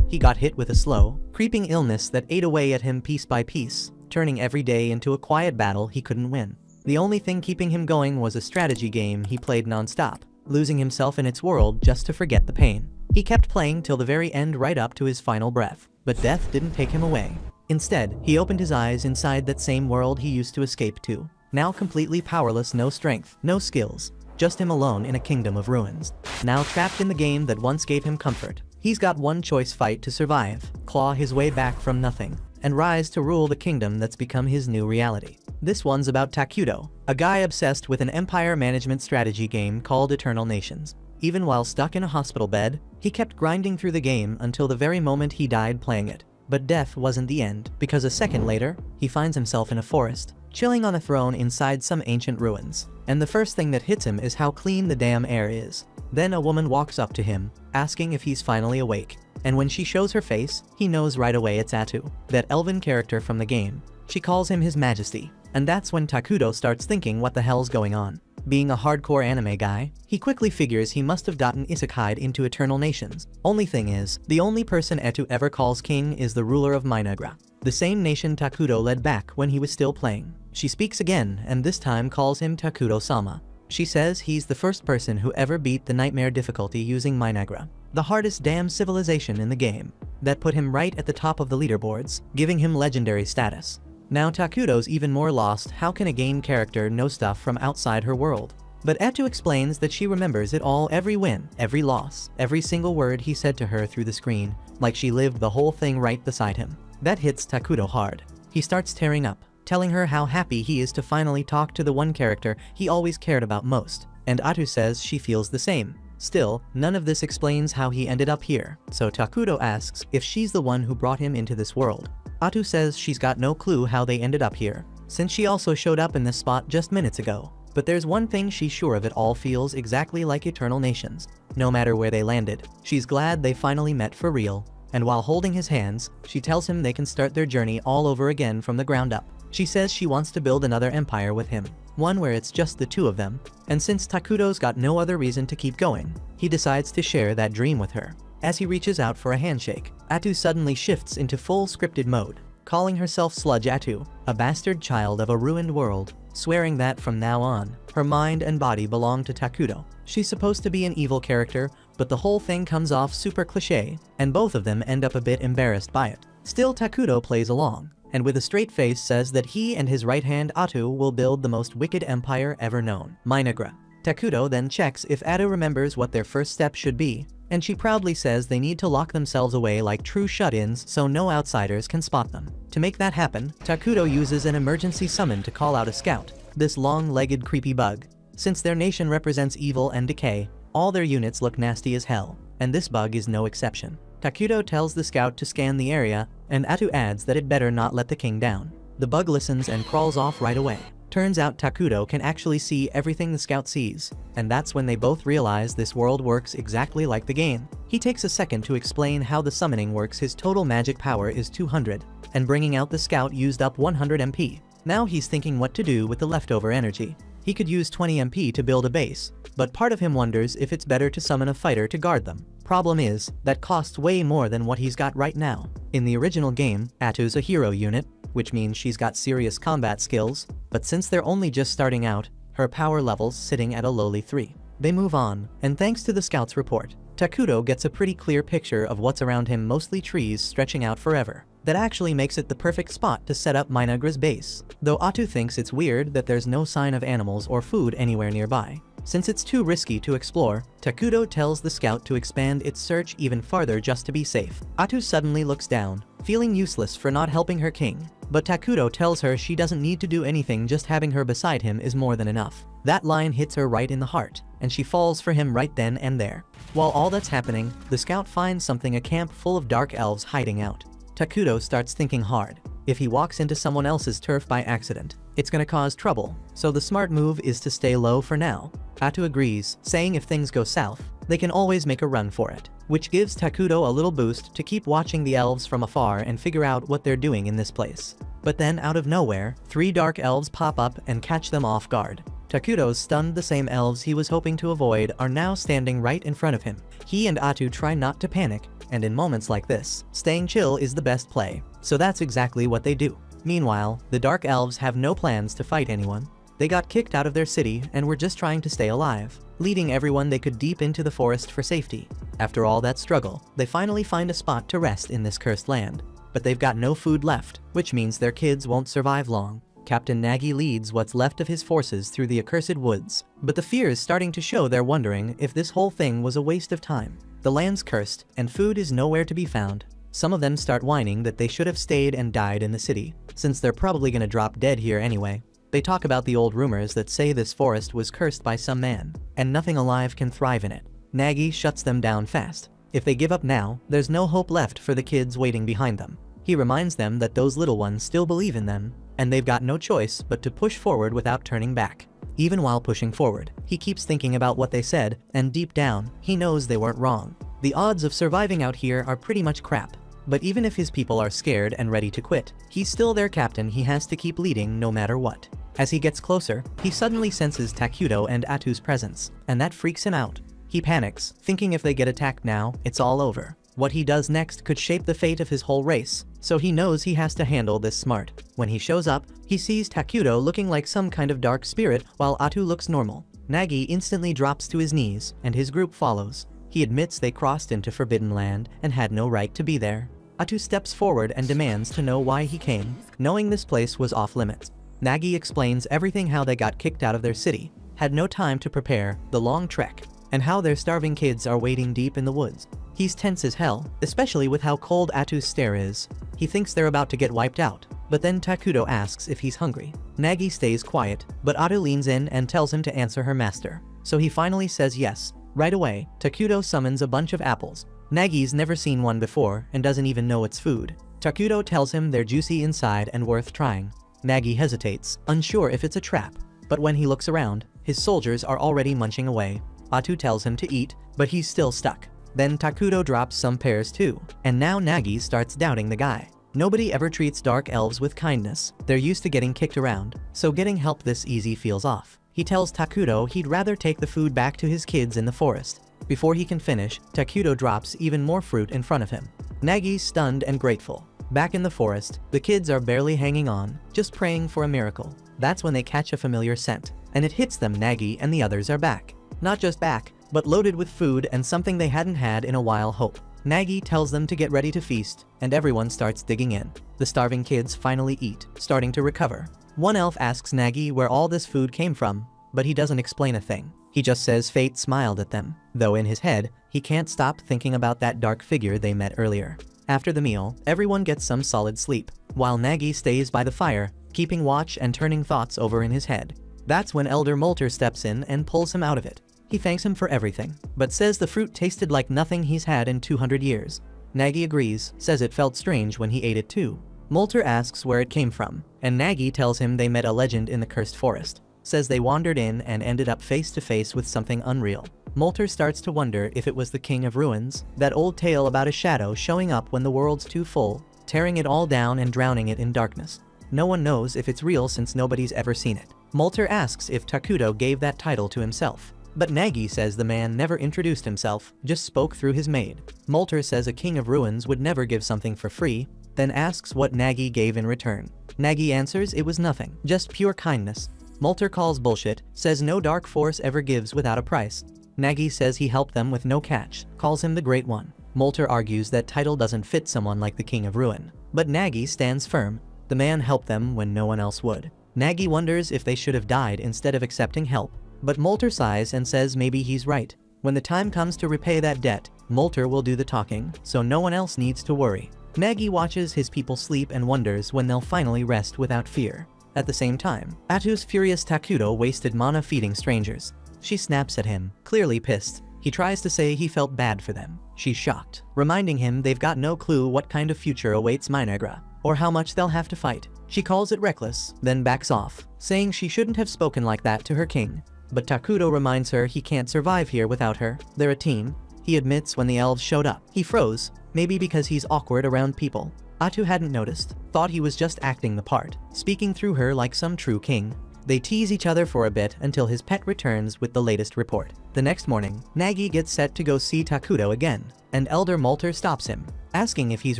He got hit with a slow, creeping illness that ate away at him piece by piece, turning every day into a quiet battle he couldn't win. The only thing keeping him going was a strategy game he played non-stop, losing himself in its world just to forget the pain. He kept playing till the very end, right up to his final breath, but death didn't take him away. Instead, he opened his eyes inside that same world he used to escape to, now completely powerless, no strength, no skills, just him alone in a kingdom of ruins. Now trapped in the game that once gave him comfort, he's got one choice: fight to survive, claw his way back from nothing, and rise to rule the kingdom that's become his new reality. This one's about Takuto, a guy obsessed with an empire management strategy game called Eternal Nations. Even while stuck in a hospital bed, he kept grinding through the game until the very moment he died playing it. But death wasn't the end, because a second later, he finds himself in a forest, chilling on a throne inside some ancient ruins. And the first thing that hits him is how clean the damn air is. Then a woman walks up to him, asking if he's finally awake. And when she shows her face, he knows right away it's Atu, that elven character from the game. She calls him His Majesty. And that's when Takuto starts thinking, what the hell's going on? Being a hardcore anime guy, he quickly figures he must have gotten isekai'd into Eternal Nations. Only thing is, the only person Atu ever calls king is the ruler of Minagra, the same nation Takuto led back when he was still playing. She speaks again, and this time calls him Takuto-sama. She says he's the first person who ever beat the nightmare difficulty using Minagra, the hardest damn civilization in the game. That put him right at the top of the leaderboards, giving him legendary status. Now Takuto's even more lost. How can a game character know stuff from outside her world? But Atu explains that she remembers it all, every win, every loss, every single word he said to her through the screen, like she lived the whole thing right beside him. That hits Takuto hard. He starts tearing up, telling her how happy he is to finally talk to the one character he always cared about most, and Atu says she feels the same. Still, none of this explains how he ended up here, so Takuto asks if she's the one who brought him into this world. Atu says she's got no clue how they ended up here, since she also showed up in this spot just minutes ago. But there's one thing she's sure of: it all feels exactly like Eternal Nations. No matter where they landed, she's glad they finally met for real. And while holding his hands, she tells him they can start their journey all over again from the ground up. She says she wants to build another empire with him, one where it's just the two of them. And since Takuto's got no other reason to keep going, he decides to share that dream with her. As he reaches out for a handshake, Atu suddenly shifts into full scripted mode, calling herself Sludge Atu, a bastard child of a ruined world, swearing that from now on, her mind and body belong to Takuto. She's supposed to be an evil character, but the whole thing comes off super cliché, and both of them end up a bit embarrassed by it. Still, Takuto plays along, and with a straight face says that he and his right hand Atu will build the most wicked empire ever known, Minagra. Takuto then checks if Atu remembers what their first step should be, and she proudly says they need to lock themselves away like true shut-ins so no outsiders can spot them. To make that happen, Takuto uses an emergency summon to call out a scout, this long-legged creepy bug. Since their nation represents evil and decay, all their units look nasty as hell, and this bug is no exception. Takuto tells the scout to scan the area, and Atu adds that it better not let the king down. The bug listens and crawls off right away. Turns out Takuto can actually see everything the scout sees, and that's when they both realize this world works exactly like the game. He takes a second to explain how the summoning works. His total magic power is 200, and bringing out the scout used up 100 MP. Now he's thinking what to do with the leftover energy. He could use 20 MP to build a base, but part of him wonders if it's better to summon a fighter to guard them. Problem is, that costs way more than what he's got right now. In the original game, Atu's a hero unit, which means she's got serious combat skills, but since they're only just starting out, her power level's sitting at a lowly 3. They move on, and thanks to the scout's report, Takuto gets a pretty clear picture of what's around him, mostly trees stretching out forever. That actually makes it the perfect spot to set up Minagra's base, though Atu thinks it's weird that there's no sign of animals or food anywhere nearby. Since it's too risky to explore, Takuto tells the scout to expand its search even farther just to be safe. Atu suddenly looks down, feeling useless for not helping her king, but Takuto tells her she doesn't need to do anything, just having her beside him is more than enough. That line hits her right in the heart, and she falls for him right then and there. While all that's happening, the scout finds something: a camp full of dark elves hiding out. Takuto starts thinking hard. If he walks into someone else's turf by accident, it's gonna cause trouble, so the smart move is to stay low for now. Atu agrees, saying if things go south, they can always make a run for it, which gives Takuto a little boost to keep watching the elves from afar and figure out what they're doing in this place. But then out of nowhere, 3 dark elves pop up and catch them off guard. Takuto's stunned. The same elves he was hoping to avoid are now standing right in front of him. He and Atu try not to panic, And in moments like this, staying chill is the best play. So that's exactly what they do. Meanwhile, the Dark Elves have no plans to fight anyone. They got kicked out of their city and were just trying to stay alive, leading everyone they could deep into the forest for safety. After all that struggle, they finally find a spot to rest in this cursed land. But they've got no food left, which means their kids won't survive long. Captain Nagy leads what's left of his forces through the accursed woods, but the fear is starting to show. They're wondering if this whole thing was a waste of time. The land's cursed, and food is nowhere to be found. Some of them start whining that they should have stayed and died in the city, since they're probably gonna drop dead here anyway. They talk about the old rumors that say this forest was cursed by some man, and nothing alive can thrive in it. Nagy shuts them down fast. If they give up now, there's no hope left for the kids waiting behind them. He reminds them that those little ones still believe in them, and they've got no choice but to push forward without turning back. Even while pushing forward, he keeps thinking about what they said, and deep down, he knows they weren't wrong. The odds of surviving out here are pretty much crap. But even if his people are scared and ready to quit, he's still their captain. He has to keep leading no matter what. As he gets closer, he suddenly senses Takuto and Atu's presence, and that freaks him out. He panics, thinking if they get attacked now, it's all over. What he does next could shape the fate of his whole race, so he knows he has to handle this smart. When he shows up, he sees Takuto looking like some kind of dark spirit while Atu looks normal. Nagy instantly drops to his knees, and his group follows. He admits they crossed into Forbidden Land and had no right to be there. Atu steps forward and demands to know why he came, knowing this place was off limits. Nagy explains everything: how they got kicked out of their city, had no time to prepare, the long trek, and how their starving kids are waiting deep in the woods. He's tense as hell, especially with how cold Atu's stare is. He thinks they're about to get wiped out, but then Takuto asks if he's hungry. Nagy stays quiet, but Atu leans in and tells him to answer her master. So he finally says yes. Right away, Takuto summons a bunch of apples. Nagy's never seen one before and doesn't even know it's food. Takuto tells him they're juicy inside and worth trying. Nagy hesitates, unsure if it's a trap, but when he looks around, his soldiers are already munching away. Atu tells him to eat, but he's still stuck. Then Takuto drops some pears too, and now Nagy starts doubting the guy. Nobody ever treats dark elves with kindness. They're used to getting kicked around, so getting help this easy feels off. He tells Takuto he'd rather take the food back to his kids in the forest. Before he can finish, Takuto drops even more fruit in front of him. Nagy's stunned and grateful. Back in the forest, the kids are barely hanging on, just praying for a miracle. That's when they catch a familiar scent, and it hits them. Nagy and the others are back. Not just back, but loaded with food and something they hadn't had in a while: hope. Nagy tells them to get ready to feast, and everyone starts digging in. The starving kids finally eat, starting to recover. One elf asks Nagy where all this food came from, but he doesn't explain a thing. He just says fate smiled at them, though in his head, he can't stop thinking about that dark figure they met earlier. After the meal, everyone gets some solid sleep, while Nagy stays by the fire, keeping watch and turning thoughts over in his head. That's when Elder Molter steps in and pulls him out of it. He thanks him for everything, but says the fruit tasted like nothing he's had in 200 years. Nagy agrees, says it felt strange when he ate it too. Molter asks where it came from, and Nagy tells him they met a legend in the cursed forest. Says they wandered in and ended up face to face with something unreal. Molter starts to wonder if it was the King of Ruins, that old tale about a shadow showing up when the world's too full, tearing it all down and drowning it in darkness. No one knows if it's real since nobody's ever seen it. Molter asks if Takuto gave that title to himself, but Nagy says the man never introduced himself, just spoke through his maid. Molter says a King of Ruins would never give something for free, then asks what Nagy gave in return. Nagy answers it was nothing, just pure kindness. Molter calls bullshit, says no dark force ever gives without a price. Nagy says he helped them with no catch, calls him the Great One. Molter argues that title doesn't fit someone like the King of Ruin, but Nagy stands firm. The man helped them when no one else would. Nagy wonders if they should have died instead of accepting help, but Molter sighs and says maybe he's right. When the time comes to repay that debt, Molter will do the talking, so no one else needs to worry. Nagy watches his people sleep and wonders when they'll finally rest without fear. At the same time, Atu's furious Takuto wasted mana feeding strangers. She snaps at him, clearly pissed. He tries to say he felt bad for them. She's shocked, reminding him they've got no clue what kind of future awaits Minegra, or how much they'll have to fight. She calls it reckless, then backs off, saying she shouldn't have spoken like that to her king. But Takuto reminds her he can't survive here without her. They're a team. He admits when the elves showed up, he froze, maybe because he's awkward around people. Atu hadn't noticed, thought he was just acting the part, speaking through her like some true king. They tease each other for a bit until his pet returns with the latest report. The next morning, Nagi gets set to go see Takudo again, and Elder Molter stops him, asking if he's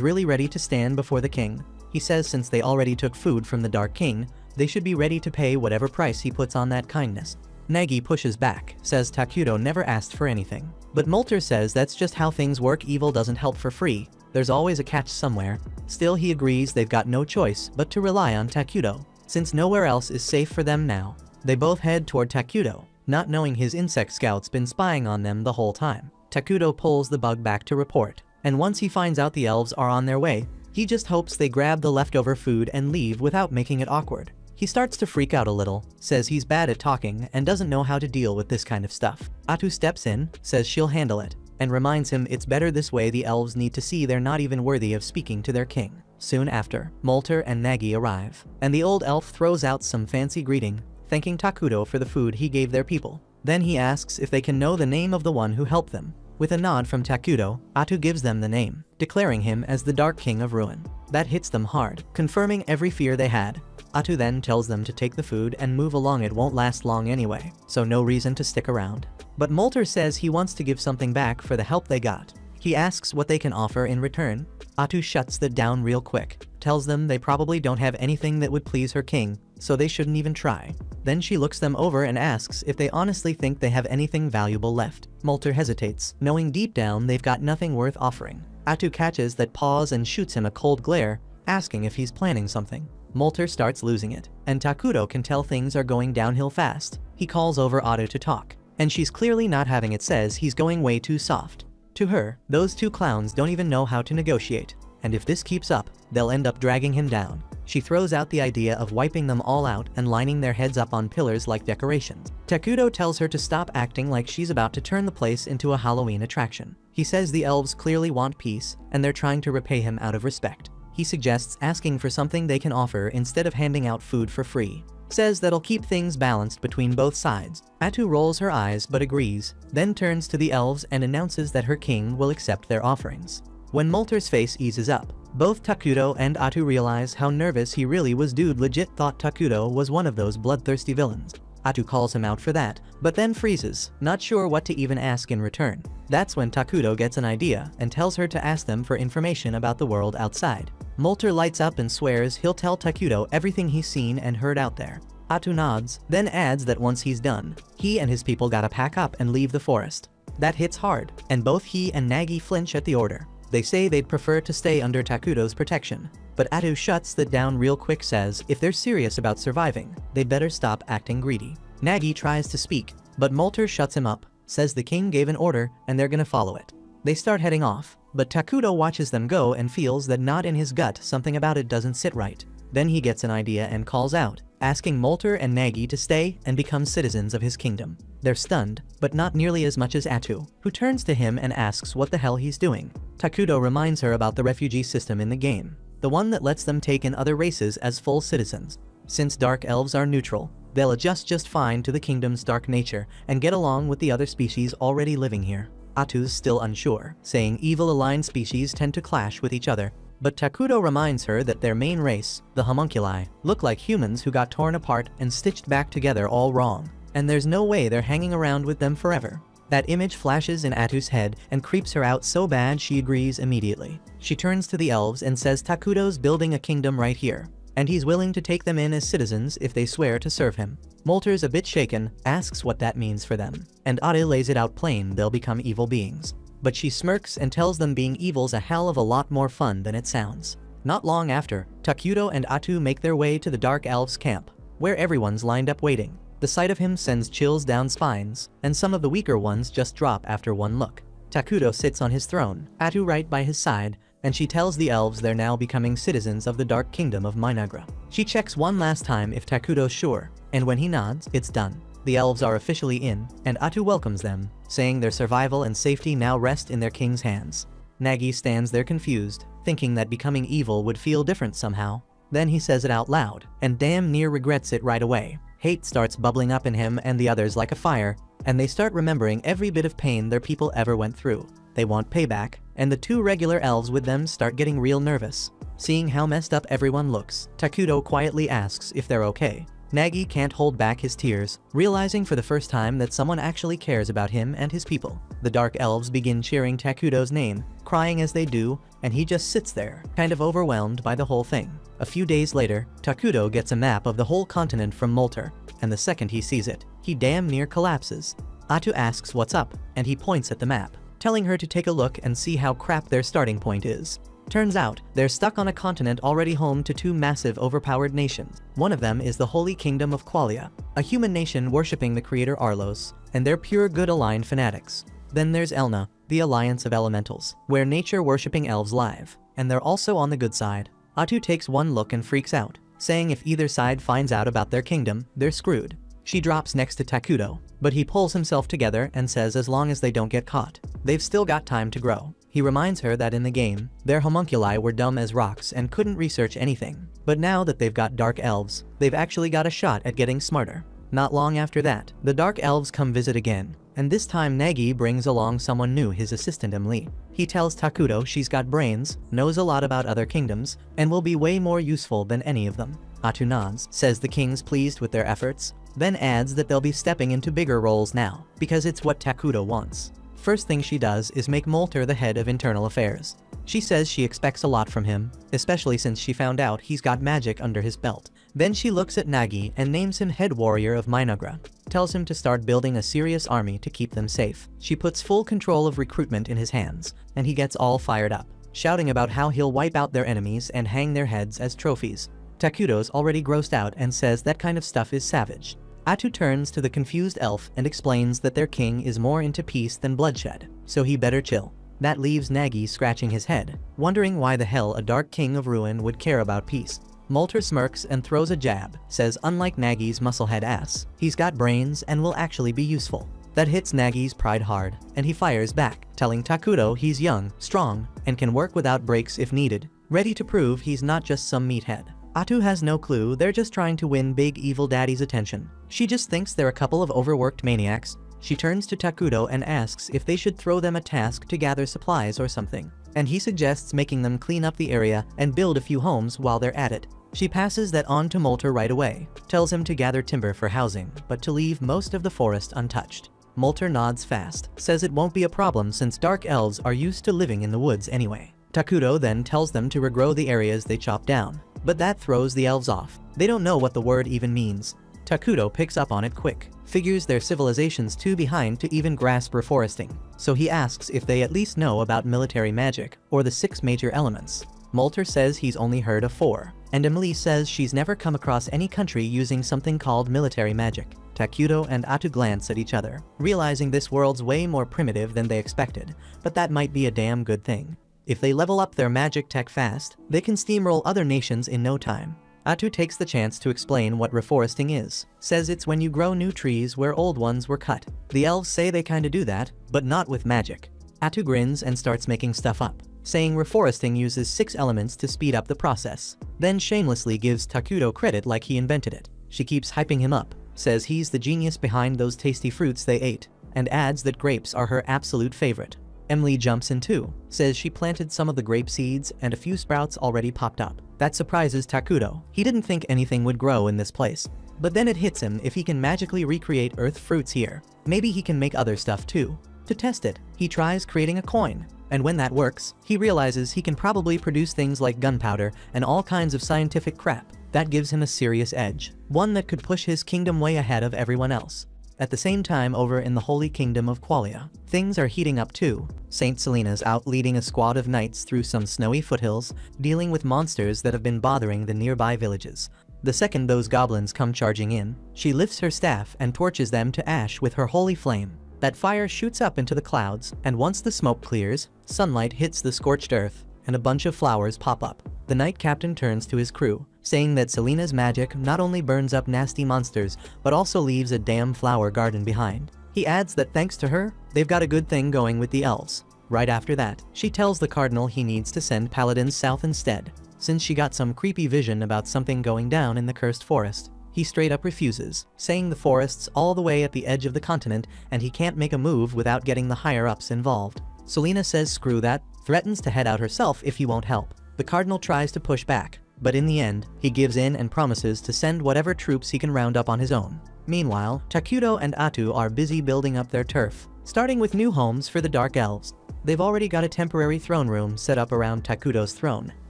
really ready to stand before the king. He says since they already took food from the Dark King, they should be ready to pay whatever price he puts on that kindness. Nagi pushes back, says Takudo never asked for anything. But Molter says that's just how things work, evil doesn't help for free, there's always a catch somewhere. Still he agrees they've got no choice but to rely on Takudo, since nowhere else is safe for them now. They both head toward Takudo, not knowing his insect scout's been spying on them the whole time. Takudo pulls the bug back to report, and once he finds out the elves are on their way, he just hopes they grab the leftover food and leave without making it awkward. He starts to freak out a little, says he's bad at talking and doesn't know how to deal with this kind of stuff. Atu steps in, says she'll handle it, and reminds him it's better this way. The elves need to see they're not even worthy of speaking to their king. Soon after, Molter and Nagi arrive, and the old elf throws out some fancy greeting, thanking Takudo for the food he gave their people. Then he asks if they can know the name of the one who helped them. With a nod from Takudo, Atu gives them the name, declaring him as the Dark King of Ruin. That hits them hard, confirming every fear they had. Atu then tells them to take the food and move along, it won't last long anyway, so no reason to stick around. But Molter says he wants to give something back for the help they got. He asks what they can offer in return. Atu shuts that down real quick, tells them they probably don't have anything that would please her king, so they shouldn't even try. Then she looks them over and asks if they honestly think they have anything valuable left. Molter hesitates, knowing deep down they've got nothing worth offering. Atu catches that pause and shoots him a cold glare, asking if he's planning something. Molter starts losing it, and Takudo can tell things are going downhill fast. He calls over Atu to talk, and she's clearly not having it, says he's going way too soft. To her, those two clowns don't even know how to negotiate, and if this keeps up, they'll end up dragging him down. She throws out the idea of wiping them all out and lining their heads up on pillars like decorations. Takudo tells her to stop acting like she's about to turn the place into a Halloween attraction. He says the elves clearly want peace, and they're trying to repay him out of respect. He suggests asking for something they can offer instead of handing out food for free. Says that'll keep things balanced between both sides. Atu rolls her eyes but agrees, then turns to the elves and announces that her king will accept their offerings. When Molter's face eases up, both Takudo and Atu realize how nervous he really was. Dude legit thought Takudo was one of those bloodthirsty villains. Atu calls him out for that, but then freezes, not sure what to even ask in return. That's when Takudo gets an idea and tells her to ask them for information about the world outside. Molter lights up and swears he'll tell Takudo everything he's seen and heard out there. Atu nods, then adds that once he's done, he and his people gotta pack up and leave the forest. That hits hard, and both he and Nagi flinch at the order. They say they'd prefer to stay under Takudo's protection, but Atu shuts that down real quick, says if they're serious about surviving, they'd better stop acting greedy. Nagi tries to speak, but Molter shuts him up, says the king gave an order and they're gonna follow it. They start heading off, but Takudo watches them go and feels that not in his gut, something about it doesn't sit right. Then he gets an idea and calls out, asking Molter and Nagi to stay and become citizens of his kingdom. They're stunned, but not nearly as much as Atu, who turns to him and asks what the hell he's doing. Takudo reminds her about the refugee system in the game, the one that lets them take in other races as full citizens. Since dark elves are neutral, they'll adjust just fine to the kingdom's dark nature and get along with the other species already living here. Atu's still unsure, saying evil-aligned species tend to clash with each other, but Takudo reminds her that their main race, the homunculi, look like humans who got torn apart and stitched back together all wrong, and there's no way they're hanging around with them forever. That image flashes in Atu's head and creeps her out so bad she agrees immediately. She turns to the elves and says Takudo's building a kingdom right here, and he's willing to take them in as citizens if they swear to serve him. Molter's a bit shaken, asks what that means for them, and Atu lays it out plain: they'll become evil beings. But she smirks and tells them being evil's a hell of a lot more fun than it sounds. Not long after, Takudo and Atu make their way to the Dark Elves' camp, where everyone's lined up waiting. The sight of him sends chills down spines, and some of the weaker ones just drop after one look. Takudo sits on his throne, Atu right by his side, and she tells the elves they're now becoming citizens of the Dark Kingdom of Minagra. She checks one last time if Takudo's sure, and when he nods, it's done. The elves are officially in, and Atu welcomes them, saying their survival and safety now rest in their king's hands. Nagi stands there confused, thinking that becoming evil would feel different somehow. Then he says it out loud, and damn near regrets it right away. Hate starts bubbling up in him and the others like a fire, and they start remembering every bit of pain their people ever went through. They want payback, and the two regular elves with them start getting real nervous. Seeing how messed up everyone looks, Takudo quietly asks if they're okay. Nagy can't hold back his tears, realizing for the first time that someone actually cares about him and his people. The Dark Elves begin cheering Takuto's name, crying as they do, and he just sits there, kind of overwhelmed by the whole thing. A few days later, Takuto gets a map of the whole continent from Molter, and the second he sees it, he damn near collapses. Atu asks what's up, and he points at the map, telling her to take a look and see how crap their starting point is. Turns out, they're stuck on a continent already home to two massive overpowered nations. One of them is the Holy Kingdom of Qualia, a human nation worshipping the creator Arlos, and they're pure good aligned fanatics. Then there's Elna, the Alliance of Elementals, where nature-worshipping elves live, and they're also on the good side. Atu takes one look and freaks out, saying if either side finds out about their kingdom, they're screwed. She drops next to Takuto, but he pulls himself together and says as long as they don't get caught, they've still got time to grow. He reminds her that in the game, their homunculi were dumb as rocks and couldn't research anything. But now that they've got Dark Elves, they've actually got a shot at getting smarter. Not long after that, the Dark Elves come visit again, and this time Nagy brings along someone new, his assistant Emily. He tells Takuto she's got brains, knows a lot about other kingdoms, and will be way more useful than any of them. Atu nods, says the king's pleased with their efforts, then adds that they'll be stepping into bigger roles now, because it's what Takuto wants. First thing she does is make Molter the head of internal affairs. She says she expects a lot from him, especially since she found out he's got magic under his belt. Then she looks at Nagy and names him head warrior of Minagra, tells him to start building a serious army to keep them safe. She puts full control of recruitment in his hands, and he gets all fired up, shouting about how he'll wipe out their enemies and hang their heads as trophies. Takuto's already grossed out and says that kind of stuff is savage. Atu turns to the confused elf and explains that their king is more into peace than bloodshed, so he better chill. That leaves Nagy scratching his head, wondering why the hell a Dark King of Ruin would care about peace. Molter smirks and throws a jab, says unlike Nagy's musclehead ass, he's got brains and will actually be useful. That hits Nagy's pride hard, and he fires back, telling Takuto he's young, strong, and can work without breaks if needed, ready to prove he's not just some meathead. Atu has no clue they're just trying to win Big Evil Daddy's attention. She just thinks they're a couple of overworked maniacs. She turns to Takuto and asks if they should throw them a task to gather supplies or something, and he suggests making them clean up the area and build a few homes while they're at it. She passes that on to Molter right away, tells him to gather timber for housing, but to leave most of the forest untouched. Molter nods fast, says it won't be a problem since Dark Elves are used to living in the woods anyway. Takuto then tells them to regrow the areas they chopped down, but that throws the elves off. They don't know what the word even means. Takuto picks up on it quick, figures their civilization's too behind to even grasp reforesting, so he asks if they at least know about military magic, or the 6 major elements. Molter says he's only heard of 4, and Emily says she's never come across any country using something called military magic. Takuto and Atu glance at each other, realizing this world's way more primitive than they expected, but that might be a damn good thing. If they level up their magic tech fast, they can steamroll other nations in no time. Atu takes the chance to explain what reforesting is, says it's when you grow new trees where old ones were cut. The elves say they kinda do that, but not with magic. Atu grins and starts making stuff up, saying reforesting uses 6 elements to speed up the process, then shamelessly gives Takuto credit like he invented it. She keeps hyping him up, says he's the genius behind those tasty fruits they ate, and adds that grapes are her absolute favorite. Emily jumps in too, says she planted some of the grape seeds and a few sprouts already popped up. That surprises Takuto. He didn't think anything would grow in this place. But then it hits him if he can magically recreate earth fruits here. Maybe he can make other stuff too. To test it, he tries creating a coin. And when that works, he realizes he can probably produce things like gunpowder and all kinds of scientific crap. That gives him a serious edge, one that could push his kingdom way ahead of everyone else. At the same time, over in the Holy Kingdom of Qualia, things are heating up too. Saint Selena's out leading a squad of knights through some snowy foothills, dealing with monsters that have been bothering the nearby villages. The second those goblins come charging in, she lifts her staff and torches them to ash with her holy flame. That fire shoots up into the clouds, and once the smoke clears, sunlight hits the scorched earth, and a bunch of flowers pop up. The knight captain turns to his crew, saying that Selena's magic not only burns up nasty monsters, but also leaves a damn flower garden behind. He adds that thanks to her, they've got a good thing going with the elves. Right after that, she tells the cardinal he needs to send paladins south instead, since she got some creepy vision about something going down in the cursed forest. He straight up refuses, saying the forest's all the way at the edge of the continent and he can't make a move without getting the higher-ups involved. Selena says screw that, threatens to head out herself if he won't help. The cardinal tries to push back, but in the end, he gives in and promises to send whatever troops he can round up on his own. Meanwhile, Takuto and Atu are busy building up their turf, starting with new homes for the Dark Elves. They've already got a temporary throne room set up around Takuto's throne,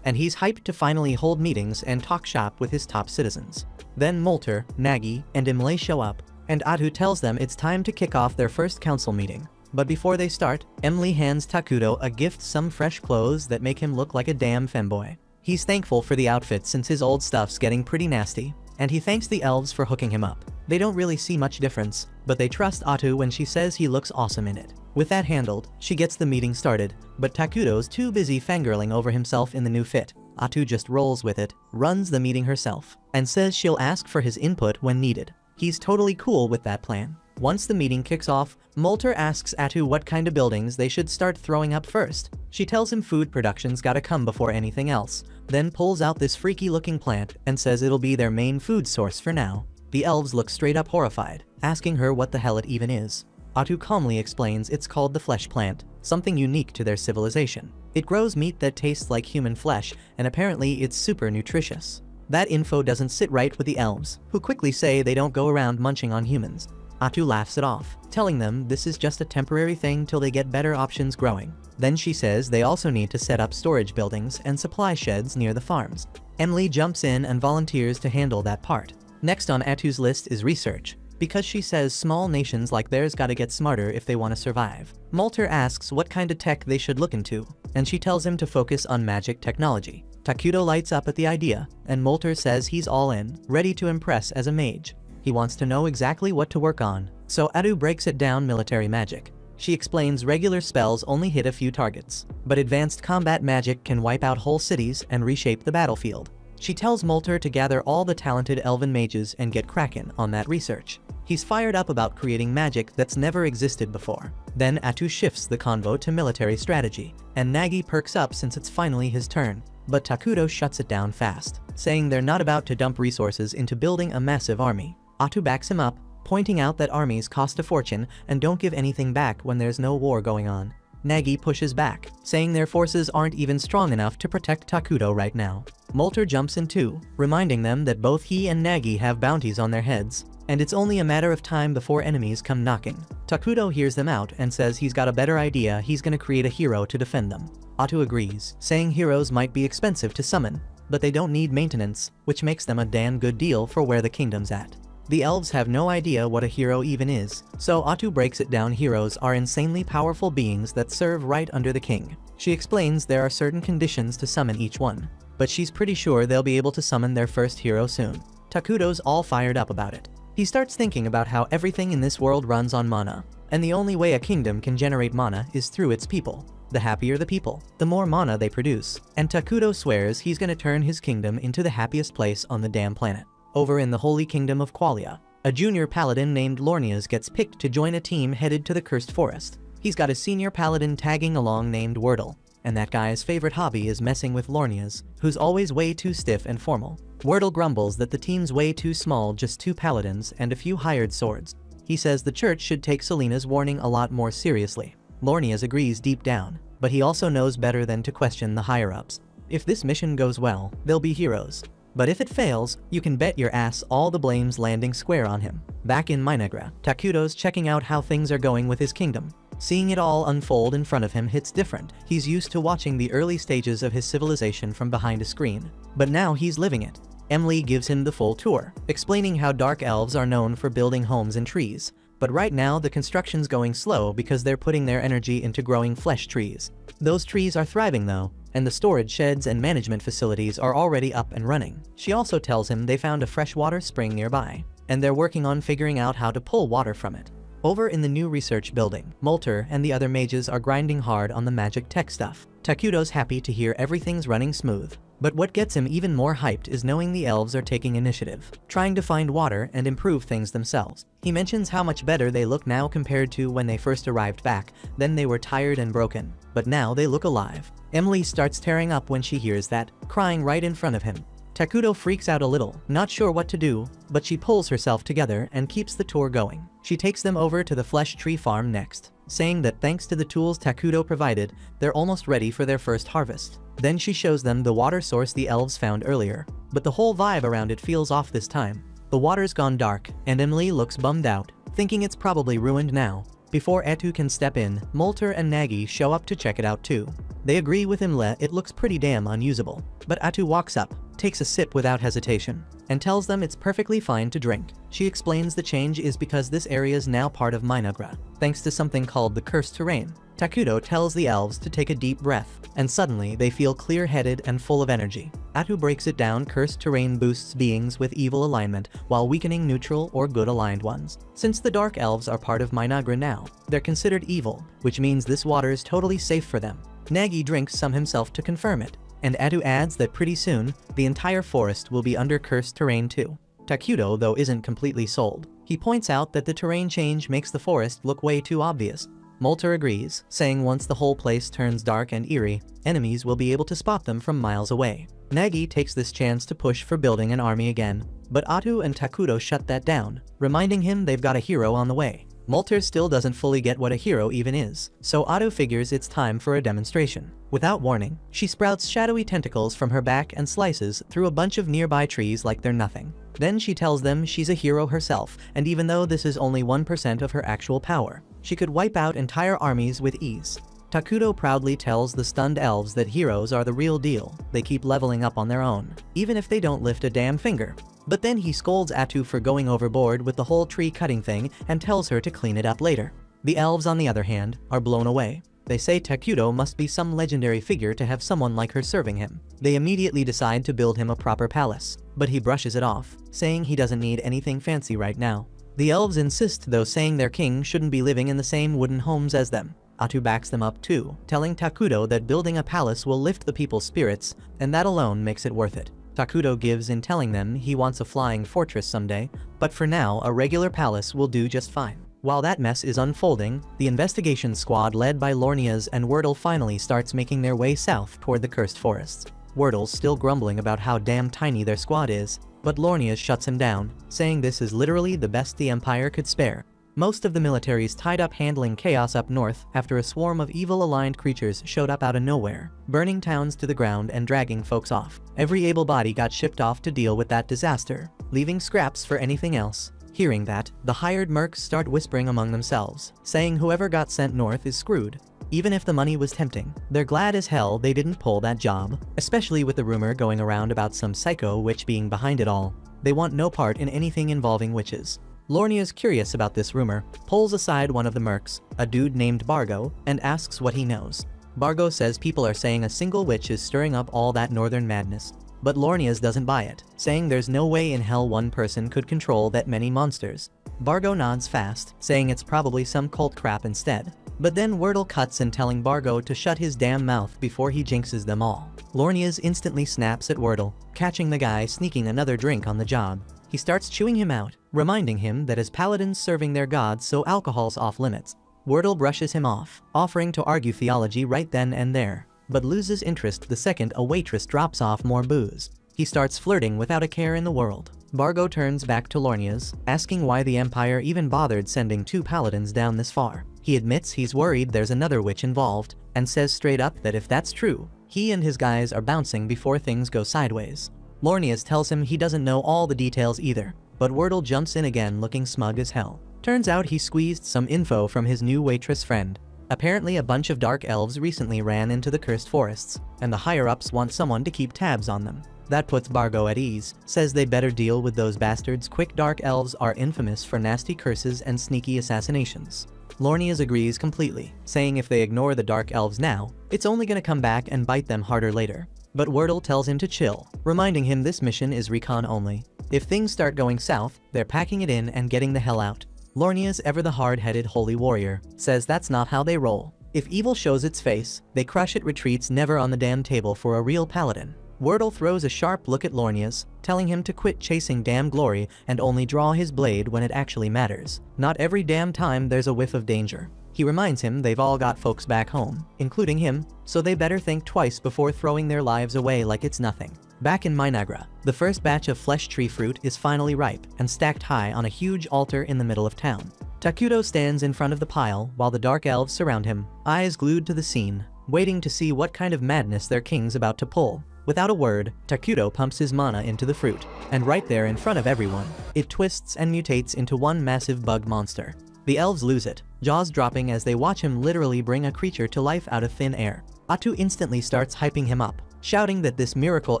and he's hyped to finally hold meetings and talk shop with his top citizens. Then Molter, Nagi, and Imlay show up, and Atu tells them it's time to kick off their first council meeting. But before they start, Emily hands Takuto a gift, some fresh clothes that make him look like a damn femboy. He's thankful for the outfit since his old stuff's getting pretty nasty, and he thanks the elves for hooking him up. They don't really see much difference, but they trust Atu when she says he looks awesome in it. With that handled, she gets the meeting started, but Takuto's too busy fangirling over himself in the new fit. Atu just rolls with it, runs the meeting herself, and says she'll ask for his input when needed. He's totally cool with that plan. Once the meeting kicks off, Molter asks Atu what kind of buildings they should start throwing up first. She tells him food production's gotta come before anything else, then pulls out this freaky looking plant and says it'll be their main food source for now. The elves look straight up horrified, asking her what the hell it even is. Atu calmly explains it's called the flesh plant, something unique to their civilization. It grows meat that tastes like human flesh, and apparently it's super nutritious. That info doesn't sit right with the elves, who quickly say they don't go around munching on humans. Atu laughs it off, telling them this is just a temporary thing till they get better options growing. Then she says they also need to set up storage buildings and supply sheds near the farms. Emily jumps in and volunteers to handle that part. Next on Atu's list is research, because she says small nations like theirs gotta get smarter if they want to survive. Molter asks what kind of tech they should look into, and she tells him to focus on magic technology. Takuto lights up at the idea, and Molter says he's all in, ready to impress as a mage. He wants to know exactly what to work on, so Atu breaks it down: military magic. She explains regular spells only hit a few targets, but advanced combat magic can wipe out whole cities and reshape the battlefield. She tells Molter to gather all the talented elven mages and get cracking on that research. He's fired up about creating magic that's never existed before. Then Atu shifts the convo to military strategy, and Nagi perks up since it's finally his turn. But Takuto shuts it down fast, saying they're not about to dump resources into building a massive army. Atu backs him up, pointing out that armies cost a fortune and don't give anything back when there's no war going on. Nagi pushes back, saying their forces aren't even strong enough to protect Takuto right now. Molter jumps in too, reminding them that both he and Nagi have bounties on their heads, and it's only a matter of time before enemies come knocking. Takuto hears them out and says he's got a better idea: he's gonna create a hero to defend them. Atu agrees, saying heroes might be expensive to summon, but they don't need maintenance, which makes them a damn good deal for where the kingdom's at. The elves have no idea what a hero even is, so Atu breaks it down: heroes are insanely powerful beings that serve right under the king. She explains there are certain conditions to summon each one, but she's pretty sure they'll be able to summon their first hero soon. Takuto's all fired up about it. He starts thinking about how everything in this world runs on mana, and the only way a kingdom can generate mana is through its people. The happier the people, the more mana they produce, and Takuto swears he's gonna turn his kingdom into the happiest place on the damn planet. Over in the Holy Kingdom of Qualia, a junior paladin named Lornias gets picked to join a team headed to the Cursed Forest. He's got a senior paladin tagging along named Wordle, and that guy's favorite hobby is messing with Lornias, who's always way too stiff and formal. Wordle grumbles that the team's way too small, just 2 paladins and a few hired swords. He says the church should take Selena's warning a lot more seriously. Lornias agrees deep down, but he also knows better than to question the higher-ups. If this mission goes well, they'll be heroes. But if it fails, you can bet your ass all the blame's landing square on him. Back in Minagra, Takuto's checking out how things are going with his kingdom. Seeing it all unfold in front of him hits different. He's used to watching the early stages of his civilization from behind a screen, but now he's living it. Emily gives him the full tour, explaining how dark elves are known for building homes in trees. But right now the construction's going slow because they're putting their energy into growing flesh trees. Those trees are thriving though, and the storage sheds and management facilities are already up and running. She also tells him they found a freshwater spring nearby, and they're working on figuring out how to pull water from it. Over in the new research building, Molter and the other mages are grinding hard on the magic tech stuff. Takuto's happy to hear everything's running smooth. But what gets him even more hyped is knowing the elves are taking initiative, trying to find water and improve things themselves. He mentions how much better they look now compared to when they first arrived back. Then they were tired and broken, but now they look alive. Emily starts tearing up when she hears that, crying right in front of him. Takuto freaks out a little, not sure what to do, but she pulls herself together and keeps the tour going. She takes them over to the flesh tree farm next, saying that thanks to the tools Takuto provided, they're almost ready for their first harvest. Then she shows them the water source the elves found earlier, but the whole vibe around it feels off this time. The water's gone dark, and Emily looks bummed out, thinking it's probably ruined now. Before Atu can step in, Molter and Nagy show up to check it out too. They agree with Imle it looks pretty damn unusable, but Atu walks up, takes a sip without hesitation, and tells them it's perfectly fine to drink. She explains the change is because this area is now part of Minagra, thanks to something called the cursed terrain. Takuto tells the elves to take a deep breath, and suddenly they feel clear-headed and full of energy. Atu breaks it down: cursed terrain boosts beings with evil alignment, while weakening neutral or good-aligned ones. Since the Dark Elves are part of Minagra now, they're considered evil, which means this water is totally safe for them. Nagy drinks some himself to confirm it, and Atu adds that pretty soon, the entire forest will be under cursed terrain too. Takuto, though, isn't completely sold. He points out that the terrain change makes the forest look way too obvious. Molter agrees, saying once the whole place turns dark and eerie, enemies will be able to spot them from miles away. Nagy takes this chance to push for building an army again, but Atu and Takuto shut that down, reminding him they've got a hero on the way. Molter still doesn't fully get what a hero even is, so Atu figures it's time for a demonstration. Without warning, she sprouts shadowy tentacles from her back and slices through a bunch of nearby trees like they're nothing. Then she tells them she's a hero herself, and even though this is only 1% of her actual power, she could wipe out entire armies with ease. Takuto proudly tells the stunned elves that heroes are the real deal. They keep leveling up on their own, even if they don't lift a damn finger. But then he scolds Atu for going overboard with the whole tree cutting thing and tells her to clean it up later. The elves, on the other hand, are blown away. They say Takuto must be some legendary figure to have someone like her serving him. They immediately decide to build him a proper palace, but he brushes it off, saying he doesn't need anything fancy right now. The elves insist, though, saying their king shouldn't be living in the same wooden homes as them. Atu backs them up too, telling Takuto that building a palace will lift the people's spirits, and that alone makes it worth it. Takuto gives in, telling them he wants a flying fortress someday, but for now a regular palace will do just fine. While that mess is unfolding, the investigation squad led by Lornias and Wordle finally starts making their way south toward the cursed forests. Wordle's still grumbling about how damn tiny their squad is, but Lornias shuts him down, saying this is literally the best the Empire could spare. Most of the military's tied up handling chaos up north after a swarm of evil-aligned creatures showed up out of nowhere, burning towns to the ground and dragging folks off. Every able body got shipped off to deal with that disaster, leaving scraps for anything else. Hearing that, the hired mercs start whispering among themselves, saying whoever got sent north is screwed. Even if the money was tempting, they're glad as hell they didn't pull that job, especially with the rumor going around about some psycho witch being behind it all. They want no part in anything involving witches. Lornia's curious about this rumor, pulls aside one of the mercs, a dude named Bargo, and asks what he knows. Bargo says people are saying a single witch is stirring up all that northern madness, but Lornia's doesn't buy it, saying there's no way in hell one person could control that many monsters. Bargo nods fast, saying it's probably some cult crap instead. But then Wordle cuts in, telling Bargo to shut his damn mouth before he jinxes them all. Lornia's instantly snaps at Wordle, catching the guy sneaking another drink on the job. He starts chewing him out, reminding him that as paladins serving their gods, so alcohol's off limits. Wordle brushes him off, offering to argue theology right then and there, but loses interest the second a waitress drops off more booze. He starts flirting without a care in the world. Bargo turns back to Lornia's, asking why the Empire even bothered sending 2 paladins down this far. He admits he's worried there's another witch involved, and says straight up that if that's true, he and his guys are bouncing before things go sideways. Lornias tells him he doesn't know all the details either, but Wordle jumps in again looking smug as hell. Turns out he squeezed some info from his new waitress friend. Apparently a bunch of dark elves recently ran into the cursed forests, and the higher-ups want someone to keep tabs on them. That puts Bargo at ease, says they better deal with those bastards quick. Dark elves are infamous for nasty curses and sneaky assassinations. Lornias agrees completely, saying if they ignore the dark elves now, it's only gonna come back and bite them harder later. But Wordle tells him to chill, reminding him this mission is recon only. If things start going south, they're packing it in and getting the hell out. Lornias, ever the hard-headed holy warrior, says that's not how they roll. If evil shows its face, they crush it, retreats, never on the damn table for a real paladin. Wordle throws a sharp look at Lornias, telling him to quit chasing damn glory and only draw his blade when it actually matters. Not every damn time there's a whiff of danger. He reminds him they've all got folks back home, including him, so they better think twice before throwing their lives away like it's nothing. Back in Minagra, the first batch of flesh tree fruit is finally ripe and stacked high on a huge altar in the middle of town. Takuto stands in front of the pile while the dark elves surround him, eyes glued to the scene. waiting to see what kind of madness their king's about to pull. Without a word, Takuto pumps his mana into the fruit, and right there in front of everyone, it twists and mutates into one massive bug monster. The elves lose it, jaws dropping as they watch him literally bring a creature to life out of thin air. Atu instantly starts hyping him up, shouting that this miracle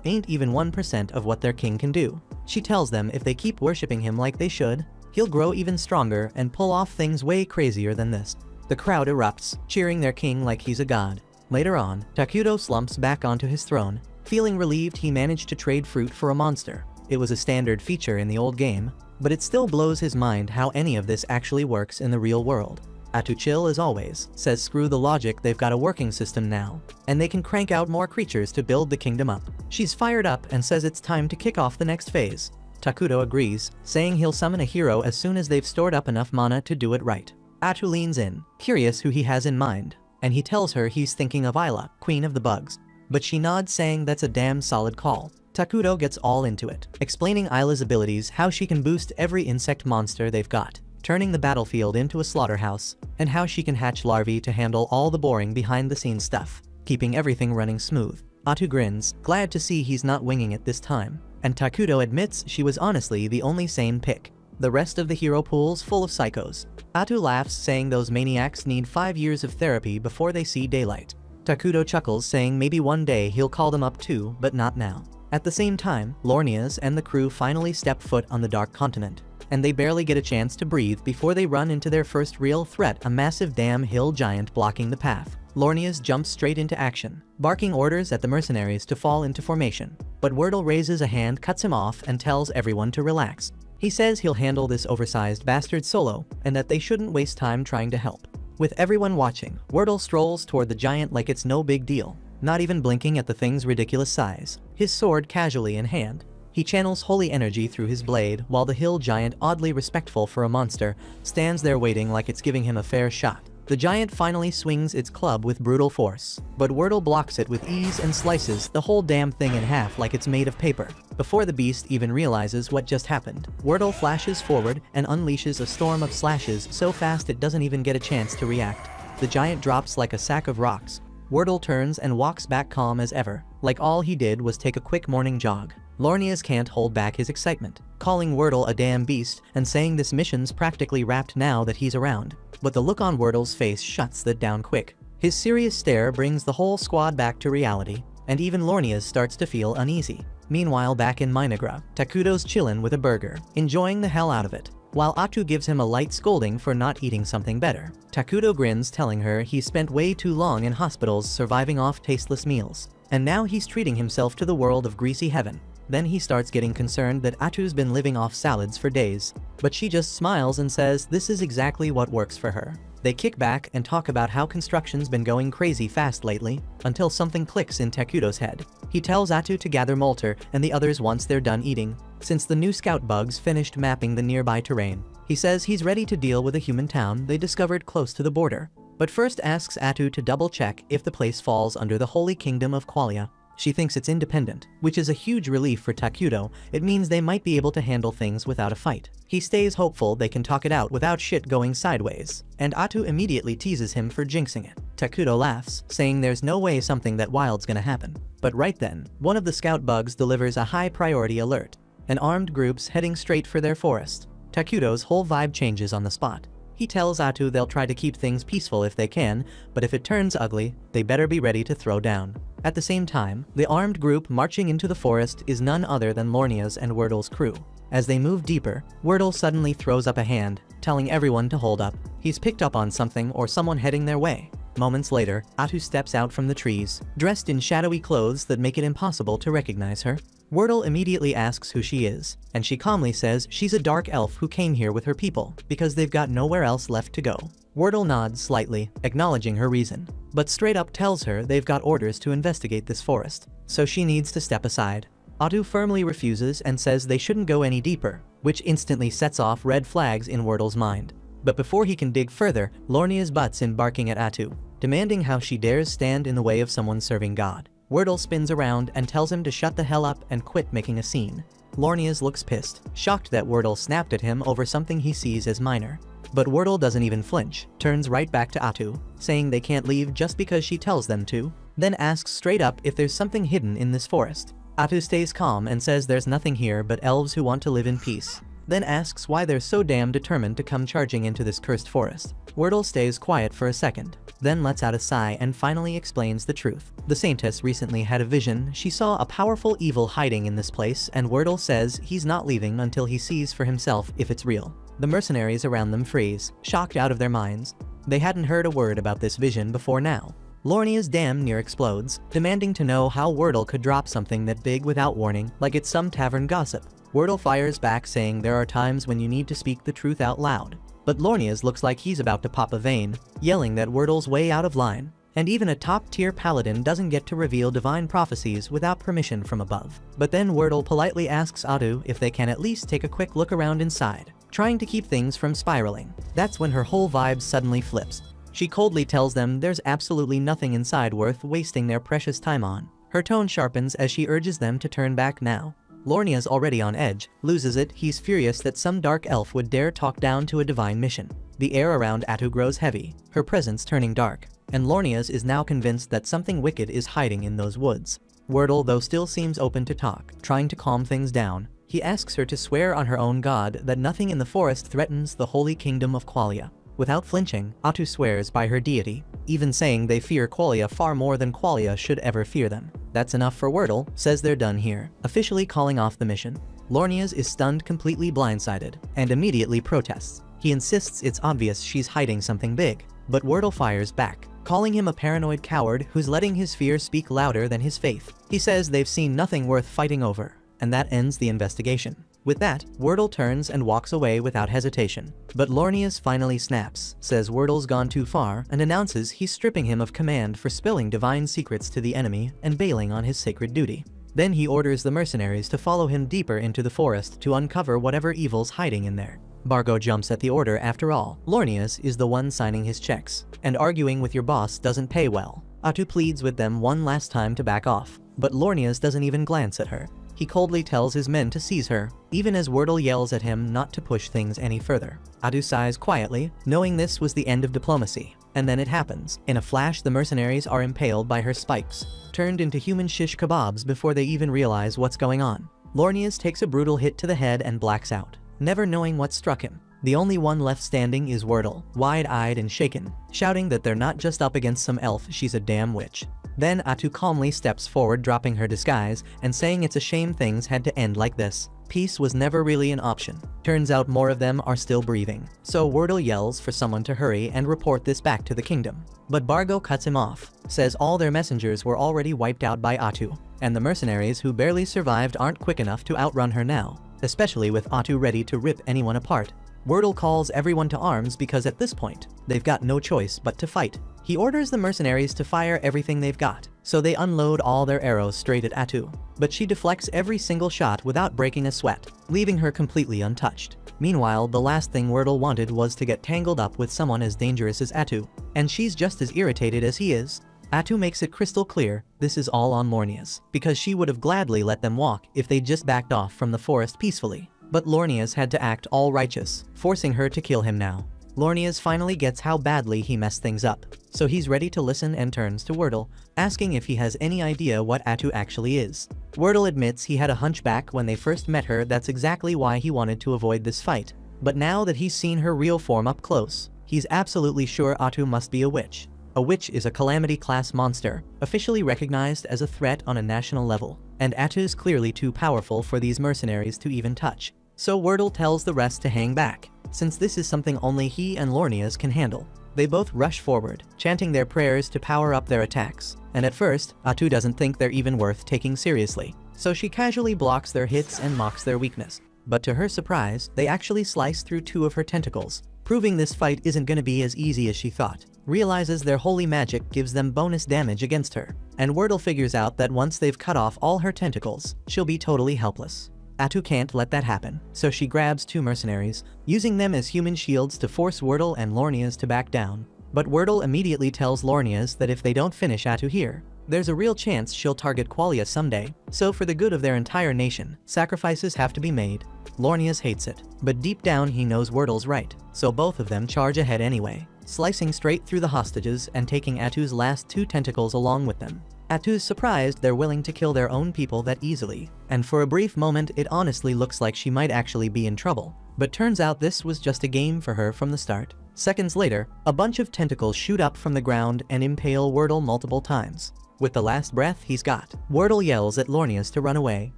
ain't even 1% of what their king can do. She tells them if they keep worshipping him like they should, he'll grow even stronger and pull off things way crazier than this. The crowd erupts, cheering their king like he's a god. Later on, Takuto slumps back onto his throne, feeling relieved he managed to trade fruit for a monster. It was a standard feature in the old game, but it still blows his mind how any of this actually works in the real world. Atu chill as always, says screw the logic, they've got a working system now, and they can crank out more creatures to build the kingdom up. She's fired up and says it's time to kick off the next phase. Takuto agrees, saying he'll summon a hero as soon as they've stored up enough mana to do it right. Atu leans in, curious who he has in mind, and he tells her he's thinking of Isla, queen of the bugs. But she nods, saying that's a damn solid call. Takuto gets all into it, explaining Isla's abilities, how she can boost every insect monster they've got, turning the battlefield into a slaughterhouse, and how she can hatch larvae to handle all the boring behind-the-scenes stuff, keeping everything running smooth. Atu grins, glad to see he's not winging it this time, and Takuto admits she was honestly the only sane pick. The rest of the hero pool's full of psychos. Atu laughs, saying those maniacs need 5 years of therapy before they see daylight. Takuto chuckles, saying maybe one day he'll call them up too, but not now. At the same time, Lornias and the crew finally step foot on the Dark Continent, and they barely get a chance to breathe before they run into their first real threat, a massive damn hill giant blocking the path. Lornias jumps straight into action, barking orders at the mercenaries to fall into formation, but Wordle raises a hand, cuts him off, and tells everyone to relax. He says he'll handle this oversized bastard solo, and that they shouldn't waste time trying to help. With everyone watching, Wordle strolls toward the giant like it's no big deal, not even blinking at the thing's ridiculous size, his sword casually in hand. He channels holy energy through his blade, while the hill giant, oddly respectful for a monster, stands there waiting like it's giving him a fair shot. The giant finally swings its club with brutal force, but Wordle blocks it with ease and slices the whole damn thing in half like it's made of paper. Before the beast even realizes what just happened, Wordle flashes forward and unleashes a storm of slashes so fast it doesn't even get a chance to react. The giant drops like a sack of rocks. Wordle turns and walks back calm as ever, like all he did was take a quick morning jog. Lornias can't hold back his excitement, calling Wordle a damn beast and saying this mission's practically wrapped now that he's around. But the look on Wordle's face shuts that down quick. His serious stare brings the whole squad back to reality, and even Lornias starts to feel uneasy. Meanwhile, back in Minagra, Takuto's chillin' with a burger, enjoying the hell out of it, while Atu gives him a light scolding for not eating something better. Takuto grins, telling her he's spent way too long in hospitals surviving off tasteless meals, and now he's treating himself to the world of greasy heaven. Then he starts getting concerned that Atu's been living off salads for days, but she just smiles and says this is exactly what works for her. They kick back and talk about how construction's been going crazy fast lately, until something clicks in Takuto's head. He tells Atu to gather Molter and the others once they're done eating, since the new scout bugs finished mapping the nearby terrain. He says he's ready to deal with a human town they discovered close to the border, but first asks Atu to double check if the place falls under the Holy Kingdom of Qualia. She thinks it's independent, which is a huge relief for Takuto. It means they might be able to handle things without a fight. He stays hopeful they can talk it out without shit going sideways, and Atu immediately teases him for jinxing it. Takuto laughs, saying there's no way something that wild's gonna happen. But right then, one of the scout bugs delivers a high priority alert. An armed group's heading straight for their forest. Takuto's whole vibe changes on the spot. He tells Atu they'll try to keep things peaceful if they can, but if it turns ugly, they better be ready to throw down. At the same time, the armed group marching into the forest is none other than Lornia's and Wordle's crew. As they move deeper, Wordle suddenly throws up a hand, telling everyone to hold up. He's picked up on something or someone heading their way. Moments later, Atu steps out from the trees, dressed in shadowy clothes that make it impossible to recognize her. Wordle immediately asks who she is, and she calmly says she's a dark elf who came here with her people, because they've got nowhere else left to go. Wordle nods slightly, acknowledging her reason, but straight up tells her they've got orders to investigate this forest, so she needs to step aside. Atu firmly refuses and says they shouldn't go any deeper, which instantly sets off red flags in Wordle's mind. But before he can dig further, Lornia's butts in barking at Atu, demanding how she dares stand in the way of someone serving God. Wordle spins around and tells him to shut the hell up and quit making a scene. Lornias looks pissed, shocked that Wordle snapped at him over something he sees as minor. But Wordle doesn't even flinch, turns right back to Atu, saying they can't leave just because she tells them to, then asks straight up if there's something hidden in this forest. Atu stays calm and says there's nothing here but elves who want to live in peace, then asks why they're so damn determined to come charging into this cursed forest. Wordle stays quiet for a second, then lets out a sigh and finally explains the truth. The Saintess recently had a vision. She saw a powerful evil hiding in this place, and Wordle says he's not leaving until he sees for himself if it's real. The mercenaries around them freeze, shocked out of their minds. They hadn't heard a word about this vision before now. Lornia's damn near explodes, demanding to know how Wordle could drop something that big without warning, like it's some tavern gossip. Wordle fires back saying there are times when you need to speak the truth out loud. But Lornia's looks like he's about to pop a vein, yelling that Wordle's way out of line. And even a top-tier paladin doesn't get to reveal divine prophecies without permission from above. But then Wordle politely asks Atu if they can at least take a quick look around inside, trying to keep things from spiraling. That's when her whole vibe suddenly flips. She coldly tells them there's absolutely nothing inside worth wasting their precious time on. Her tone sharpens as she urges them to turn back now. Lornia's already on edge, loses it. He's furious that some dark elf would dare talk down to a divine mission. The air around Atu grows heavy, her presence turning dark, and Lornia's is now convinced that something wicked is hiding in those woods. Wordle, though, still seems open to talk, trying to calm things down. He asks her to swear on her own god that nothing in the forest threatens the holy kingdom of Qualia. Without flinching, Atu swears by her deity, even saying they fear Qualia far more than Qualia should ever fear them. That's enough for Wordle, says they're done here, officially calling off the mission. Lornia's is stunned, completely blindsided, and immediately protests. He insists it's obvious she's hiding something big, but Wordle fires back, calling him a paranoid coward who's letting his fear speak louder than his faith. He says they've seen nothing worth fighting over, and that ends the investigation. With that, Wordle turns and walks away without hesitation. But Lornias finally snaps, says Wordle's gone too far, and announces he's stripping him of command for spilling divine secrets to the enemy and bailing on his sacred duty. Then he orders the mercenaries to follow him deeper into the forest to uncover whatever evil's hiding in there. Bargo jumps at the order. After all, Lornias is the one signing his checks, and arguing with your boss doesn't pay well. Atu pleads with them one last time to back off, but Lornias doesn't even glance at her. He coldly tells his men to seize her, even as Wordle yells at him not to push things any further. Atu sighs quietly, knowing this was the end of diplomacy. And then it happens. In a flash, the mercenaries are impaled by her spikes, turned into human shish kebabs before they even realize what's going on. Lornias takes a brutal hit to the head and blacks out, never knowing what struck him. The only one left standing is Wordle, wide-eyed and shaken, shouting that they're not just up against some elf, she's a damn witch. Then Atu calmly steps forward, dropping her disguise, and saying it's a shame things had to end like this. Peace was never really an option. Turns out more of them are still breathing. So Wordle yells for someone to hurry and report this back to the kingdom. But Bargo cuts him off, says all their messengers were already wiped out by Atu, and the mercenaries who barely survived aren't quick enough to outrun her now, especially with Atu ready to rip anyone apart. Wordle calls everyone to arms because at this point, they've got no choice but to fight. He orders the mercenaries to fire everything they've got, so they unload all their arrows straight at Atu. But she deflects every single shot without breaking a sweat, leaving her completely untouched. Meanwhile, the last thing Wordle wanted was to get tangled up with someone as dangerous as Atu, and she's just as irritated as he is. Atu makes it crystal clear this is all on Lornias, because she would have gladly let them walk if they just backed off from the forest peacefully. But Lornias had to act all righteous, forcing her to kill him now. Lornias finally gets how badly he messed things up, so he's ready to listen and turns to Wordle, asking if he has any idea what Atu actually is. Wordle admits he had a hunchback when they first met her. That's exactly why he wanted to avoid this fight. But now that he's seen her real form up close, he's absolutely sure Atu must be a witch. A witch is a calamity-class monster, officially recognized as a threat on a national level, and Atu's clearly too powerful for these mercenaries to even touch. So Wordle tells the rest to hang back, since this is something only he and Lornias can handle. They both rush forward, chanting their prayers to power up their attacks, and at first, Atu doesn't think they're even worth taking seriously, so she casually blocks their hits and mocks their weakness. But to her surprise, they actually slice through 2 of her tentacles, proving this fight isn't gonna be as easy as she thought. Realizes their holy magic gives them bonus damage against her, and Wordle figures out that once they've cut off all her tentacles, she'll be totally helpless. Atu can't let that happen, so she grabs 2 mercenaries, using them as human shields to force Wordle and Lornias to back down. But Wordle immediately tells Lornias that if they don't finish Atu here, There's a real chance she'll target Qualia someday, so for the good of their entire nation, sacrifices have to be made. Lornius hates it, but deep down he knows Wordle's right, so both of them charge ahead anyway, slicing straight through the hostages and taking Atu's last 2 tentacles along with them. Atu's surprised they're willing to kill their own people that easily, and for a brief moment it honestly looks like she might actually be in trouble. But turns out this was just a game for her from the start. Seconds later, a bunch of tentacles shoot up from the ground and impale Wordle multiple times. With the last breath he's got, Wordle yells at Lornius to run away.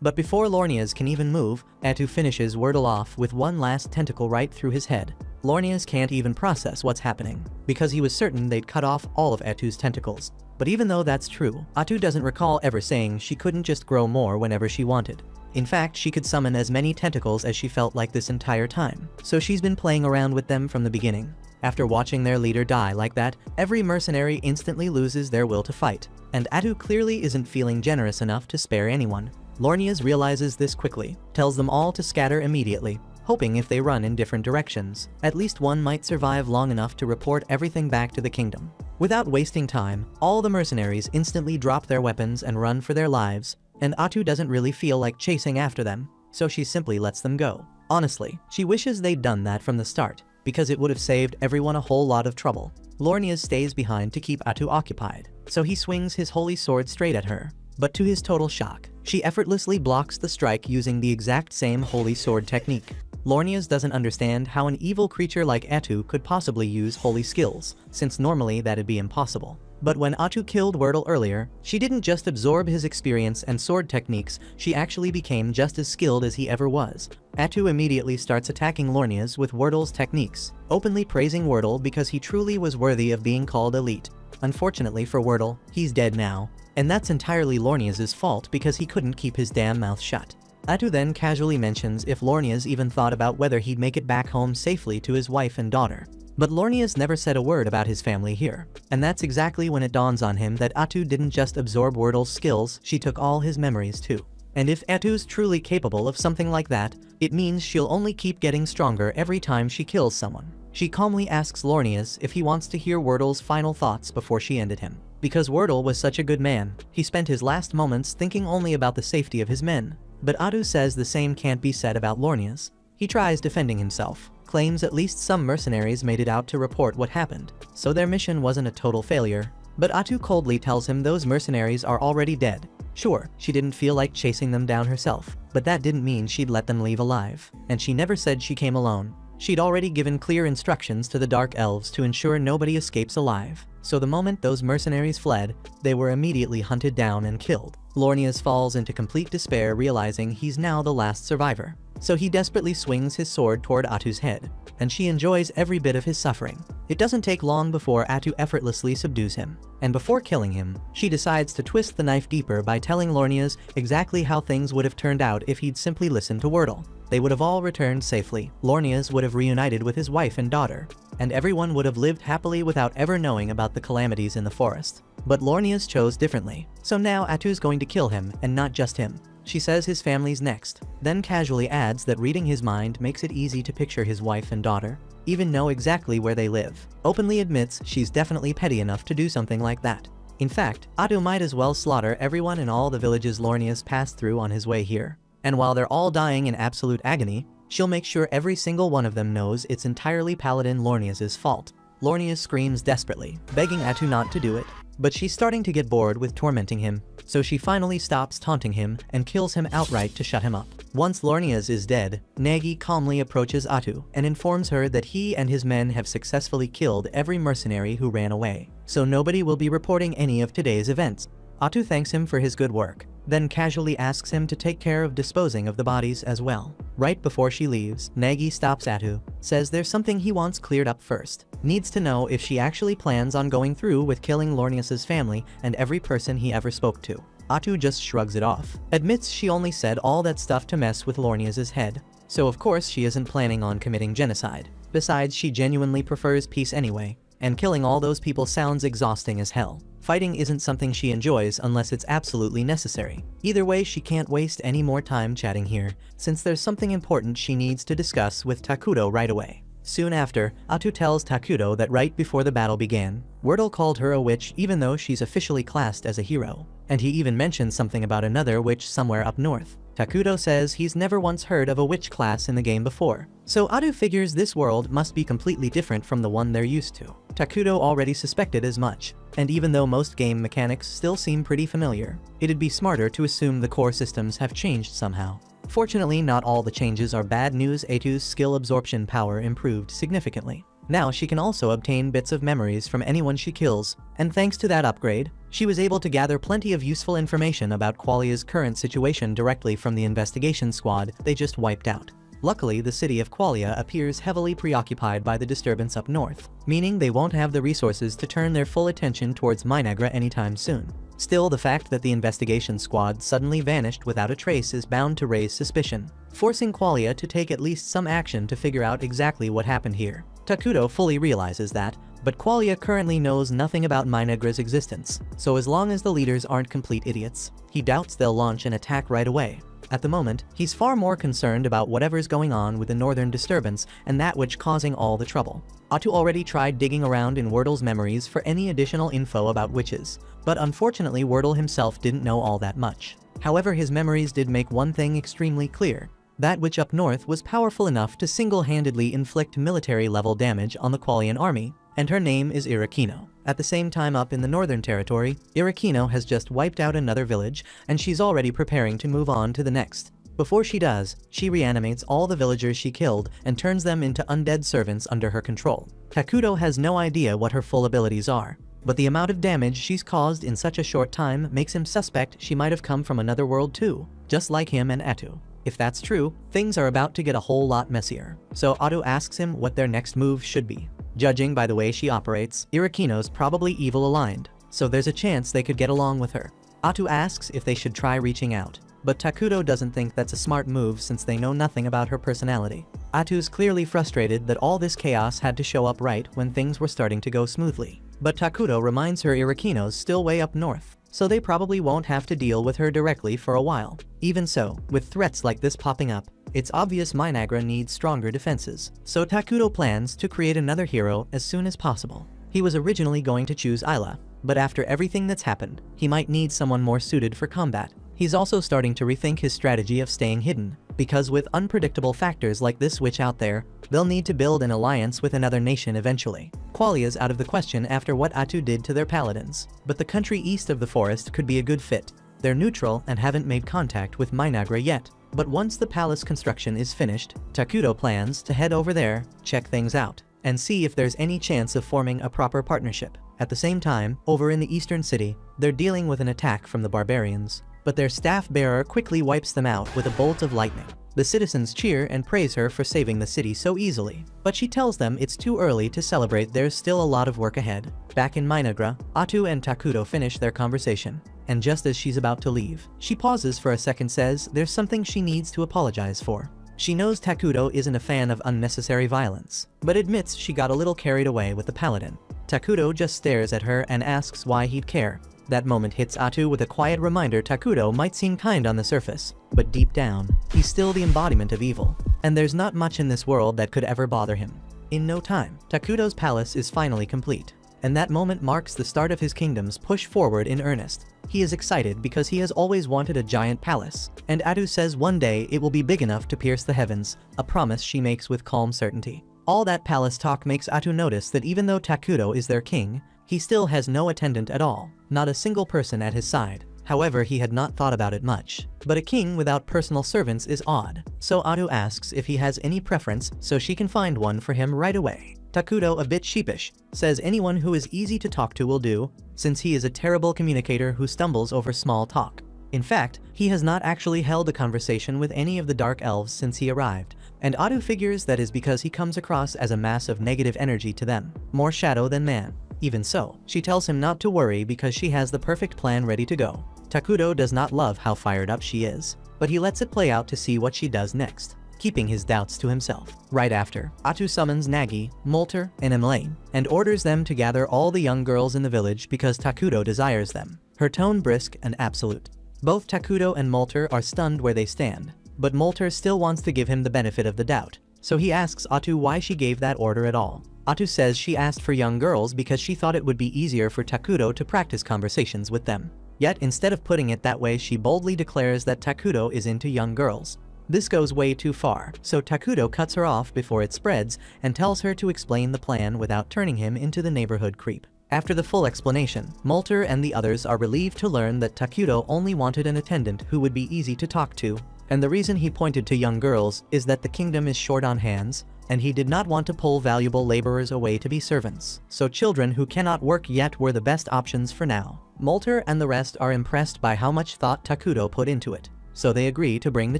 But before Lornius can even move, Atu finishes Wordle off with one last tentacle right through his head. Lornius can't even process what's happening, because he was certain they'd cut off all of Atu's tentacles. But even though that's true, Atu doesn't recall ever saying she couldn't just grow more whenever she wanted. In fact, she could summon as many tentacles as she felt like this entire time, so she's been playing around with them from the beginning. After watching their leader die like that, every mercenary instantly loses their will to fight, and Atu clearly isn't feeling generous enough to spare anyone. Lornius realizes this quickly, tells them all to scatter immediately, hoping if they run in different directions, at least one might survive long enough to report everything back to the kingdom. Without wasting time, all the mercenaries instantly drop their weapons and run for their lives, and Atu doesn't really feel like chasing after them, so she simply lets them go. Honestly, she wishes they'd done that from the start, because it would have saved everyone a whole lot of trouble. Lornius stays behind to keep Atu occupied, so he swings his holy sword straight at her. But to his total shock, she effortlessly blocks the strike using the exact same holy sword technique. Lornius doesn't understand how an evil creature like Atu could possibly use holy skills, since normally that'd be impossible. But when Atu killed Wordle earlier, she didn't just absorb his experience and sword techniques, she actually became just as skilled as he ever was. Atu immediately starts attacking Lornius with Wordle's techniques, openly praising Wordle because he truly was worthy of being called elite. Unfortunately for Wordle, he's dead now, and that's entirely Lornius's fault because he couldn't keep his damn mouth shut. Atu then casually mentions if Lornius even thought about whether he'd make it back home safely to his wife and daughter. But Lornius never said a word about his family here, and that's exactly when it dawns on him that Atu didn't just absorb Wordle's skills, she took all his memories too. And if Atu's truly capable of something like that, it means she'll only keep getting stronger every time she kills someone. She calmly asks Lornius if he wants to hear Wordle's final thoughts before she ended him. Because Wordle was such a good man, he spent his last moments thinking only about the safety of his men. But Atu says the same can't be said about Lornius. He tries defending himself, claims at least some mercenaries made it out to report what happened, so their mission wasn't a total failure. But Atu coldly tells him those mercenaries are already dead. Sure, she didn't feel like chasing them down herself, but that didn't mean she'd let them leave alive. And she never said she came alone. She'd already given clear instructions to the Dark Elves to ensure nobody escapes alive. So the moment those mercenaries fled, they were immediately hunted down and killed. Lornius falls into complete despair, realizing he's now the last survivor. So he desperately swings his sword toward Atu's head, and she enjoys every bit of his suffering. It doesn't take long before Atu effortlessly subdues him, and before killing him, she decides to twist the knife deeper by telling Lornius exactly how things would have turned out if he'd simply listened to Wordle. They would have all returned safely, Lornius would have reunited with his wife and daughter, and everyone would have lived happily without ever knowing about the calamities in the forest. But Lornius chose differently, so now Atu's going to kill him, and not just him. She says his family's next, then casually adds that reading his mind makes it easy to picture his wife and daughter, even know exactly where they live. Openly admits she's definitely petty enough to do something like that. In fact, Atu might as well slaughter everyone in all the villages Lornius passed through on his way here. And while they're all dying in absolute agony, she'll make sure every single one of them knows it's entirely Paladin Lornius's fault. Lornius screams desperately, begging Atu not to do it, but she's starting to get bored with tormenting him, so she finally stops taunting him and kills him outright to shut him up. Once Lornius is dead, Nagi calmly approaches Atu and informs her that he and his men have successfully killed every mercenary who ran away, so nobody will be reporting any of today's events. Atu thanks him for his good work, then casually asks him to take care of disposing of the bodies as well. Right before she leaves, Nagi stops Atu, says there's something he wants cleared up first. Needs to know if she actually plans on going through with killing Lornius's family and every person he ever spoke to. Atu just shrugs it off, admits she only said all that stuff to mess with Lornius's head, so of course she isn't planning on committing genocide. Besides, she genuinely prefers peace anyway, and killing all those people sounds exhausting as hell. Fighting isn't something she enjoys unless it's absolutely necessary. Either way, she can't waste any more time chatting here, since there's something important she needs to discuss with Takuto right away. Soon after, Atu tells Takuto that right before the battle began, Wordle called her a witch even though she's officially classed as a hero. And he even mentioned something about another witch somewhere up north. Takuto says he's never once heard of a witch class in the game before. So Atu figures this world must be completely different from the one they're used to. Takuto already suspected as much. And even though most game mechanics still seem pretty familiar, it'd be smarter to assume the core systems have changed somehow. Fortunately, not all the changes are bad news. Atu's skill absorption power improved significantly. Now she can also obtain bits of memories from anyone she kills, and thanks to that upgrade, she was able to gather plenty of useful information about Qualia's current situation directly from the investigation squad they just wiped out. Luckily, the city of Qualia appears heavily preoccupied by the disturbance up north, meaning they won't have the resources to turn their full attention towards Minagra anytime soon. Still, the fact that the investigation squad suddenly vanished without a trace is bound to raise suspicion, forcing Qualia to take at least some action to figure out exactly what happened here. Takuto fully realizes that, but Qualia currently knows nothing about Minagra's existence, so as long as the leaders aren't complete idiots, he doubts they'll launch an attack right away. At the moment, he's far more concerned about whatever's going on with the northern disturbance and that which causing all the trouble. Atu already tried digging around in Wordle's memories for any additional info about witches, but unfortunately Wordle himself didn't know all that much. However, his memories did make one thing extremely clear. That witch up north was powerful enough to single-handedly inflict military-level damage on the Qualian army, and her name is Irakino. At the same time, up in the northern territory, Irakino has just wiped out another village, and she's already preparing to move on to the next. Before she does, she reanimates all the villagers she killed and turns them into undead servants under her control. Takuto has no idea what her full abilities are, but the amount of damage she's caused in such a short time makes him suspect she might have come from another world too, just like him and Atu. If that's true, things are about to get a whole lot messier. So Atu asks him what their next move should be. Judging by the way she operates, Irakino's probably evil aligned, so there's a chance they could get along with her. Atu asks if they should try reaching out, but Takuto doesn't think that's a smart move since they know nothing about her personality. Atu's clearly frustrated that all this chaos had to show up right when things were starting to go smoothly. But Takuto reminds her Irakino's still way up north, so they probably won't have to deal with her directly for a while. Even so, with threats like this popping up, it's obvious Minagra needs stronger defenses, so Takuto plans to create another hero as soon as possible. He was originally going to choose Ayla, but after everything that's happened, he might need someone more suited for combat. He's also starting to rethink his strategy of staying hidden, because with unpredictable factors like this witch out there, they'll need to build an alliance with another nation eventually. Qualia's out of the question after what Atu did to their paladins, but the country east of the forest could be a good fit. They're neutral and haven't made contact with Minagra yet, but once the palace construction is finished, Takuto plans to head over there, check things out, and see if there's any chance of forming a proper partnership. At the same time, over in the eastern city, they're dealing with an attack from the barbarians, but their staff bearer quickly wipes them out with a bolt of lightning. The citizens cheer and praise her for saving the city so easily, but she tells them it's too early to celebrate, there's still a lot of work ahead. Back in Minagra, Atu and Takuto finish their conversation, and just as she's about to leave, she pauses for a second, says there's something she needs to apologize for. She knows Takuto isn't a fan of unnecessary violence, but admits she got a little carried away with the paladin. Takuto just stares at her and asks why he'd care. That moment hits Atu with a quiet reminder Takuto might seem kind on the surface, but deep down, he's still the embodiment of evil, and there's not much in this world that could ever bother him. In no time, Takuto's palace is finally complete, and that moment marks the start of his kingdom's push forward in earnest. He is excited because he has always wanted a giant palace, and Atu says one day it will be big enough to pierce the heavens, a promise she makes with calm certainty. All that palace talk makes Atu notice that even though Takuto is their king, he still has no attendant at all, not a single person at his side. However, he had not thought about it much, but a king without personal servants is odd, so Atu asks if he has any preference so she can find one for him right away. Takuto, a bit sheepish, says anyone who is easy to talk to will do, since he is a terrible communicator who stumbles over small talk. In fact, he has not actually held a conversation with any of the dark elves since he arrived, and Atu figures that is because he comes across as a mass of negative energy to them, more shadow than man. Even so, she tells him not to worry because she has the perfect plan ready to go. Takuto does not love how fired up she is, but he lets it play out to see what she does next, keeping his doubts to himself. Right after, Atu summons Nagi, Molter, and Emlane, and orders them to gather all the young girls in the village because Takuto desires them, her tone brisk and absolute. Both Takuto and Molter are stunned where they stand, but Molter still wants to give him the benefit of the doubt. so he asks Atu why she gave that order at all. Atu says she asked for young girls because she thought it would be easier for Takuto to practice conversations with them. Yet instead of putting it that way, she boldly declares that Takuto is into young girls. This goes way too far, so Takuto cuts her off before it spreads and tells her to explain the plan without turning him into the neighborhood creep. After the full explanation, Molter and the others are relieved to learn that Takuto only wanted an attendant who would be easy to talk to, and the reason he pointed to young girls is that the kingdom is short on hands, and he did not want to pull valuable laborers away to be servants, so children who cannot work yet were the best options for now. Molter and the rest are impressed by how much thought Takuto put into it, so they agree to bring the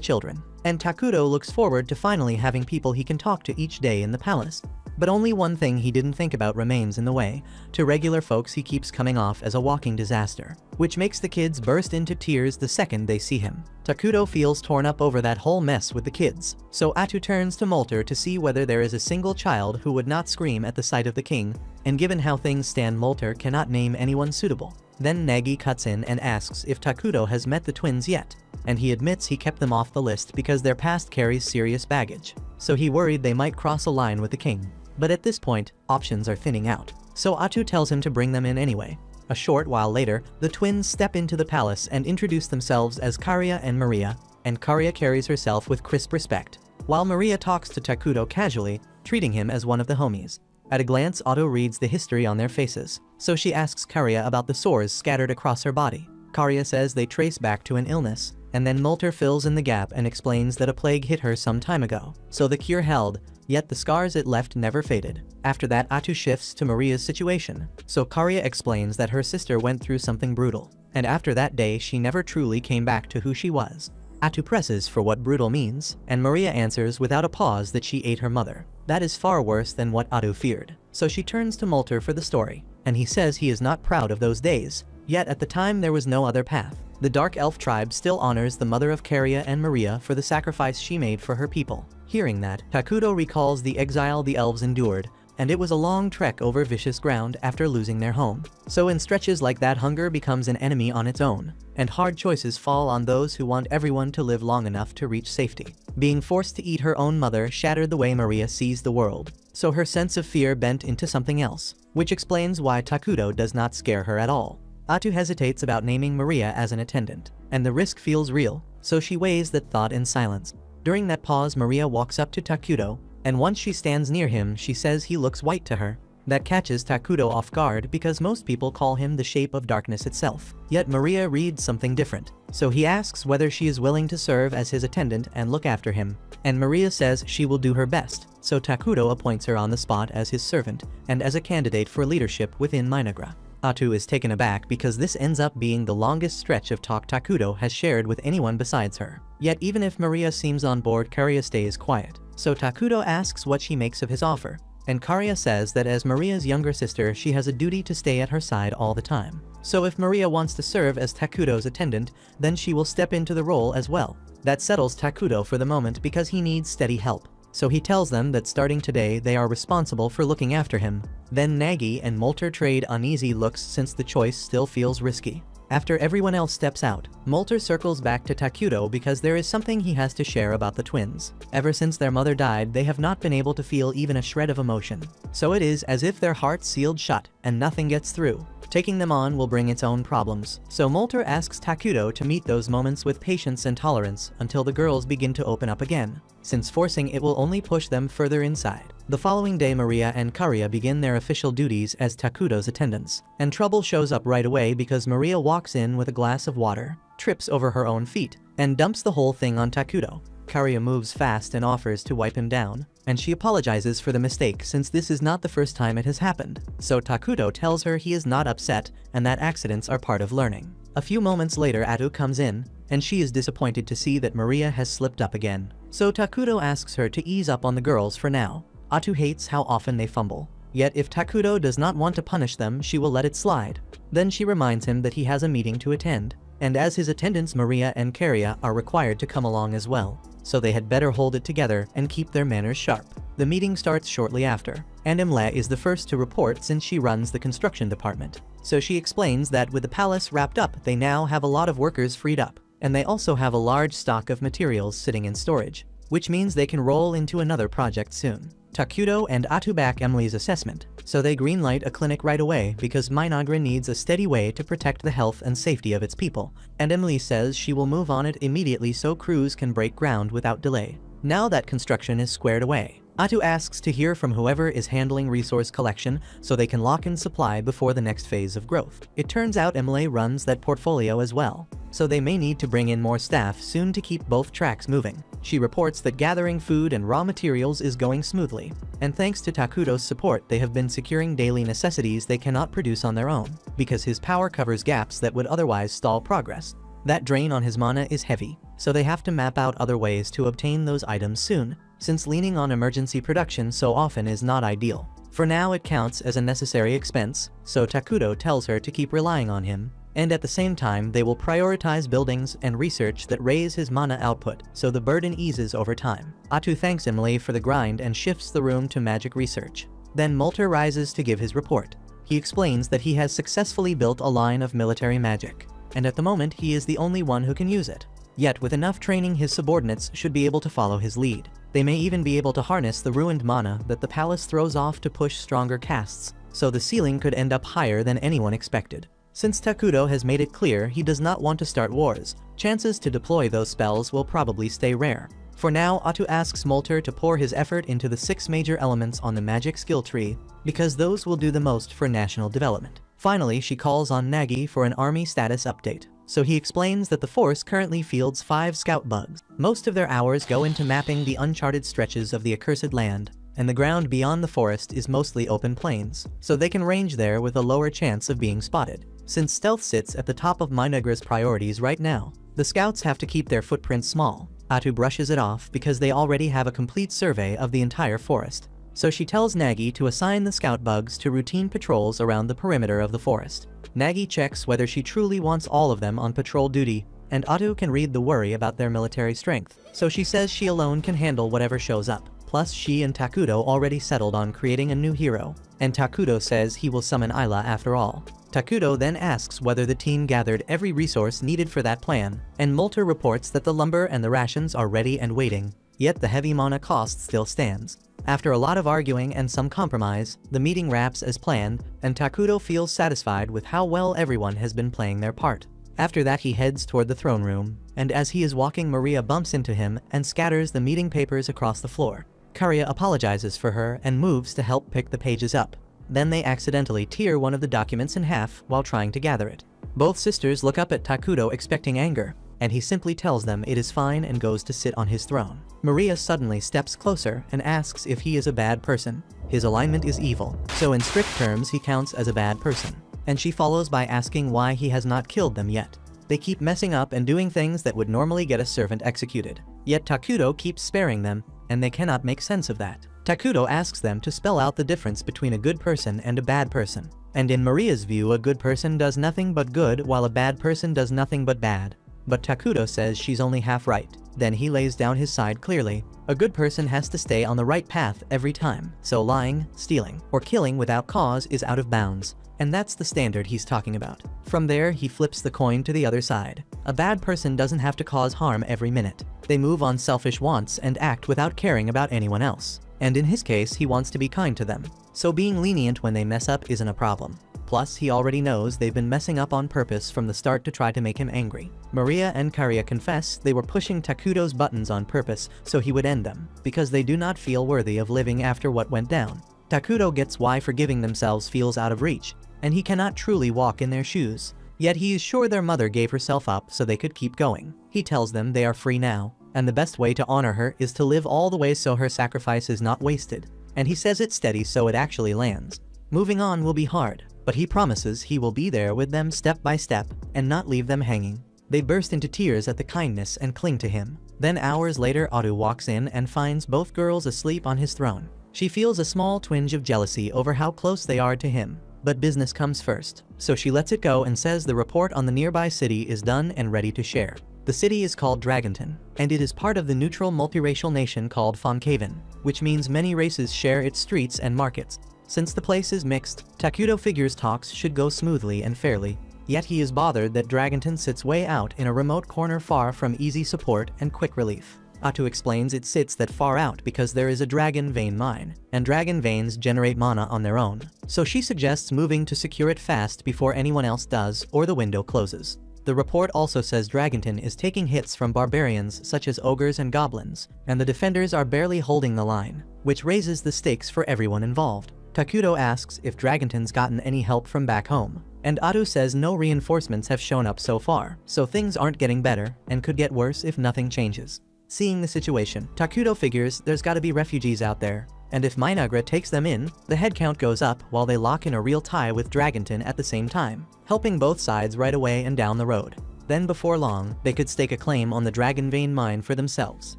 children. And Takuto looks forward to finally having people he can talk to each day in the palace. But only one thing he didn't think about remains in the way. To regular folks he keeps coming off as a walking disaster, which makes the kids burst into tears the second they see him. Takuto feels torn up over that whole mess with the kids, so Atu turns to Molter to see whether there is a single child who would not scream at the sight of the king, and given how things stand, Molter cannot name anyone suitable. Then Nagi cuts in and asks if Takuto has met the twins yet, and he admits he kept them off the list because their past carries serious baggage, so he worried they might cross a line with the king. But at this point, options are thinning out, so Atu tells him to bring them in anyway. A short while later, the twins step into the palace and introduce themselves as Karia and Maria, and Karia carries herself with crisp respect, while Maria talks to Takuto casually, treating him as one of the homies. At a glance, Atu reads the history on their faces, so she asks Karia about the sores scattered across her body. Karia says they trace back to an illness, and then Molter fills in the gap and explains that a plague hit her some time ago, so the cure held, yet the scars it left never faded. After that, Atu shifts to Maria's situation, so Karia explains that her sister went through something brutal, and after that day she never truly came back to who she was. Atu presses for what brutal means, and Maria answers without a pause that she ate her mother. That is far worse than what Atu feared, so she turns to Molter for the story, and he says he is not proud of those days, yet at the time there was no other path. The Dark Elf tribe still honors the mother of Karia and Maria for the sacrifice she made for her people. Hearing that, Takuto recalls the exile the elves endured, and it was a long trek over vicious ground after losing their home. So in stretches like that, hunger becomes an enemy on its own, and hard choices fall on those who want everyone to live long enough to reach safety. Being forced to eat her own mother shattered the way Maria sees the world, so her sense of fear bent into something else, which explains why Takuto does not scare her at all. Atu hesitates about naming Maria as an attendant, and the risk feels real, so she weighs that thought in silence. During that pause, Maria walks up to Takuto, and once she stands near him, she says he looks white to her. That catches Takuto off guard because most people call him the shape of darkness itself. Yet Maria reads something different, so he asks whether she is willing to serve as his attendant and look after him, and Maria says she will do her best, so Takuto appoints her on the spot as his servant and as a candidate for leadership within Minagra. Atu is taken aback because this ends up being the longest stretch of talk Takuto has shared with anyone besides her. Yet even if Maria seems on board, Karia stays quiet, so Takuto asks what she makes of his offer, and Karia says that as Maria's younger sister she has a duty to stay at her side all the time. So if Maria wants to serve as Takuto's attendant, then she will step into the role as well. That settles Takuto for the moment because he needs steady help. So he tells them that starting today they are responsible for looking after him. Then Nagi and Molter trade uneasy looks since the choice still feels risky. After everyone else steps out, Molter circles back to Takuto because there is something he has to share about the twins. Ever since their mother died, they have not been able to feel even a shred of emotion. So it is as if their hearts sealed shut and nothing gets through. Taking them on will bring its own problems, so Molter asks Takuto to meet those moments with patience and tolerance until the girls begin to open up again, since forcing it will only push them further inside. The following day, Maria and Karia begin their official duties as Takuto's attendants, and trouble shows up right away because Maria walks in with a glass of water, trips over her own feet, and dumps the whole thing on Takuto. Karia moves fast and offers to wipe him down, and she apologizes for the mistake since this is not the first time it has happened. So Takuto tells her he is not upset and that accidents are part of learning. A few moments later, Atu comes in, and she is disappointed to see that Maria has slipped up again. So Takuto asks her to ease up on the girls for now. Atu hates how often they fumble. Yet if Takuto does not want to punish them, she will let it slide. Then she reminds him that he has a meeting to attend, and as his attendants Maria and Karia are required to come along as well, so they had better hold it together and keep their manners sharp. The meeting starts shortly after, and Imle is the first to report since she runs the construction department. So she explains that with the palace wrapped up, they now have a lot of workers freed up, and they also have a large stock of materials sitting in storage. which means they can roll into another project soon. Takuto and Atu back Emily's assessment, so they greenlight a clinic right away because Minagra needs a steady way to protect the health and safety of its people, and Emily says she will move on it immediately so crews can break ground without delay. Now that construction is squared away, Atu asks to hear from whoever is handling resource collection so they can lock in supply before the next phase of growth. It turns out Emily runs that portfolio as well, so they may need to bring in more staff soon to keep both tracks moving. She reports that gathering food and raw materials is going smoothly, and thanks to Takuto's support they have been securing daily necessities they cannot produce on their own, because his power covers gaps that would otherwise stall progress. That drain on his mana is heavy, so they have to map out other ways to obtain those items soon, since leaning on emergency production so often is not ideal. For now it counts as a necessary expense, so Takuto tells her to keep relying on him, and at the same time they will prioritize buildings and research that raise his mana output, so the burden eases over time. Atu thanks Emily for the grind and shifts the room to magic research. Then Molter rises to give his report. He explains that he has successfully built a line of military magic, and at the moment he is the only one who can use it. Yet with enough training his subordinates should be able to follow his lead. They may even be able to harness the ruined mana that the palace throws off to push stronger casts, so the ceiling could end up higher than anyone expected. Since Takuto has made it clear he does not want to start wars, chances to deploy those spells will probably stay rare. For now, Atu asks Molter to pour his effort into the 6 major elements on the magic skill tree, because those will do the most for national development. Finally, she calls on Nagi for an army status update. So he explains that the force currently fields 5 scout bugs. Most of their hours go into mapping the uncharted stretches of the accursed land, and the ground beyond the forest is mostly open plains, so they can range there with a lower chance of being spotted. Since stealth sits at the top of Minagra's priorities right now, the scouts have to keep their footprints small. Atu brushes it off because they already have a complete survey of the entire forest. So she tells Nagi to assign the scout bugs to routine patrols around the perimeter of the forest. Nagi checks whether she truly wants all of them on patrol duty, and Atu can read the worry about their military strength, so she says she alone can handle whatever shows up. Plus she and Takuto already settled on creating a new hero, and Takuto says he will summon Ayla after all. Takuto then asks whether the team gathered every resource needed for that plan, and Molter reports that the lumber and the rations are ready and waiting, yet the heavy mana cost still stands. After a lot of arguing and some compromise, the meeting wraps as planned, and Takuto feels satisfied with how well everyone has been playing their part. After that he heads toward the throne room, and as he is walking Maria bumps into him and scatters the meeting papers across the floor. Karia apologizes for her and moves to help pick the pages up. Then they accidentally tear one of the documents in half while trying to gather it. Both sisters look up at Takuto expecting anger, and he simply tells them it is fine and goes to sit on his throne. Maria suddenly steps closer and asks if he is a bad person. His alignment is evil, so in strict terms he counts as a bad person. And she follows by asking why he has not killed them yet. They keep messing up and doing things that would normally get a servant executed. Yet Takuto keeps sparing them, and they cannot make sense of that. Takuto asks them to spell out the difference between a good person and a bad person. And in Maria's view, a good person does nothing but good while a bad person does nothing but bad. But Takuto says she's only half right. Then he lays down his side clearly. A good person has to stay on the right path every time, so lying, stealing, or killing without cause is out of bounds. And that's the standard he's talking about. From there, he flips the coin to the other side. A bad person doesn't have to cause harm every minute. They move on selfish wants and act without caring about anyone else. And in his case, he wants to be kind to them. So being lenient when they mess up isn't a problem. Plus, he already knows they've been messing up on purpose from the start to try to make him angry. Maria and Karia confess they were pushing Takuto's buttons on purpose so he would end them, because they do not feel worthy of living after what went down. Takuto gets why forgiving themselves feels out of reach, and he cannot truly walk in their shoes. Yet he is sure their mother gave herself up so they could keep going. He tells them they are free now, and the best way to honor her is to live all the way so her sacrifice is not wasted. And he says it steady so it actually lands. Moving on will be hard, but he promises he will be there with them step by step and not leave them hanging. They burst into tears at the kindness and cling to him. Then hours later Atu walks in and finds both girls asleep on his throne. She feels a small twinge of jealousy over how close they are to him. But business comes first, so she lets it go and says the report on the nearby city is done and ready to share. The city is called Dragonton, and it is part of the neutral multiracial nation called Fonkaven, which means many races share its streets and markets. Since the place is mixed, Takuto figures talks should go smoothly and fairly, yet he is bothered that Dragonton sits way out in a remote corner far from easy support and quick relief. Atu explains it sits that far out because there is a dragon vein mine, and dragon veins generate mana on their own, so she suggests moving to secure it fast before anyone else does or the window closes. The report also says Dragonton is taking hits from barbarians such as ogres and goblins, and the defenders are barely holding the line, which raises the stakes for everyone involved. Takuto asks if Dragonton's gotten any help from back home, and Atu says no reinforcements have shown up so far, so things aren't getting better and could get worse if nothing changes. Seeing the situation, Takuto figures there's gotta be refugees out there, and if Minagra takes them in, the headcount goes up while they lock in a real tie with Dragonton at the same time, helping both sides right away and down the road. Then before long, they could stake a claim on the Dragon Vein mine for themselves.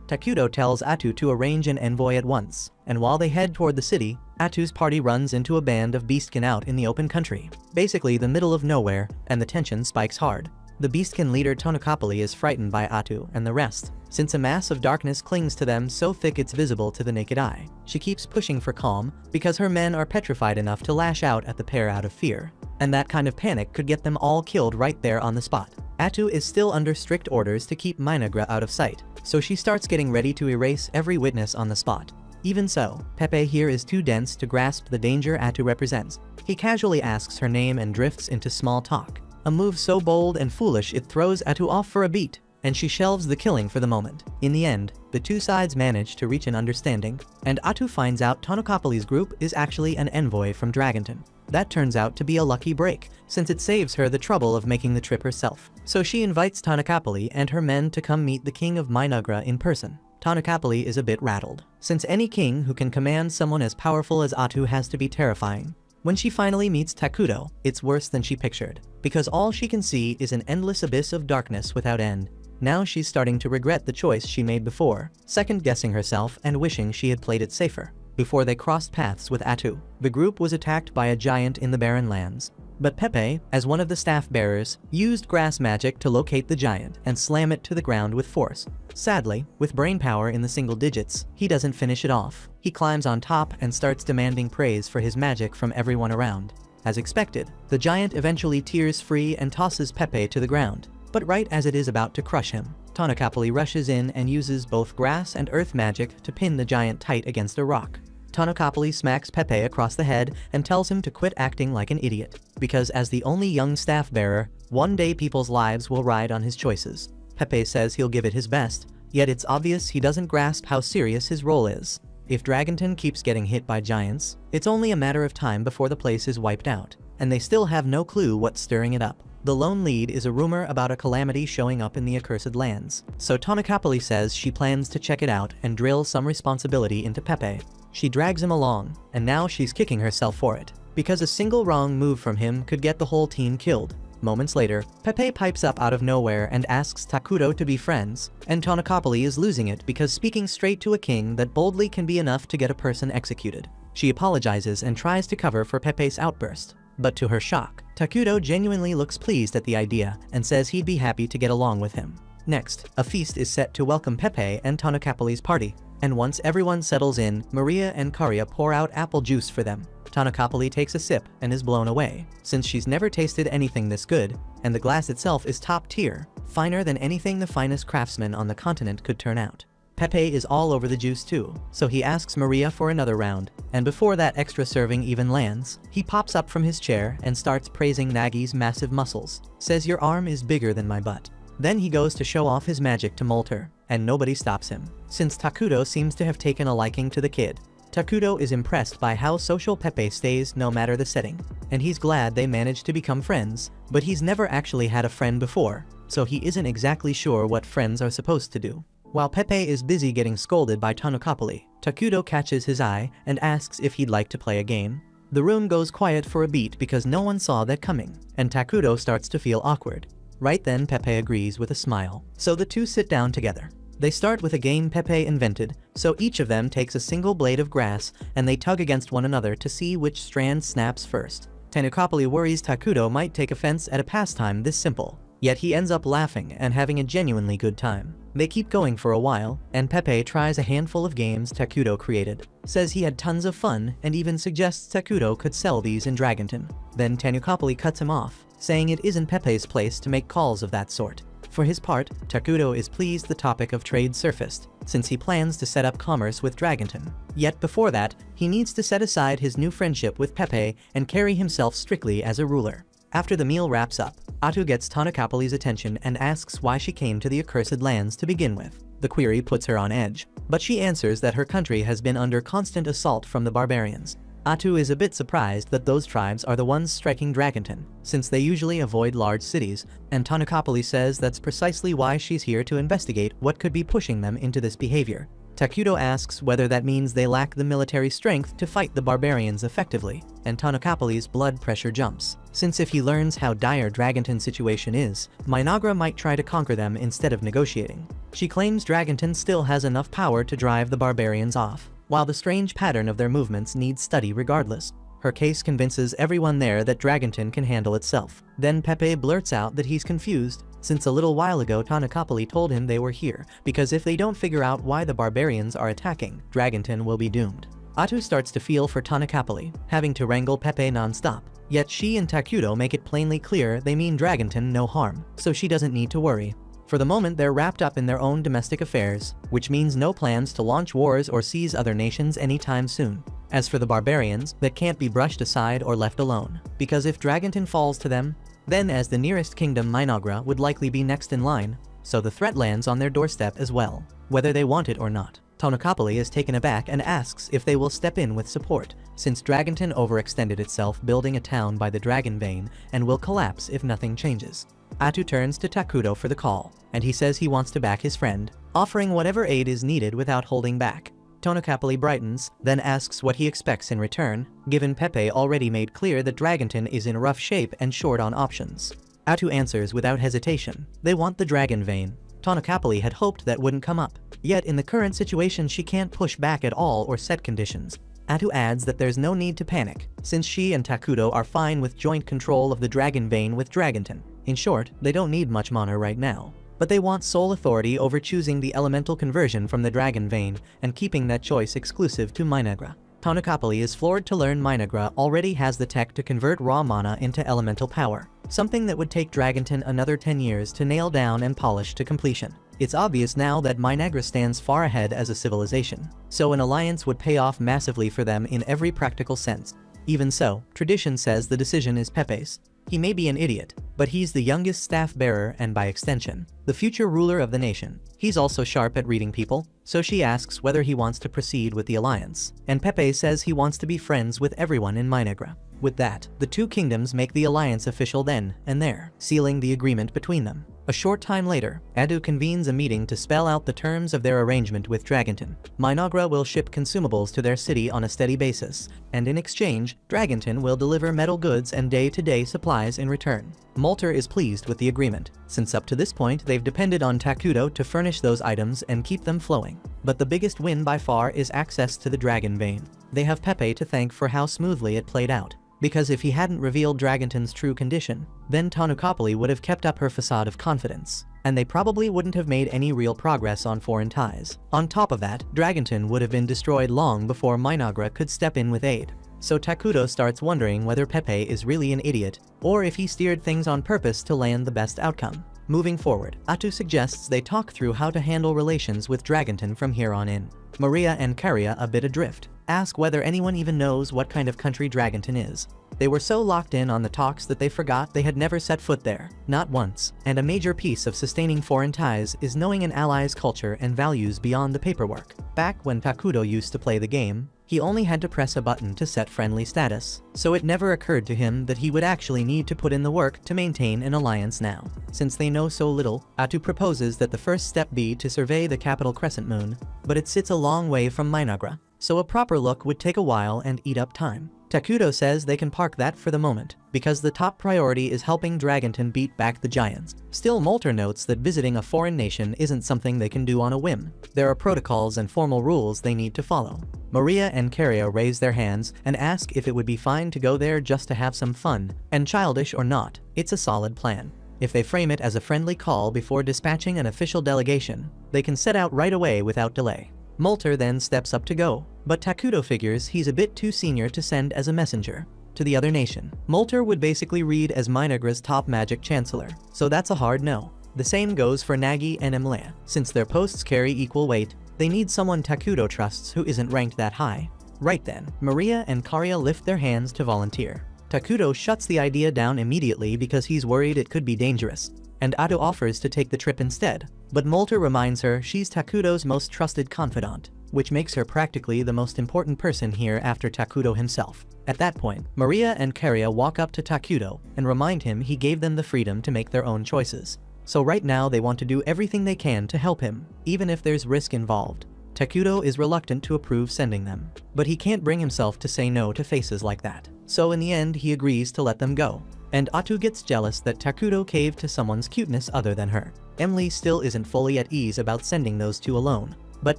Takuto tells Atu to arrange an envoy at once, and while they head toward the city, Atu's party runs into a band of beastkin out in the open country, basically the middle of nowhere, and the tension spikes hard. The beastkin leader Tonokapali is frightened by Atu and the rest, since a mass of darkness clings to them so thick it's visible to the naked eye. She keeps pushing for calm, because her men are petrified enough to lash out at the pair out of fear, and that kind of panic could get them all killed right there on the spot. Atu is still under strict orders to keep Minagra out of sight, so she starts getting ready to erase every witness on the spot. Even so, Pepe here is too dense to grasp the danger Atu represents. He casually asks her name and drifts into small talk, a move so bold and foolish it throws Atu off for a beat, and she shelves the killing for the moment. In the end, the two sides manage to reach an understanding, and Atu finds out Tonokapali's group is actually an envoy from Dragonton. That turns out to be a lucky break, since it saves her the trouble of making the trip herself. So she invites Tonokapali and her men to come meet the king of Minagra in person. Tonokapali is a bit rattled, since any king who can command someone as powerful as Atu has to be terrifying. When she finally meets Takuto, it's worse than she pictured, because all she can see is an endless abyss of darkness without end. Now she's starting to regret the choice she made before, second-guessing herself and wishing she had played it safer. Before they crossed paths with Atu, the group was attacked by a giant in the barren lands. But Pepe, as one of the staff bearers, used grass magic to locate the giant and slam it to the ground with force. Sadly, with brain power in the single digits, he doesn't finish it off. He climbs on top and starts demanding praise for his magic from everyone around. As expected, the giant eventually tears free and tosses Pepe to the ground. But right as it is about to crush him, Tonokapali rushes in and uses both grass and earth magic to pin the giant tight against a rock. Tonokapali smacks Pepe across the head and tells him to quit acting like an idiot, because as the only young staff bearer, one day people's lives will ride on his choices. Pepe says he'll give it his best, yet it's obvious he doesn't grasp how serious his role is. If Dragonton keeps getting hit by giants, it's only a matter of time before the place is wiped out, and they still have no clue what's stirring it up. The lone lead is a rumor about a calamity showing up in the accursed lands, so Tonokapali says she plans to check it out and drill some responsibility into Pepe. She drags him along, and now she's kicking herself for it, because a single wrong move from him could get the whole team killed. Moments later, Pepe pipes up out of nowhere and asks Takuto to be friends, and Tonokapali is losing it because speaking straight to a king that boldly can be enough to get a person executed. She apologizes and tries to cover for Pepe's outburst, but to her shock, Takuto genuinely looks pleased at the idea and says he'd be happy to get along with him. Next, a feast is set to welcome Pepe and Tonokapali's party, and once everyone settles in, Maria and Karia pour out apple juice for them. Tonokapali takes a sip and is blown away, since she's never tasted anything this good, and the glass itself is top tier, finer than anything the finest craftsman on the continent could turn out. Pepe is all over the juice too, so he asks Maria for another round, and before that extra serving even lands, he pops up from his chair and starts praising Nagi's massive muscles, says your arm is bigger than my butt. Then he goes to show off his magic to Molter, and nobody stops him, since Takuto seems to have taken a liking to the kid. Takuto is impressed by how social Pepe stays no matter the setting, and he's glad they managed to become friends, but he's never actually had a friend before, so he isn't exactly sure what friends are supposed to do. While Pepe is busy getting scolded by Tonokapali, Takuto catches his eye and asks if he'd like to play a game. The room goes quiet for a beat because no one saw that coming, and Takuto starts to feel awkward. Right then Pepe agrees with a smile, so the two sit down together. They start with a game Pepe invented, so each of them takes a single blade of grass and they tug against one another to see which strand snaps first. Tonokapali worries Takuto might take offense at a pastime this simple, yet he ends up laughing and having a genuinely good time. They keep going for a while, and Pepe tries a handful of games Takuto created, says he had tons of fun, and even suggests Takuto could sell these in Dragonton. Then Tonokapali cuts him off, saying it isn't Pepe's place to make calls of that sort. For his part, Takudo is pleased the topic of trade surfaced, since he plans to set up commerce with Dragonton. Yet before that, he needs to set aside his new friendship with Pepe and carry himself strictly as a ruler. After the meal wraps up, Atu gets Tanacapoli's attention and asks why she came to the accursed lands to begin with. The query puts her on edge, but she answers that her country has been under constant assault from the barbarians. Atu is a bit surprised that those tribes are the ones striking Dragonton, since they usually avoid large cities, and Tanacapoli says that's precisely why she's here to investigate what could be pushing them into this behavior. Takudo asks whether that means they lack the military strength to fight the barbarians effectively, and Tanacapoli's blood pressure jumps, since if he learns how dire Dragonton's situation is, Minagra might try to conquer them instead of negotiating. She claims Dragonton still has enough power to drive the barbarians off, while the strange pattern of their movements needs study regardless. Her case convinces everyone there that Dragonton can handle itself. Then Pepe blurts out that he's confused, since a little while ago Tanacapoli told him they were here, because if they don't figure out why the barbarians are attacking, Dragonton will be doomed. Atu starts to feel for Tanacapoli, having to wrangle Pepe non-stop. Yet she and Takudo make it plainly clear they mean Dragonton no harm, so she doesn't need to worry. For the moment, they're wrapped up in their own domestic affairs, which means no plans to launch wars or seize other nations anytime soon. As for the barbarians, that can't be brushed aside or left alone, because if Dragonton falls to them, then as the nearest kingdom Minagra would likely be next in line, so the threat lands on their doorstep as well, whether they want it or not. Tanacapoli is taken aback and asks if they will step in with support, since Dragonton overextended itself building a town by the Dragon Vein and will collapse if nothing changes. Atu turns to Takudo for the call, and he says he wants to back his friend, offering whatever aid is needed without holding back. Tanacapoli brightens, then asks what he expects in return, given Pepe already made clear that Dragonton is in rough shape and short on options. Atu answers without hesitation, they want the Dragon Vein. Tanacapoli had hoped that wouldn't come up, yet in the current situation she can't push back at all or set conditions. Atu adds that there's no need to panic, since she and Takudo are fine with joint control of the Dragon Vein with Dragonton. In short, they don't need much mana right now, but they want sole authority over choosing the elemental conversion from the Dragon Vein and keeping that choice exclusive to Minagra. Tanacapoli is floored to learn Minagra already has the tech to convert raw mana into elemental power, something that would take Dragonton another 10 years to nail down and polish to completion. It's obvious now that Minagra stands far ahead as a civilization, so an alliance would pay off massively for them in every practical sense. Even so, tradition says the decision is Pepe's. He may be an idiot, but he's the youngest staff bearer and by extension, the future ruler of the nation. He's also sharp at reading people, so she asks whether he wants to proceed with the alliance, and Pepe says he wants to be friends with everyone in Minagra. With that, the two kingdoms make the alliance official then and there, sealing the agreement between them. A short time later, Adu convenes a meeting to spell out the terms of their arrangement with Dragonton. Minagra will ship consumables to their city on a steady basis, and in exchange, Dragonton will deliver metal goods and day-to-day supplies in return. Molter is pleased with the agreement, since up to this point they've depended on Takudo to furnish those items and keep them flowing. But the biggest win by far is access to the Dragon Vein. They have Pepe to thank for how smoothly it played out. Because if he hadn't revealed Dragonton's true condition, then Tanacapoli would have kept up her facade of confidence, and they probably wouldn't have made any real progress on foreign ties. On top of that, Dragonton would have been destroyed long before Minagra could step in with aid. So Takudo starts wondering whether Pepe is really an idiot, or if he steered things on purpose to land the best outcome. Moving forward, Atu suggests they talk through how to handle relations with Dragonton from here on in. Maria and Karia, a bit adrift, ask whether anyone even knows what kind of country Dragonton is. They were so locked in on the talks that they forgot they had never set foot there, not once, and a major piece of sustaining foreign ties is knowing an ally's culture and values beyond the paperwork. Back when Takudo used to play the game, he only had to press a button to set friendly status, so it never occurred to him that he would actually need to put in the work to maintain an alliance now. Since they know so little, Atu proposes that the first step be to survey the capital crescent moon, but it sits a long way from Minagra, so a proper look would take a while and eat up time. Takudo says they can park that for the moment, because the top priority is helping Dragonton beat back the giants. Still, Molter notes that visiting a foreign nation isn't something they can do on a whim. There are protocols and formal rules they need to follow. Maria and Karia raise their hands and ask if it would be fine to go there just to have some fun, and childish or not, it's a solid plan. If they frame it as a friendly call before dispatching an official delegation, they can set out right away without delay. Molter then steps up to go, but Takudo figures he's a bit too senior to send as a messenger to the other nation. Molter would basically read as Minagra's top magic chancellor, so that's a hard no. The same goes for Nagi and Emlea. Since their posts carry equal weight, they need someone Takuto trusts who isn't ranked that high. Right then, Maria and Karia lift their hands to volunteer. Takuto shuts the idea down immediately because he's worried it could be dangerous, and Atu offers to take the trip instead. But Molter reminds her she's Takuto's most trusted confidant, which makes her practically the most important person here after Takuto himself. At that point, Maria and Karia walk up to Takuto and remind him he gave them the freedom to make their own choices. So right now they want to do everything they can to help him, even if there's risk involved. Takuto is reluctant to approve sending them, but he can't bring himself to say no to faces like that. So in the end he agrees to let them go. And Atu gets jealous that Takuto caved to someone's cuteness other than her. Emily still isn't fully at ease about sending those two alone, but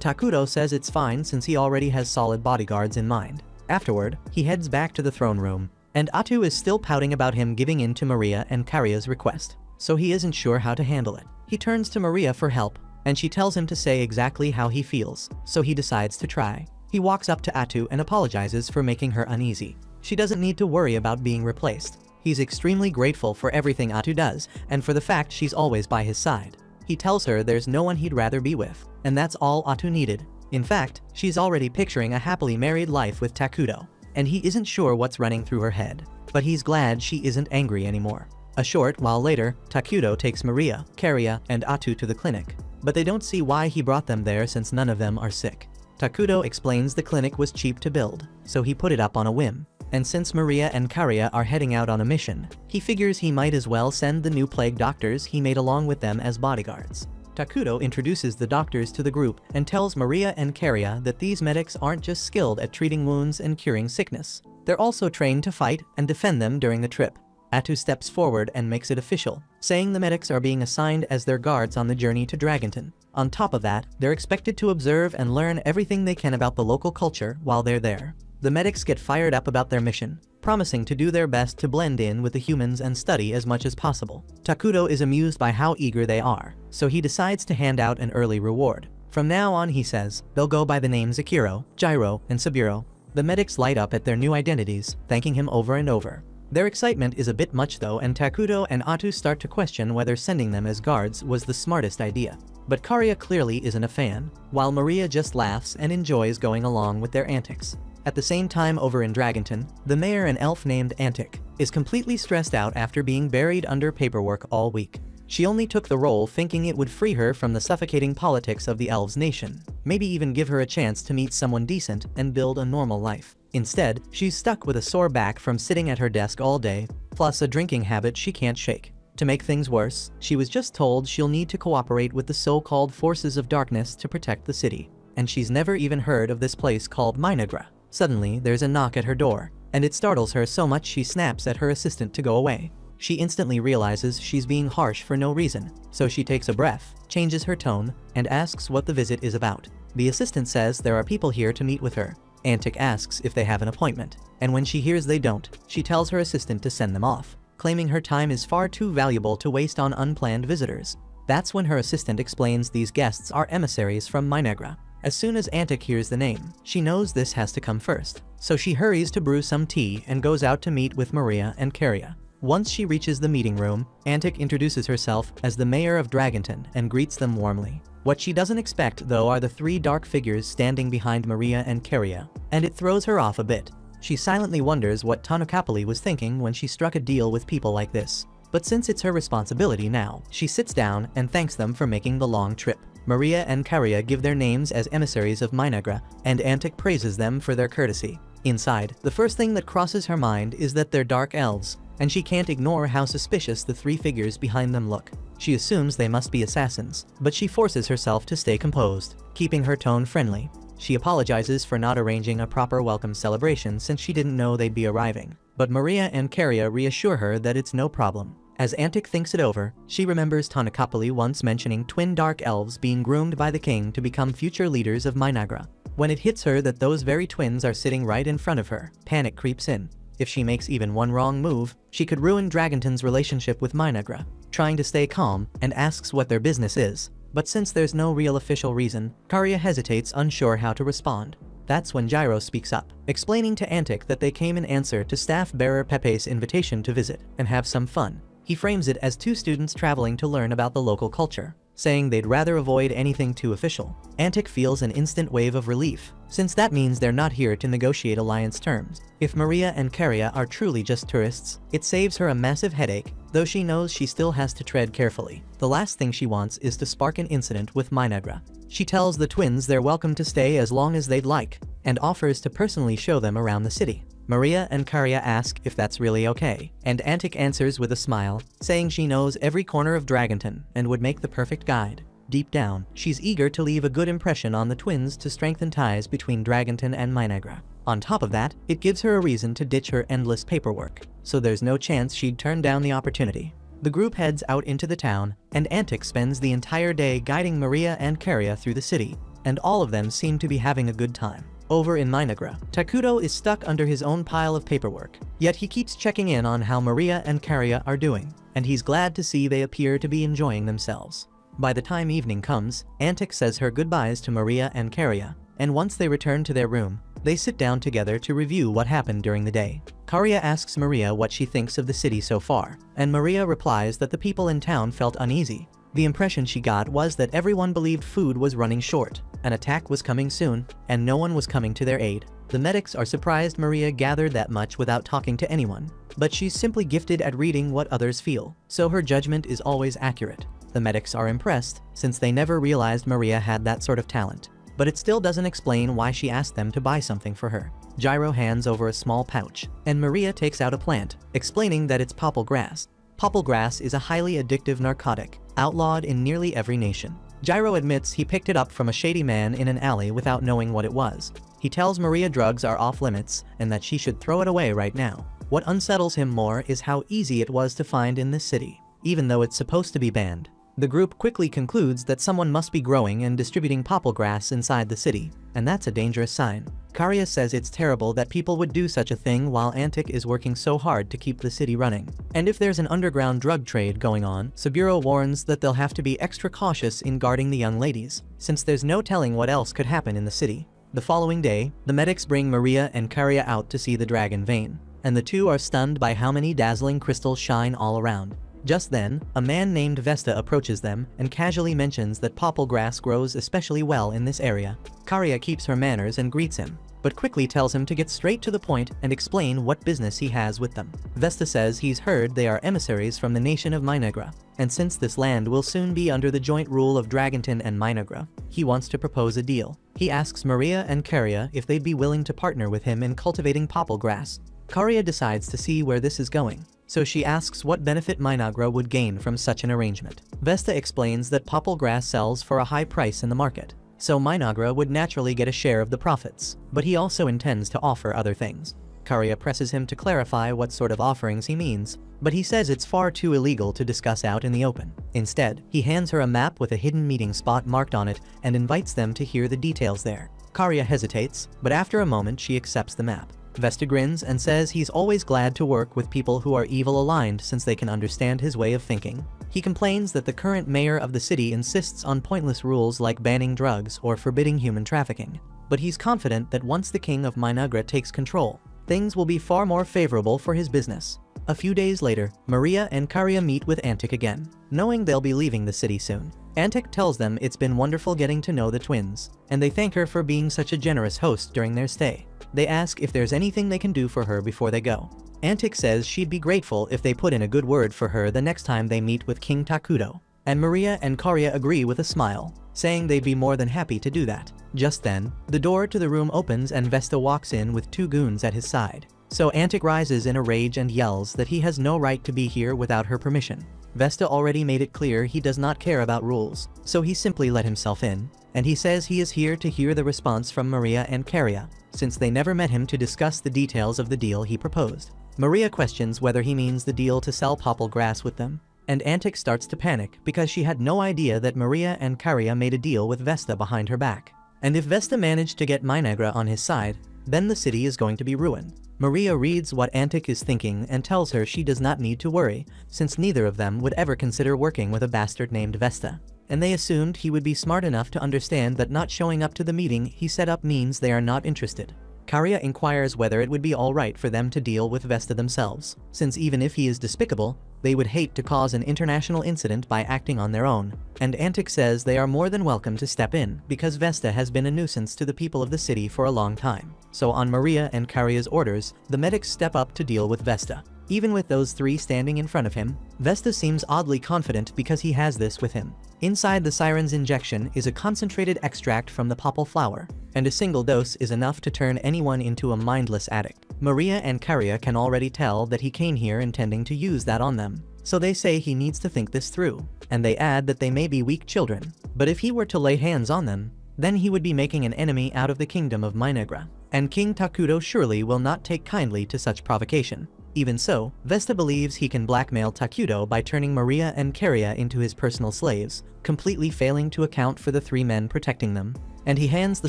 Takuto says it's fine since he already has solid bodyguards in mind. Afterward, he heads back to the throne room, and Atu is still pouting about him giving in to Maria and Karia's request, so he isn't sure how to handle it. He turns to Maria for help, and she tells him to say exactly how he feels, so he decides to try. He walks up to Atu and apologizes for making her uneasy. She doesn't need to worry about being replaced. He's extremely grateful for everything Atu does, and for the fact she's always by his side. He tells her there's no one he'd rather be with, and that's all Atu needed. In fact, she's already picturing a happily married life with Takuto, and he isn't sure what's running through her head, but he's glad she isn't angry anymore. A short while later, Takuto takes Maria, Karia, and Atu to the clinic, but they don't see why he brought them there since none of them are sick. Takuto explains the clinic was cheap to build, so he put it up on a whim. And since Maria and Karia are heading out on a mission, he figures he might as well send the new plague doctors he made along with them as bodyguards. Takuto introduces the doctors to the group and tells Maria and Karia that these medics aren't just skilled at treating wounds and curing sickness. They're also trained to fight and defend them during the trip. Atu steps forward and makes it official, saying the medics are being assigned as their guards on the journey to Dragonton. On top of that, they're expected to observe and learn everything they can about the local culture while they're there. The medics get fired up about their mission, promising to do their best to blend in with the humans and study as much as possible. Takuto is amused by how eager they are, so he decides to hand out an early reward. From now on, he says, they'll go by the names Akiro, Gyro, and Saburo. The medics light up at their new identities, thanking him over and over. Their excitement is a bit much though, and Takuto and Atu start to question whether sending them as guards was the smartest idea. But Karia clearly isn't a fan, while Maria just laughs and enjoys going along with their antics. At the same time over in Dragonton, the mayor, an elf named Antic, is completely stressed out after being buried under paperwork all week. She only took the role thinking it would free her from the suffocating politics of the elves' nation, maybe even give her a chance to meet someone decent and build a normal life. Instead, she's stuck with a sore back from sitting at her desk all day, plus a drinking habit she can't shake. To make things worse, she was just told she'll need to cooperate with the so-called forces of darkness to protect the city, and she's never even heard of this place called Minagra. Suddenly, there's a knock at her door, and it startles her so much she snaps at her assistant to go away. She instantly realizes she's being harsh for no reason, so she takes a breath, changes her tone, and asks what the visit is about. The assistant says there are people here to meet with her. Antic asks if they have an appointment, and when she hears they don't, she tells her assistant to send them off, claiming her time is far too valuable to waste on unplanned visitors. That's when her assistant explains these guests are emissaries from Minagra. As soon as Antic hears the name, she knows this has to come first, so she hurries to brew some tea and goes out to meet with Maria and Karia. Once she reaches the meeting room, Antic introduces herself as the mayor of Dragonton and greets them warmly. What she doesn't expect, though, are the three dark figures standing behind Maria and Karia, and it throws her off a bit. She silently wonders what Tanukapali was thinking when she struck a deal with people like this. But since it's her responsibility now, she sits down and thanks them for making the long trip. Maria and Karia give their names as emissaries of Minagra, and Antic praises them for their courtesy. Inside, the first thing that crosses her mind is that they're dark elves, and she can't ignore how suspicious the three figures behind them look. She assumes they must be assassins, but she forces herself to stay composed, keeping her tone friendly. She apologizes for not arranging a proper welcome celebration since she didn't know they'd be arriving, but Maria and Karia reassure her that it's no problem. As Antic thinks it over, she remembers Tanukapali once mentioning twin dark elves being groomed by the king to become future leaders of Minagra. When it hits her that those very twins are sitting right in front of her, panic creeps in. If she makes even one wrong move, she could ruin Dragonton's relationship with Minagra. Trying to stay calm, and asks what their business is. But since there's no real official reason, Karia hesitates, unsure how to respond. That's when Gyro speaks up, explaining to Antic that they came in answer to staff bearer Pepe's invitation to visit and have some fun. He frames it as two students traveling to learn about the local culture, saying they'd rather avoid anything too official. Antic feels an instant wave of relief, since that means they're not here to negotiate alliance terms. If Maria and Karya are truly just tourists, it saves her a massive headache, though she knows she still has to tread carefully. The last thing she wants is to spark an incident with Minagra. She tells the twins they're welcome to stay as long as they'd like, and offers to personally show them around the city. Maria and Karya ask if that's really okay, and Antic answers with a smile, saying she knows every corner of Dragonton and would make the perfect guide. Deep down, she's eager to leave a good impression on the twins to strengthen ties between Dragonton and Minagra. On top of that, it gives her a reason to ditch her endless paperwork, so there's no chance she'd turn down the opportunity. The group heads out into the town, and Antic spends the entire day guiding Maria and Karya through the city, and all of them seem to be having a good time. Over in Minagra, Takuto is stuck under his own pile of paperwork, yet he keeps checking in on how Maria and Karya are doing, and he's glad to see they appear to be enjoying themselves. By the time evening comes, Antic says her goodbyes to Maria and Karya, and once they return to their room, they sit down together to review what happened during the day. Karya asks Maria what she thinks of the city so far, and Maria replies that the people in town felt uneasy. The impression she got was that everyone believed food was running short, an attack was coming soon, and no one was coming to their aid. The medics are surprised Maria gathered that much without talking to anyone, but she's simply gifted at reading what others feel, so her judgment is always accurate. The medics are impressed, since they never realized Maria had that sort of talent, but it still doesn't explain why she asked them to buy something for her. Gyro hands over a small pouch, and Maria takes out a plant, explaining that it's popple grass. Popple grass is a highly addictive narcotic, outlawed in nearly every nation. Gyro admits he picked it up from a shady man in an alley without knowing what it was. He tells Maria drugs are off limits and that she should throw it away right now. What unsettles him more is how easy it was to find in this city, even though it's supposed to be banned. The group quickly concludes that someone must be growing and distributing popple grass inside the city, and that's a dangerous sign. Karya says it's terrible that people would do such a thing while Antic is working so hard to keep the city running. And if there's an underground drug trade going on, Saburo warns that they'll have to be extra cautious in guarding the young ladies, since there's no telling what else could happen in the city. The following day, the medics bring Maria and Karya out to see the dragon vein, and the two are stunned by how many dazzling crystals shine all around. Just then, a man named Vesta approaches them and casually mentions that popple grass grows especially well in this area. Karya keeps her manners and greets him, but quickly tells him to get straight to the point and explain what business he has with them. Vesta says he's heard they are emissaries from the nation of Minagra, and since this land will soon be under the joint rule of Dragonton and Minagra, he wants to propose a deal. He asks Maria and Karya if they'd be willing to partner with him in cultivating popple grass. Karya decides to see where this is going, so she asks what benefit Minagra would gain from such an arrangement. Vesta explains that popple grass sells for a high price in the market, so Minagra would naturally get a share of the profits, but he also intends to offer other things. Karya presses him to clarify what sort of offerings he means, but he says it's far too illegal to discuss out in the open. Instead, he hands her a map with a hidden meeting spot marked on it and invites them to hear the details there. Karya hesitates, but after a moment she accepts the map. Vesta grins and says he's always glad to work with people who are evil-aligned since they can understand his way of thinking. He complains that the current mayor of the city insists on pointless rules like banning drugs or forbidding human trafficking, but he's confident that once the king of Minagra takes control, things will be far more favorable for his business. A few days later, Maria and Karya meet with Antic again, knowing they'll be leaving the city soon. Antic tells them it's been wonderful getting to know the twins, and they thank her for being such a generous host during their stay. They ask if there's anything they can do for her before they go. Antic says she'd be grateful if they put in a good word for her the next time they meet with King Takuto, and Maria and Karya agree with a smile, saying they'd be more than happy to do that. Just then, the door to the room opens and Vesta walks in with two goons at his side. So Antic rises in a rage and yells that he has no right to be here without her permission. Vesta already made it clear he does not care about rules, so he simply let himself in, and he says he is here to hear the response from Maria and Karya, since they never met him to discuss the details of the deal he proposed. Maria questions whether he means the deal to sell popple grass with them, and Antic starts to panic because she had no idea that Maria and Karya made a deal with Vesta behind her back. And if Vesta managed to get Minagra on his side, then the city is going to be ruined. Maria reads what Antic is thinking and tells her she does not need to worry, since neither of them would ever consider working with a bastard named Vesta, and they assumed he would be smart enough to understand that not showing up to the meeting he set up means they are not interested. Karya inquires whether it would be alright for them to deal with Vesta themselves, since even if he is despicable, They would hate to cause an international incident by acting on their own, and Antic says they are more than welcome to step in because Vesta has been a nuisance to the people of the city for a long time. So on Maria and Karya's orders, the medics step up to deal with Vesta. Even with those three standing in front of him, Vesta seems oddly confident because he has this with him. Inside the siren's injection is a concentrated extract from the popple flower, and a single dose is enough to turn anyone into a mindless addict. Maria and Karya can already tell that he came here intending to use that on them, so they say he needs to think this through, and they add that they may be weak children, but if he were to lay hands on them, then he would be making an enemy out of the kingdom of Minagra, and King Takudo surely will not take kindly to such provocation. Even so, Vesta believes he can blackmail Takudo by turning Maria and Karya into his personal slaves, completely failing to account for the three men protecting them, and he hands the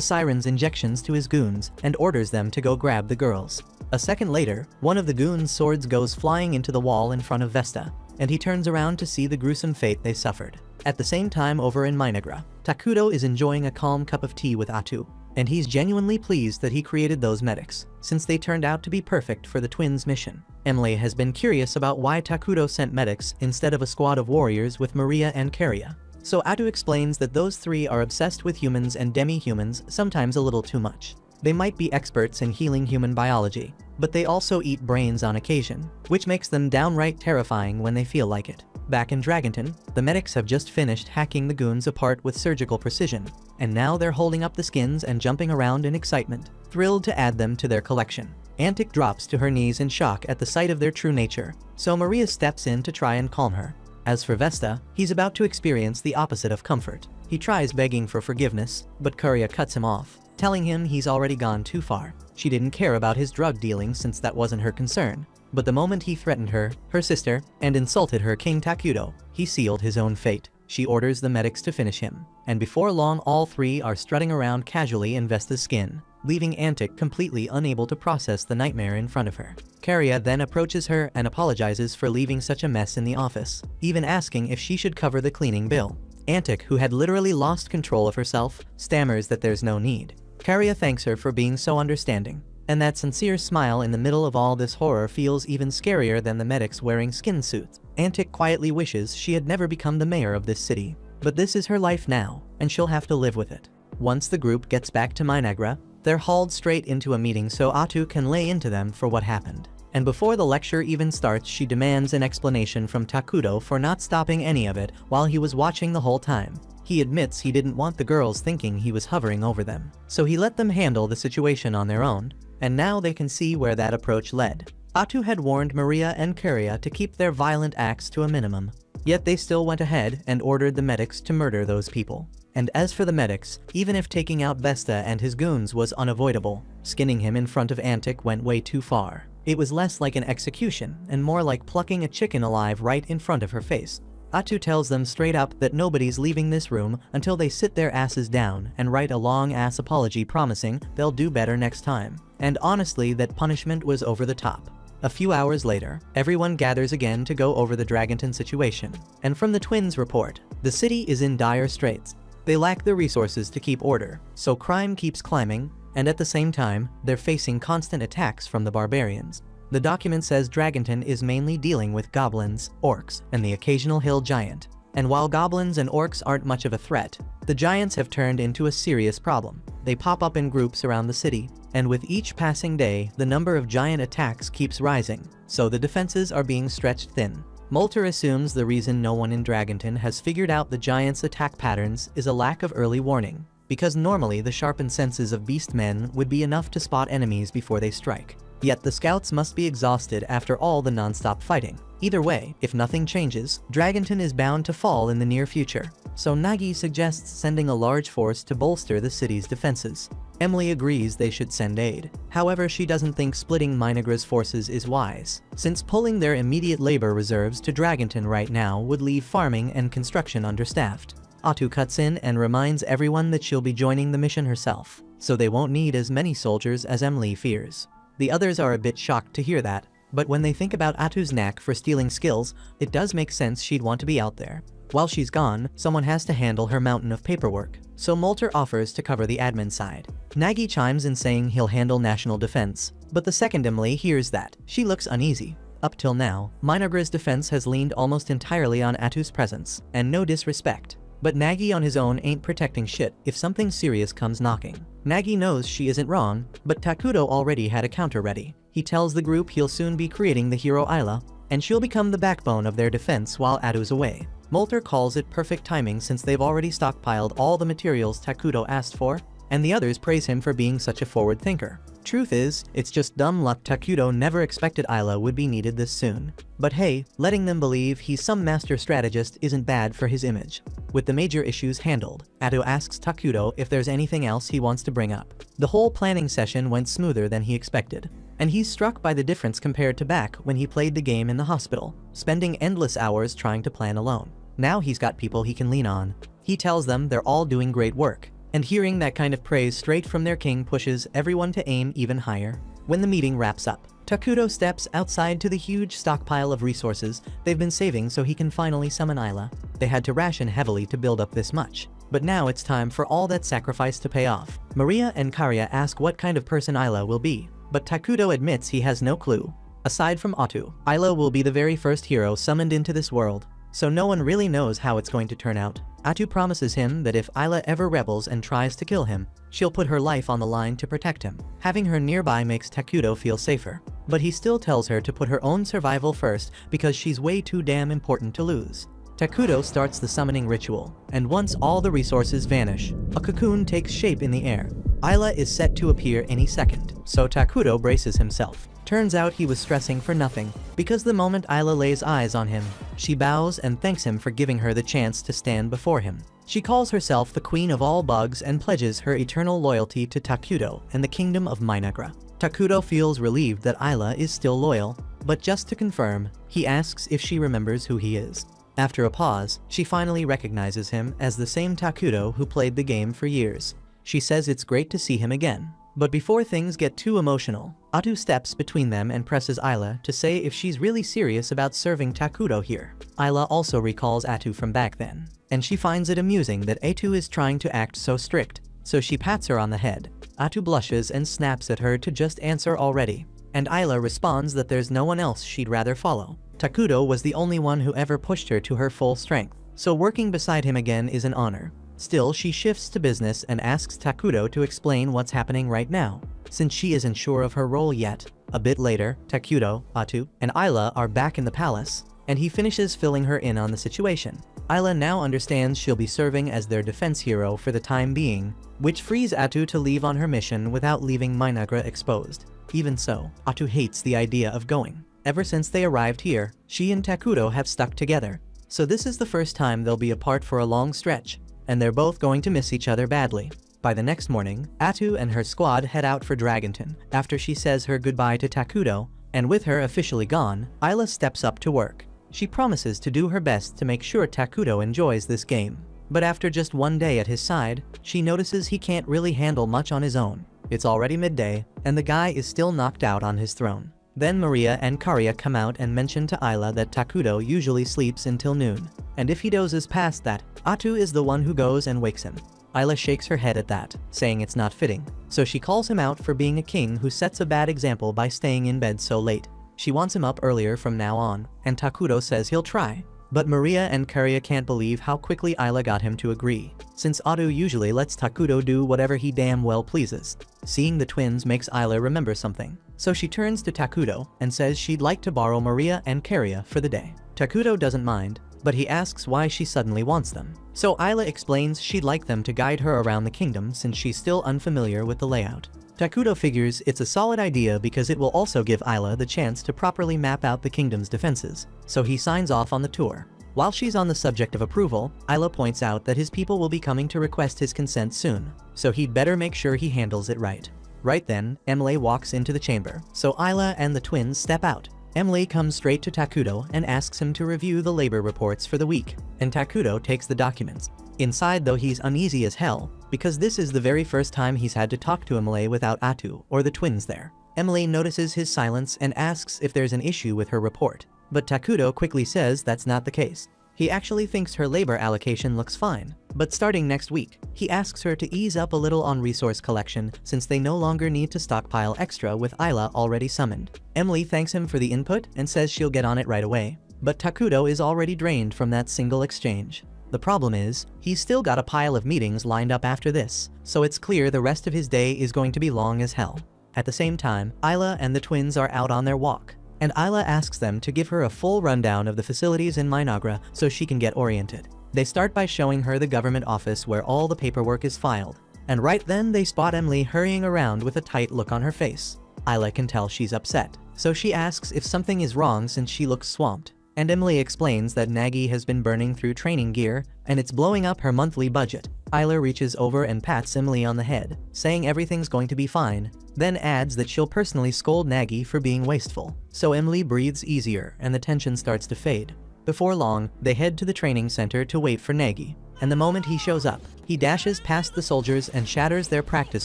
siren's injections to his goons and orders them to go grab the girls. A second later, one of the goons' swords goes flying into the wall in front of Vesta, and he turns around to see the gruesome fate they suffered. At the same time over in Minagra, Takudo is enjoying a calm cup of tea with Atu, and he's genuinely pleased that he created those medics, since they turned out to be perfect for the twins' mission. Emily has been curious about why Takudo sent medics instead of a squad of warriors with Maria and Karya. So Atu explains that those three are obsessed with humans and demi-humans, sometimes a little too much. They might be experts in healing human biology, but they also eat brains on occasion, which makes them downright terrifying when they feel like it. Back in Dragonton, the medics have just finished hacking the goons apart with surgical precision, and now they're holding up the skins and jumping around in excitement, thrilled to add them to their collection. Antic drops to her knees in shock at the sight of their true nature, so Maria steps in to try and calm her. As for Vesta, he's about to experience the opposite of comfort. He tries begging for forgiveness, but Karya cuts him off, telling him he's already gone too far. She didn't care about his drug dealing since that wasn't her concern, but the moment he threatened her, her sister, and insulted her King Takudo, he sealed his own fate. She orders the medics to finish him, and before long all three are strutting around casually in Vesta's skin, leaving Antic completely unable to process the nightmare in front of her. Karya then approaches her and apologizes for leaving such a mess in the office, even asking if she should cover the cleaning bill. Antic, who had literally lost control of herself, stammers that there's no need. Karya thanks her for being so understanding, and that sincere smile in the middle of all this horror feels even scarier than the medics wearing skin suits. Antic quietly wishes she had never become the mayor of this city, but this is her life now, and she'll have to live with it. Once the group gets back to Minagra, they're hauled straight into a meeting so Atu can lay into them for what happened. And before the lecture even starts, she demands an explanation from Takudo for not stopping any of it while he was watching the whole time. He admits he didn't want the girls thinking he was hovering over them, so he let them handle the situation on their own, and now they can see where that approach led. Atu had warned Maria and Karya to keep their violent acts to a minimum, yet they still went ahead and ordered the medics to murder those people. And as for the medics, even if taking out Vesta and his goons was unavoidable, skinning him in front of Antic went way too far. It was less like an execution and more like plucking a chicken alive right in front of her face. Atu tells them straight up that nobody's leaving this room until they sit their asses down and write a long-ass apology promising they'll do better next time. And honestly, that punishment was over the top. A few hours later, everyone gathers again to go over the Dragonton situation. And from the twins' report, the city is in dire straits. They lack the resources to keep order, so crime keeps climbing, and at the same time, they're facing constant attacks from the barbarians. The document says Dragonton is mainly dealing with goblins, orcs, and the occasional hill giant. And while goblins and orcs aren't much of a threat, the giants have turned into a serious problem. They pop up in groups around the city, and with each passing day, the number of giant attacks keeps rising, so the defenses are being stretched thin. Molter assumes the reason no one in Dragonton has figured out the giants' attack patterns is a lack of early warning, because normally the sharpened senses of beastmen would be enough to spot enemies before they strike. Yet the scouts must be exhausted after all the non-stop fighting. Either way, if nothing changes, Dragonton is bound to fall in the near future, so Nagi suggests sending a large force to bolster the city's defenses. Emily agrees they should send aid. However, she doesn't think splitting Minagra's forces is wise, since pulling their immediate labor reserves to Dragonton right now would leave farming and construction understaffed. Atu cuts in and reminds everyone that she'll be joining the mission herself, so they won't need as many soldiers as Emily fears. The others are a bit shocked to hear that, but when they think about Atu's knack for stealing skills, it does make sense she'd want to be out there. While she's gone, someone has to handle her mountain of paperwork, so Molter offers to cover the admin side. Nagi chimes in saying he'll handle national defense, but the second Emily hears that, she looks uneasy. Up till now, Minagra's defense has leaned almost entirely on Atu's presence, and no disrespect. But Nagi on his own ain't protecting shit if something serious comes knocking. Nagi knows she isn't wrong, but Takuto already had a counter ready. He tells the group he'll soon be creating the hero Ayla, and she'll become the backbone of their defense while Atu's away. Molter calls it perfect timing since they've already stockpiled all the materials Takuto asked for, and the others praise him for being such a forward thinker. Truth is, it's just dumb luck Takuto never expected Ayla would be needed this soon. But hey, letting them believe he's some master strategist isn't bad for his image. With the major issues handled, Atu asks Takuto if there's anything else he wants to bring up. The whole planning session went smoother than he expected, and he's struck by the difference compared to back when he played the game in the hospital, spending endless hours trying to plan alone. Now he's got people he can lean on. He tells them they're all doing great work, and hearing that kind of praise straight from their king pushes everyone to aim even higher. When the meeting wraps up, Takuto steps outside to the huge stockpile of resources they've been saving so he can finally summon Ayla. They had to ration heavily to build up this much, but now it's time for all that sacrifice to pay off. Maria and Karya ask what kind of person Ayla will be, but Takuto admits he has no clue. Aside from Atu, Ayla will be the very first hero summoned into this world, so no one really knows how it's going to turn out. Atu promises him that if Ayla ever rebels and tries to kill him, she'll put her life on the line to protect him. Having her nearby makes Takuto feel safer, but he still tells her to put her own survival first because she's way too damn important to lose. Takuto starts the summoning ritual, and once all the resources vanish, a cocoon takes shape in the air. Ayla is set to appear any second, so Takuto braces himself. Turns out he was stressing for nothing, because the moment Ayla lays eyes on him, she bows and thanks him for giving her the chance to stand before him. She calls herself the queen of all bugs and pledges her eternal loyalty to Takuto and the kingdom of Minagra. Takuto feels relieved that Ayla is still loyal, but just to confirm, he asks if she remembers who he is. After a pause, she finally recognizes him as the same Takuto who played the game for years. She says it's great to see him again. But before things get too emotional, Atu steps between them and presses Ayla to say if she's really serious about serving Takuto here. Ayla also recalls Atu from back then, and she finds it amusing that Atu is trying to act so strict, so she pats her on the head. Atu blushes and snaps at her to just answer already, and Ayla responds that there's no one else she'd rather follow. Takuto was the only one who ever pushed her to her full strength, so working beside him again is an honor. Still, she shifts to business and asks Takuto to explain what's happening right now, since she isn't sure of her role yet. A bit later, Takuto, Atu, and Ayla are back in the palace, and he finishes filling her in on the situation. Ayla now understands she'll be serving as their defense hero for the time being, which frees Atu to leave on her mission without leaving Minagra exposed. Even so, Atu hates the idea of going. Ever since they arrived here, she and Takuto have stuck together, so this is the first time they'll be apart for a long stretch, and they're both going to miss each other badly. By the next morning, Atu and her squad head out for Dragonton after she says her goodbye to Takuto, and with her officially gone, Ayla steps up to work. She promises to do her best to make sure Takuto enjoys this game. But after just one day at his side, she notices he can't really handle much on his own. It's already midday, and the guy is still knocked out on his throne. Then Maria and Karya come out and mention to Ayla that Takuto usually sleeps until noon, and if he dozes past that, Atu is the one who goes and wakes him. Ayla shakes her head at that, saying it's not fitting, so she calls him out for being a king who sets a bad example by staying in bed so late. She wants him up earlier from now on, and Takuto says he'll try. But Maria and Karya can't believe how quickly Ayla got him to agree, since Atu usually lets Takuto do whatever he damn well pleases. Seeing the twins makes Ayla remember something, so she turns to Takuto and says she'd like to borrow Maria and Karya for the day. Takuto doesn't mind, but he asks why she suddenly wants them. So Ayla explains she'd like them to guide her around the kingdom since she's still unfamiliar with the layout. Takuto figures it's a solid idea because it will also give Ayla the chance to properly map out the kingdom's defenses, so he signs off on the tour. While she's on the subject of approval, Ayla points out that his people will be coming to request his consent soon, so he'd better make sure he handles it right. Right then, Emily walks into the chamber, so Ayla and the twins step out. Emily comes straight to Takuto and asks him to review the labor reports for the week, and Takuto takes the documents. Inside though, he's uneasy as hell, because this is the very first time he's had to talk to Emily without Atu or the twins there. Emily notices his silence and asks if there's an issue with her report, but Takuto quickly says that's not the case. He actually thinks her labor allocation looks fine, but starting next week, he asks her to ease up a little on resource collection since they no longer need to stockpile extra with Ayla already summoned. Emily thanks him for the input and says she'll get on it right away, but Takuto is already drained from that single exchange. The problem is, he's still got a pile of meetings lined up after this, so it's clear the rest of his day is going to be long as hell. At the same time, Ayla and the twins are out on their walk, and Ayla asks them to give her a full rundown of the facilities in Minagra so she can get oriented. They start by showing her the government office where all the paperwork is filed, and right then they spot Emily hurrying around with a tight look on her face. Ayla can tell she's upset, so she asks if something is wrong since she looks swamped, and Emily explains that Nagi has been burning through training gear, and it's blowing up her monthly budget. Ayla reaches over and pats Emily on the head, saying everything's going to be fine, then adds that she'll personally scold Nagi for being wasteful. So Emily breathes easier and the tension starts to fade. Before long, they head to the training center to wait for Nagi, and the moment he shows up, he dashes past the soldiers and shatters their practice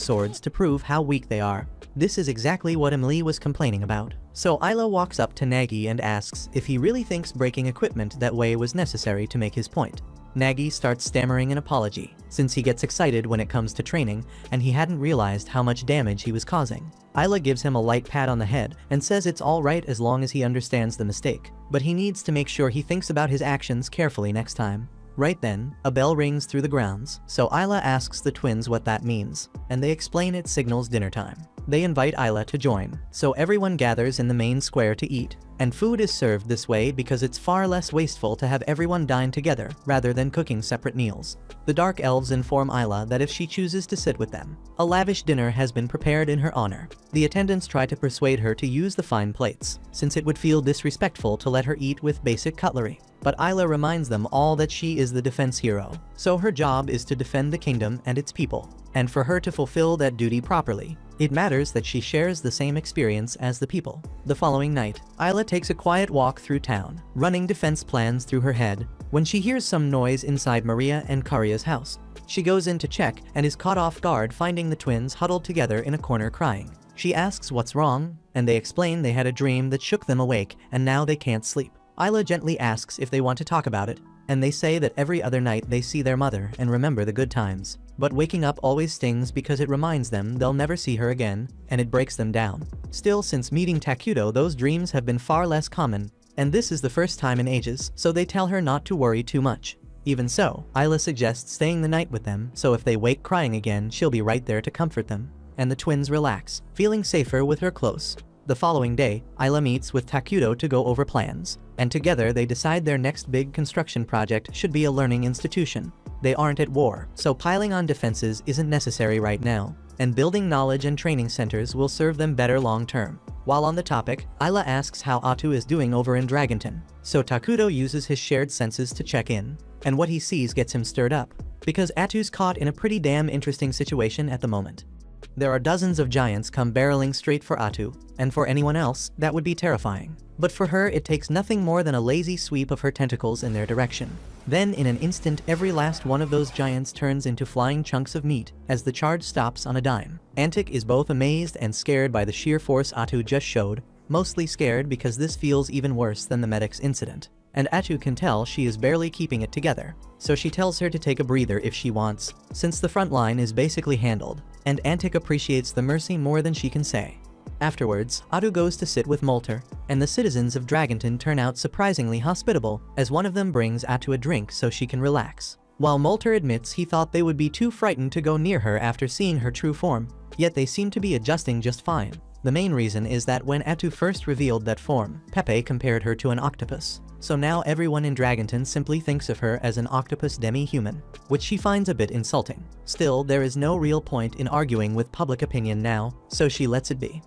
swords to prove how weak they are. This is exactly what Emily was complaining about. So Ayla walks up to Nagi and asks if he really thinks breaking equipment that way was necessary to make his point. Nagi starts stammering an apology, since he gets excited when it comes to training, and he hadn't realized how much damage he was causing. Ayla gives him a light pat on the head and says it's alright as long as he understands the mistake, but he needs to make sure he thinks about his actions carefully next time. Right then, a bell rings through the grounds, so Ayla asks the twins what that means, and they explain it signals dinner time. They invite Ayla to join, so everyone gathers in the main square to eat, and food is served this way because it's far less wasteful to have everyone dine together rather than cooking separate meals. The Dark Elves inform Ayla that if she chooses to sit with them, a lavish dinner has been prepared in her honor. The attendants try to persuade her to use the fine plates, since it would feel disrespectful to let her eat with basic cutlery. But Ayla reminds them all that she is the defense hero, so her job is to defend the kingdom and its people. And for her to fulfill that duty properly, it matters that she shares the same experience as the people. The following night, Ayla takes a quiet walk through town, running defense plans through her head, when she hears some noise inside Maria and Karya's house. She goes in to check and is caught off guard finding the twins huddled together in a corner crying. She asks what's wrong, and they explain they had a dream that shook them awake and now they can't sleep. Ayla gently asks if they want to talk about it, and they say that every other night they see their mother and remember the good times. But waking up always stings because it reminds them they'll never see her again, and it breaks them down. Still, since meeting Takuto, those dreams have been far less common, and this is the first time in ages, so they tell her not to worry too much. Even so, Ayla suggests staying the night with them, so if they wake crying again, she'll be right there to comfort them. And the twins relax, feeling safer with her close. The following day, Ayla meets with Takuto to go over plans, and together they decide their next big construction project should be a learning institution. They aren't at war, so piling on defenses isn't necessary right now, and building knowledge and training centers will serve them better long term. While on the topic, Ayla asks how Atu is doing over in Dragonton, so Takuto uses his shared senses to check in, and what he sees gets him stirred up, because Atu's caught in a pretty damn interesting situation at the moment. There are dozens of giants come barreling straight for Atu, and for anyone else, that would be terrifying. But for her, it takes nothing more than a lazy sweep of her tentacles in their direction. Then, in an instant, every last one of those giants turns into flying chunks of meat as the charge stops on a dime. Antic is both amazed and scared by the sheer force Atu just showed, mostly scared because this feels even worse than the medic's incident. And Atu can tell she is barely keeping it together, so she tells her to take a breather if she wants, since the front line is basically handled, and Antic appreciates the mercy more than she can say. Afterwards, Atu goes to sit with Molter, and the citizens of Dragonton turn out surprisingly hospitable, as one of them brings Atu a drink so she can relax. While Molter admits he thought they would be too frightened to go near her after seeing her true form, yet they seem to be adjusting just fine. The main reason is that when Atu first revealed that form, Pepe compared her to an octopus. So now everyone in Dragonton simply thinks of her as an octopus demi-human, which she finds a bit insulting. Still, there is no real point in arguing with public opinion now, so she lets it be.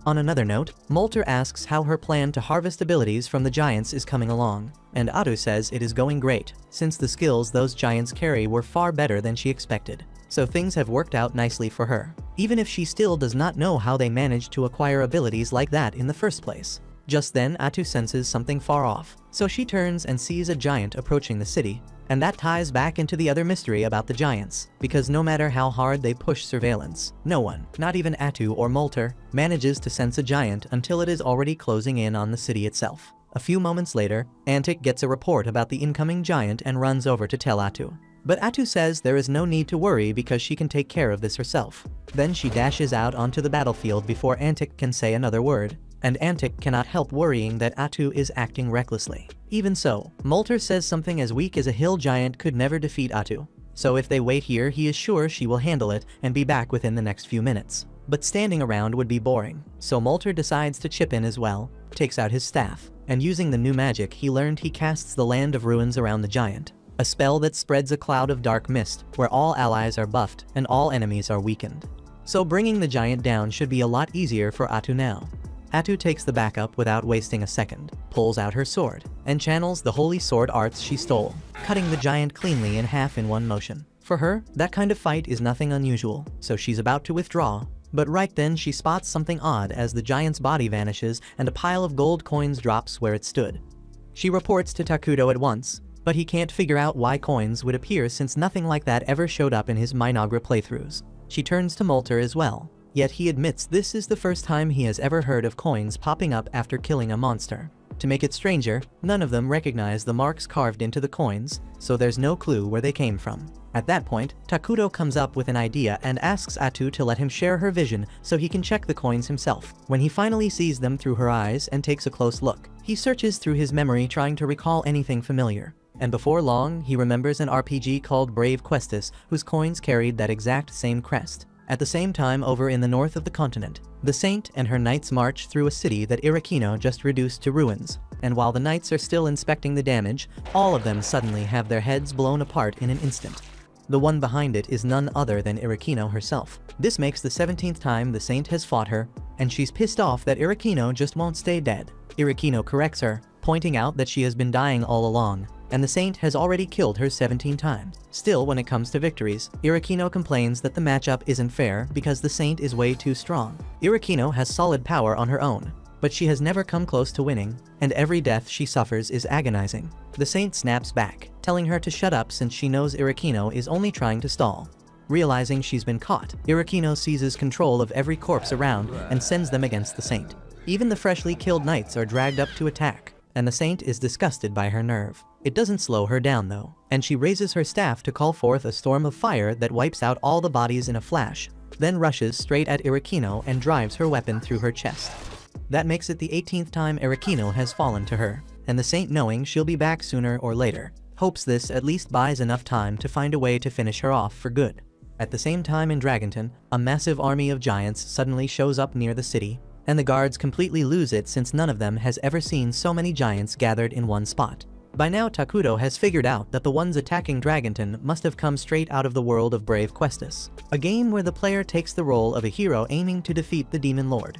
On another note, Molter asks how her plan to harvest abilities from the giants is coming along, and Atu says it is going great, since the skills those giants carry were far better than she expected. So things have worked out nicely for her, even if she still does not know how they managed to acquire abilities like that in the first place. Just then, Atu senses something far off, so she turns and sees a giant approaching the city, and that ties back into the other mystery about the giants, because no matter how hard they push surveillance, no one, not even Atu or Molter, manages to sense a giant until it is already closing in on the city itself. A few moments later, Antic gets a report about the incoming giant and runs over to tell Atu. But Atu says there is no need to worry because she can take care of this herself. Then she dashes out onto the battlefield before Antic can say another word, and Antic cannot help worrying that Atu is acting recklessly. Even so, Molter says something as weak as a hill giant could never defeat Atu. So if they wait here, he is sure she will handle it and be back within the next few minutes. But standing around would be boring, so Molter decides to chip in as well, takes out his staff, and using the new magic he learned he casts the Land of Ruins around the giant. A spell that spreads a cloud of dark mist, where all allies are buffed and all enemies are weakened. So bringing the giant down should be a lot easier for Atu now. Atu takes the backup without wasting a second, pulls out her sword, and channels the holy sword arts she stole, cutting the giant cleanly in half in one motion. For her, that kind of fight is nothing unusual, so she's about to withdraw, but right then she spots something odd as the giant's body vanishes and a pile of gold coins drops where it stood. She reports to Takuto at once, but he can't figure out why coins would appear since nothing like that ever showed up in his Minagra playthroughs. She turns to Molter as well, yet he admits this is the first time he has ever heard of coins popping up after killing a monster. To make it stranger, none of them recognize the marks carved into the coins, so there's no clue where they came from. At that point, Takuto comes up with an idea and asks Atu to let him share her vision so he can check the coins himself. When he finally sees them through her eyes and takes a close look, he searches through his memory trying to recall anything familiar. And before long, he remembers an RPG called Brave Questus, whose coins carried that exact same crest. At the same time, over in the north of the continent, the Saint and her knights march through a city that Irakino just reduced to ruins. And while the knights are still inspecting the damage, all of them suddenly have their heads blown apart in an instant. The one behind it is none other than Irakino herself. This makes the 17th time the Saint has fought her, and she's pissed off that Irakino just won't stay dead. Irakino corrects her, pointing out that she has been dying all along, and the Saint has already killed her 17 times. Still, when it comes to victories, Irakino complains that the matchup isn't fair because the Saint is way too strong. Irakino has solid power on her own, but she has never come close to winning, and every death she suffers is agonizing. The Saint snaps back, telling her to shut up since she knows Irakino is only trying to stall. Realizing she's been caught, Irakino seizes control of every corpse around and sends them against the Saint. Even the freshly killed knights are dragged up to attack, and the Saint is disgusted by her nerve. It doesn't slow her down though, and she raises her staff to call forth a storm of fire that wipes out all the bodies in a flash, then rushes straight at Irakino and drives her weapon through her chest. That makes it the 18th time Irakino has fallen to her, and the Saint, knowing she'll be back sooner or later, hopes this at least buys enough time to find a way to finish her off for good. At the same time in Dragonton, a massive army of giants suddenly shows up near the city, and the guards completely lose it since none of them has ever seen so many giants gathered in one spot. By now, Takuto has figured out that the ones attacking Dragonton must have come straight out of the world of Brave Questus, a game where the player takes the role of a hero aiming to defeat the Demon Lord.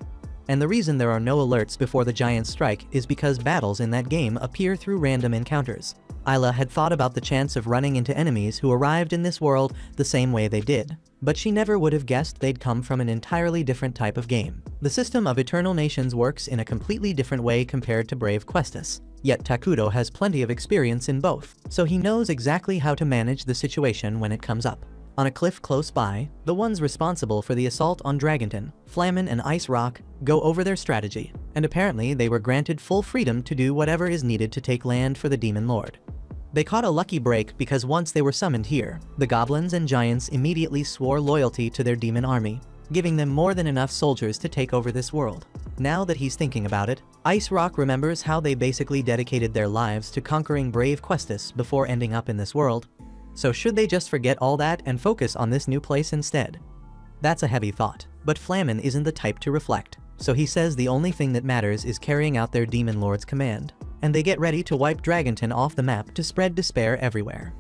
And the reason there are no alerts before the giants strike is because battles in that game appear through random encounters. Isla had thought about the chance of running into enemies who arrived in this world the same way they did, but she never would have guessed they'd come from an entirely different type of game. The system of Eternal Nations works in a completely different way compared to Brave Questus, yet Takuto has plenty of experience in both, so he knows exactly how to manage the situation when it comes up. On a cliff close by, the ones responsible for the assault on Dragonton, Flamin and Ice Rock, go over their strategy, and apparently they were granted full freedom to do whatever is needed to take land for the Demon Lord. They caught a lucky break because once they were summoned here, the goblins and giants immediately swore loyalty to their demon army, giving them more than enough soldiers to take over this world. Now that he's thinking about it, Ice Rock remembers how they basically dedicated their lives to conquering Brave Questus before ending up in this world. So should they just forget all that and focus on this new place instead? That's a heavy thought, but Flamin isn't the type to reflect, so he says the only thing that matters is carrying out their Demon Lord's command, and they get ready to wipe Dragonton off the map to spread despair everywhere.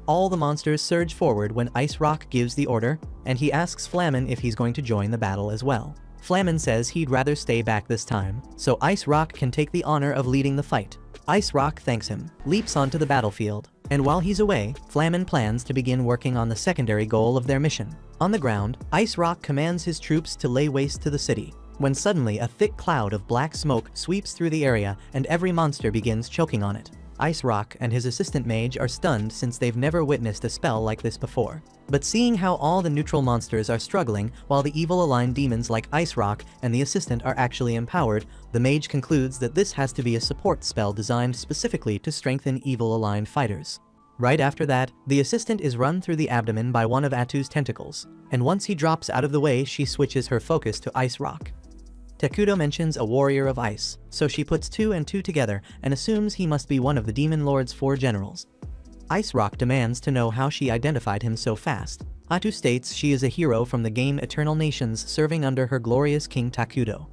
All the monsters surge forward when Ice Rock gives the order, and he asks Flamin if he's going to join the battle as well. Flamin says he'd rather stay back this time, so Ice Rock can take the honor of leading the fight. Ice Rock thanks him, leaps onto the battlefield, and while he's away, Flamin plans to begin working on the secondary goal of their mission. On the ground, Ice Rock commands his troops to lay waste to the city, when suddenly a thick cloud of black smoke sweeps through the area and every monster begins choking on it. Ice Rock and his assistant mage are stunned since they've never witnessed a spell like this before. But seeing how all the neutral monsters are struggling while the evil-aligned demons like Ice Rock and the assistant are actually empowered, the mage concludes that this has to be a support spell designed specifically to strengthen evil-aligned fighters. Right after that, the assistant is run through the abdomen by one of Atu's tentacles, and once he drops out of the way, she switches her focus to Ice Rock. Takudo mentions a warrior of ice, so she puts 2 and 2 together and assumes he must be one of the Demon Lord's 4 generals. Ice Rock demands to know how she identified him so fast. Atu states she is a hero from the game Eternal Nations serving under her glorious King Takudo.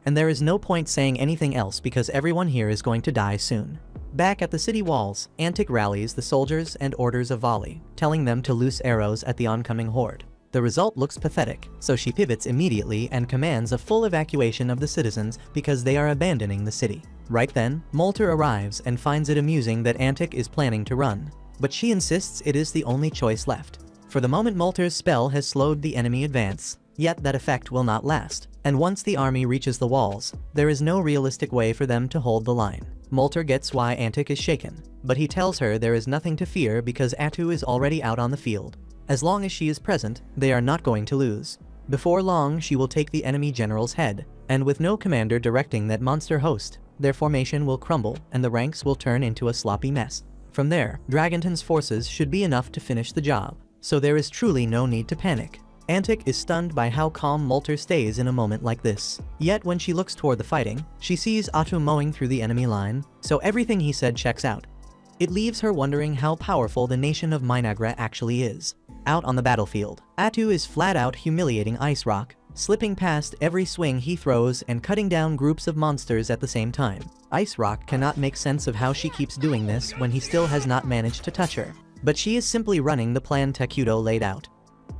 And there is no point saying anything else because everyone here is going to die soon. Back at the city walls, Antic rallies the soldiers and orders a volley, telling them to loose arrows at the oncoming horde. The result looks pathetic, so she pivots immediately and commands a full evacuation of the citizens because they are abandoning the city. Right then, Molter arrives and finds it amusing that Antic is planning to run, but she insists it is the only choice left. For the moment, Molter's spell has slowed the enemy advance, yet that effect will not last, and once the army reaches the walls, there is no realistic way for them to hold the line. Molter gets why Antic is shaken, but he tells her there is nothing to fear because Atu is already out on the field. As long as she is present, they are not going to lose. Before long, she will take the enemy general's head, and with no commander directing that monster host, their formation will crumble and the ranks will turn into a sloppy mess. From there, Dragonton's forces should be enough to finish the job, so there is truly no need to panic. Antic is stunned by how calm Molter stays in a moment like this. Yet when she looks toward the fighting, she sees Atu mowing through the enemy line, so everything he said checks out. It leaves her wondering how powerful the nation of Minagra actually is. Out on the battlefield, Atu is flat out humiliating Ice Rock, slipping past every swing he throws and cutting down groups of monsters at the same time. Ice Rock cannot make sense of how she keeps doing this when he still has not managed to touch her, but she is simply running the plan Takudo laid out.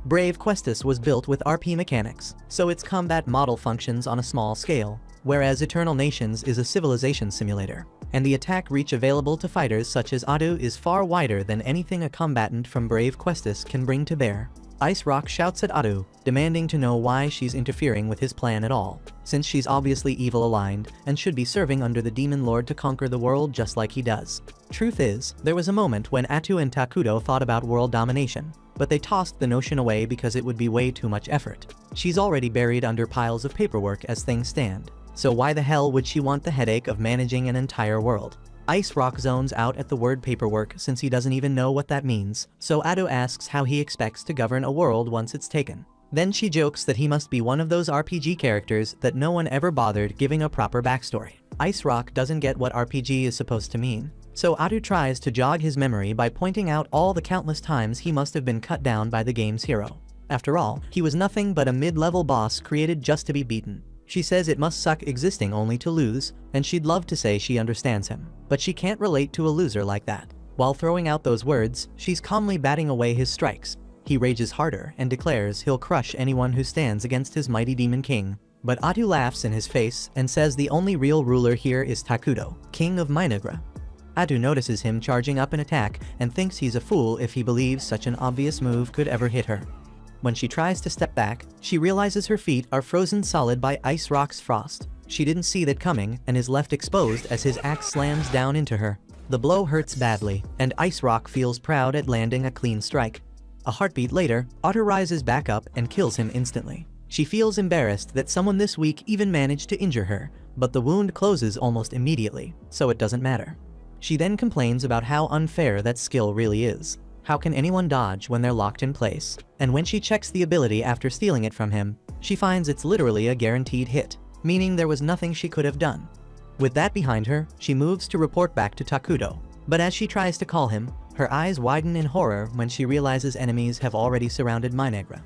Brave Questus was built with RP mechanics, so its combat model functions on a small scale, whereas Eternal Nations is a civilization simulator, and the attack reach available to fighters such as Atu is far wider than anything a combatant from Brave Questus can bring to bear. Ice Rock shouts at Atu, demanding to know why she's interfering with his plan at all, since she's obviously evil-aligned and should be serving under the Demon Lord to conquer the world just like he does. Truth is, there was a moment when Atu and Takudo thought about world domination, but they tossed the notion away because it would be way too much effort. She's already buried under piles of paperwork as things stand, so why the hell would she want the headache of managing an entire world? Ice Rock zones out at the word paperwork since he doesn't even know what that means, so Atu asks how he expects to govern a world once it's taken. Then she jokes that he must be one of those RPG characters that no one ever bothered giving a proper backstory. Ice Rock doesn't get what RPG is supposed to mean, so Atu tries to jog his memory by pointing out all the countless times he must have been cut down by the game's hero. After all, he was nothing but a mid-level boss created just to be beaten. She says it must suck existing only to lose, and she'd love to say she understands him, but she can't relate to a loser like that. While throwing out those words, she's calmly batting away his strikes. He rages harder and declares he'll crush anyone who stands against his mighty Demon King. But Atu laughs in his face and says the only real ruler here is Takudo, King of Minagra. Atu notices him charging up an attack and thinks he's a fool if he believes such an obvious move could ever hit her. When she tries to step back, she realizes her feet are frozen solid by Ice Rock's frost. She didn't see that coming and is left exposed as his axe slams down into her. The blow hurts badly, and Ice Rock feels proud at landing a clean strike. A heartbeat later, Atu rises back up and kills him instantly. She feels embarrassed that someone this weak even managed to injure her, but the wound closes almost immediately, so it doesn't matter. She then complains about how unfair that skill really is. How can anyone dodge when they're locked in place? And when she checks the ability after stealing it from him, she finds it's literally a guaranteed hit, meaning there was nothing she could have done. With that behind her, she moves to report back to Takudo, but as she tries to call him, her eyes widen in horror when she realizes enemies have already surrounded Minagra.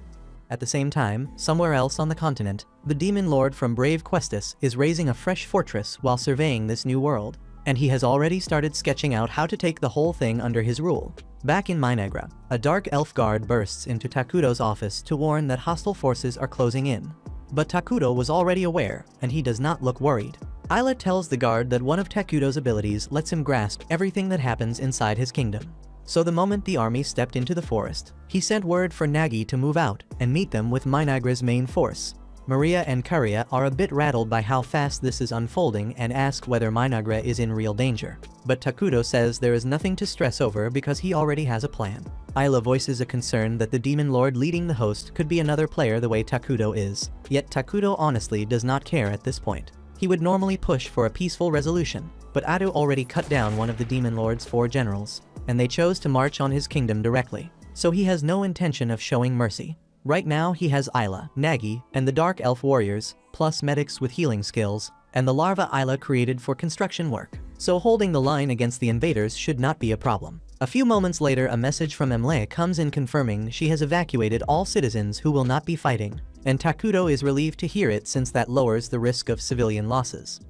At the same time, somewhere else on the continent, the Demon Lord from Brave Questus is raising a fresh fortress while surveying this new world, and he has already started sketching out how to take the whole thing under his rule. Back in Minagra, a dark elf guard bursts into Takudo's office to warn that hostile forces are closing in. But Takudo was already aware, and he does not look worried. Ayla tells the guard that one of Takudo's abilities lets him grasp everything that happens inside his kingdom. So the moment the army stepped into the forest, he sent word for Nagi to move out and meet them with Minagra's main force. Maria and Karia are a bit rattled by how fast this is unfolding and ask whether Minagra is in real danger. But Takuto says there is nothing to stress over because he already has a plan. Ayla voices a concern that the demon lord leading the host could be another player the way Takuto is. Yet Takuto honestly does not care at this point. He would normally push for a peaceful resolution, but Ado already cut down one of the demon lord's 4 generals, and they chose to march on his kingdom directly. So he has no intention of showing mercy. Right now he has Ayla, Nagi, and the Dark Elf warriors, plus medics with healing skills, and the larva Ayla created for construction work. So holding the line against the invaders should not be a problem. A few moments later, a message from Emle comes in confirming she has evacuated all citizens who will not be fighting, and Takuto is relieved to hear it since that lowers the risk of civilian losses.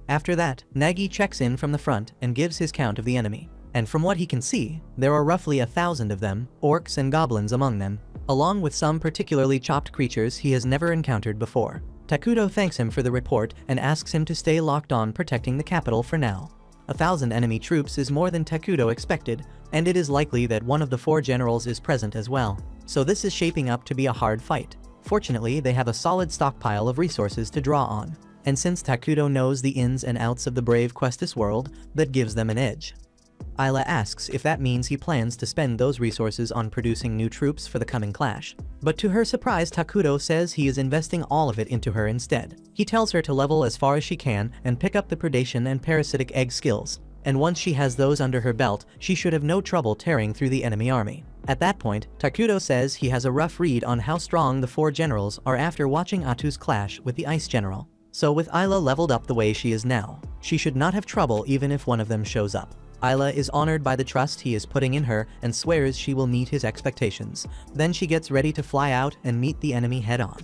After that, Nagi checks in from the front and gives his count of the enemy. And from what he can see, there are roughly 1,000 of them, orcs and goblins among them, along with some particularly chopped creatures he has never encountered before. Takuto thanks him for the report and asks him to stay locked on protecting the capital for now. 1,000 enemy troops is more than Takuto expected, and it is likely that one of the 4 generals is present as well. So this is shaping up to be a hard fight. Fortunately, they have a solid stockpile of resources to draw on. And since Takuto knows the ins and outs of the brave Questus world, that gives them an edge. Ayla asks if that means he plans to spend those resources on producing new troops for the coming clash. But to her surprise, Takuto says he is investing all of it into her instead. He tells her to level as far as she can and pick up the predation and parasitic egg skills, and once she has those under her belt, she should have no trouble tearing through the enemy army. At that point, Takuto says he has a rough read on how strong the 4 generals are after watching Atu's clash with the Ice General. So with Ayla leveled up the way she is now, she should not have trouble even if one of them shows up. Ayla is honored by the trust he is putting in her and swears she will meet his expectations. Then she gets ready to fly out and meet the enemy head-on.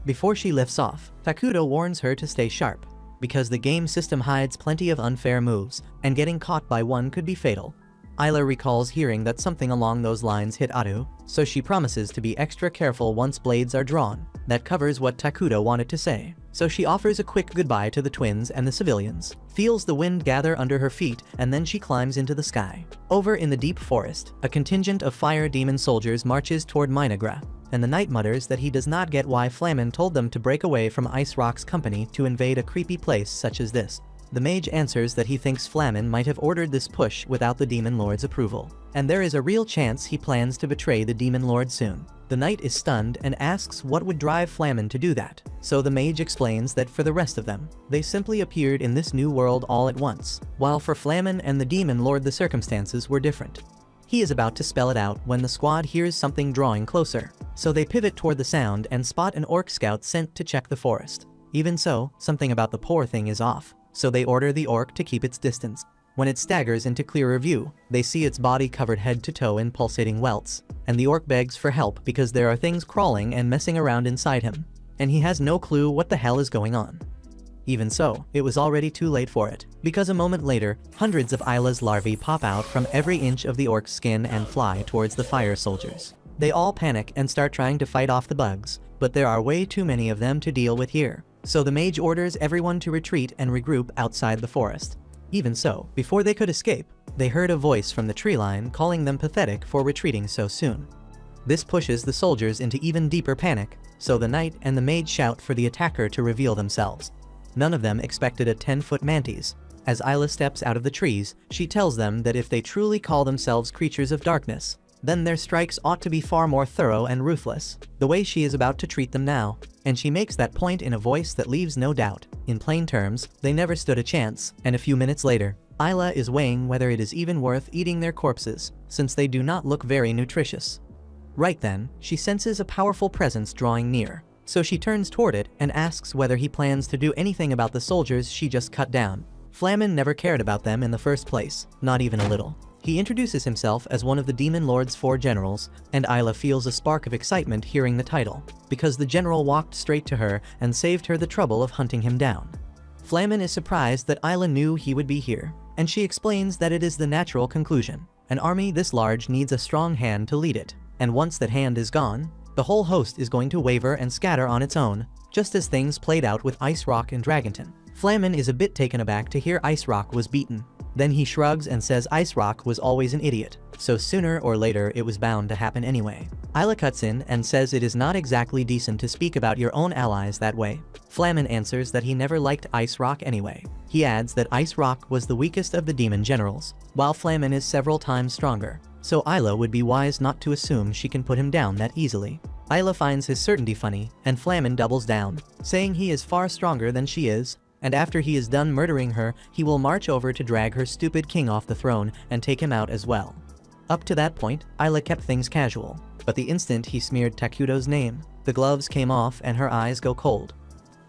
Before she lifts off, Takuto warns her to stay sharp, because the game system hides plenty of unfair moves, and getting caught by one could be fatal. Ayla recalls hearing that something along those lines hit Atu, so she promises to be extra careful once blades are drawn. That covers what Takuto wanted to say. So she offers a quick goodbye to the twins and the civilians, feels the wind gather under her feet, and then she climbs into the sky. Over in the deep forest, a contingent of fire demon soldiers marches toward Minagra, and the knight mutters that he does not get why Flamin told them to break away from Ice Rock's company to invade a creepy place such as this. The mage answers that he thinks Flamin might have ordered this push without the demon lord's approval, and there is a real chance he plans to betray the demon lord soon. The knight is stunned and asks what would drive Flamin to do that, so the mage explains that for the rest of them, they simply appeared in this new world all at once, while for Flamin and the demon lord the circumstances were different. He is about to spell it out when the squad hears something drawing closer, so they pivot toward the sound and spot an orc scout sent to check the forest. Even so, something about the poor thing is off, so they order the orc to keep its distance. When it staggers into clearer view, they see its body covered head to toe in pulsating welts, and the orc begs for help because there are things crawling and messing around inside him, and he has no clue what the hell is going on. Even so, it was already too late for it, because a moment later, hundreds of Ayla's larvae pop out from every inch of the orc's skin and fly towards the fire soldiers. They all panic and start trying to fight off the bugs, but there are way too many of them to deal with here, so the mage orders everyone to retreat and regroup outside the forest. Even so, before they could escape, they heard a voice from the tree line calling them pathetic for retreating so soon. This pushes the soldiers into even deeper panic, so the knight and the mage shout for the attacker to reveal themselves. None of them expected a 10-foot mantis. As Ayla steps out of the trees, she tells them that if they truly call themselves creatures of darkness, then their strikes ought to be far more thorough and ruthless, the way she is about to treat them now, and she makes that point in a voice that leaves no doubt. In plain terms, they never stood a chance, and a few minutes later, Ayla is weighing whether it is even worth eating their corpses, since they do not look very nutritious. Right then, she senses a powerful presence drawing near, so she turns toward it and asks whether he plans to do anything about the soldiers she just cut down. Flamin never cared about them in the first place, not even a little. He introduces himself as one of the Demon Lord's 4 generals, and Ayla feels a spark of excitement hearing the title, because the general walked straight to her and saved her the trouble of hunting him down. Flamin is surprised that Ayla knew he would be here, and she explains that it is the natural conclusion. An army this large needs a strong hand to lead it, and once that hand is gone, the whole host is going to waver and scatter on its own, just as things played out with Ice Rock and Dragonton. Flamin is a bit taken aback to hear Ice Rock was beaten. Then he shrugs and says Ice Rock was always an idiot. so sooner or later it was bound to happen anyway. Isla cuts in and says it is not exactly decent to speak about your own allies that way. Flamin answers that he never liked Ice Rock anyway. He adds that Ice Rock was the weakest of the demon generals, while Flamin is several times stronger, so Isla would be wise not to assume she can put him down that easily. Isla finds his certainty funny, and Flamin doubles down, saying he is far stronger than she is, and after he is done murdering her, he will march over to drag her stupid king off the throne and take him out as well. Up to that point, Isla kept things casual, but the instant he smeared Takuto's name, the gloves came off and her eyes go cold.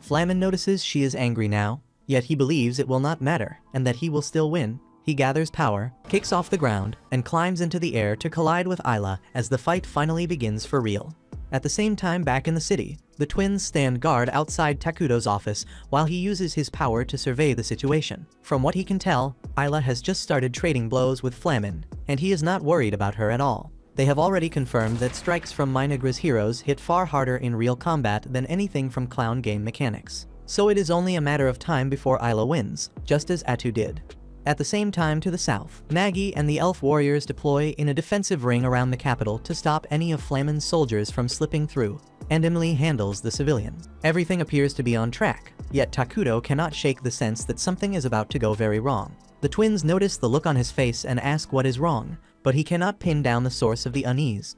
Flamin notices she is angry now, yet he believes it will not matter and that he will still win. He gathers power, kicks off the ground, and climbs into the air to collide with Isla as the fight finally begins for real. At the same time back in the city, the twins stand guard outside Takuto's office while he uses his power to survey the situation. From what he can tell, Isla has just started trading blows with Flamin, and he is not worried about her at all. They have already confirmed that strikes from Minagra's heroes hit far harder in real combat than anything from clown game mechanics. So it is only a matter of time before Isla wins, just as Atu did. At the same time to the south, Nagi and the elf warriors deploy in a defensive ring around the capital to stop any of Flamin's soldiers from slipping through, and Emily handles the civilians. Everything appears to be on track, yet Takuto cannot shake the sense that something is about to go very wrong. The twins notice the look on his face and ask what is wrong, but he cannot pin down the source of the unease.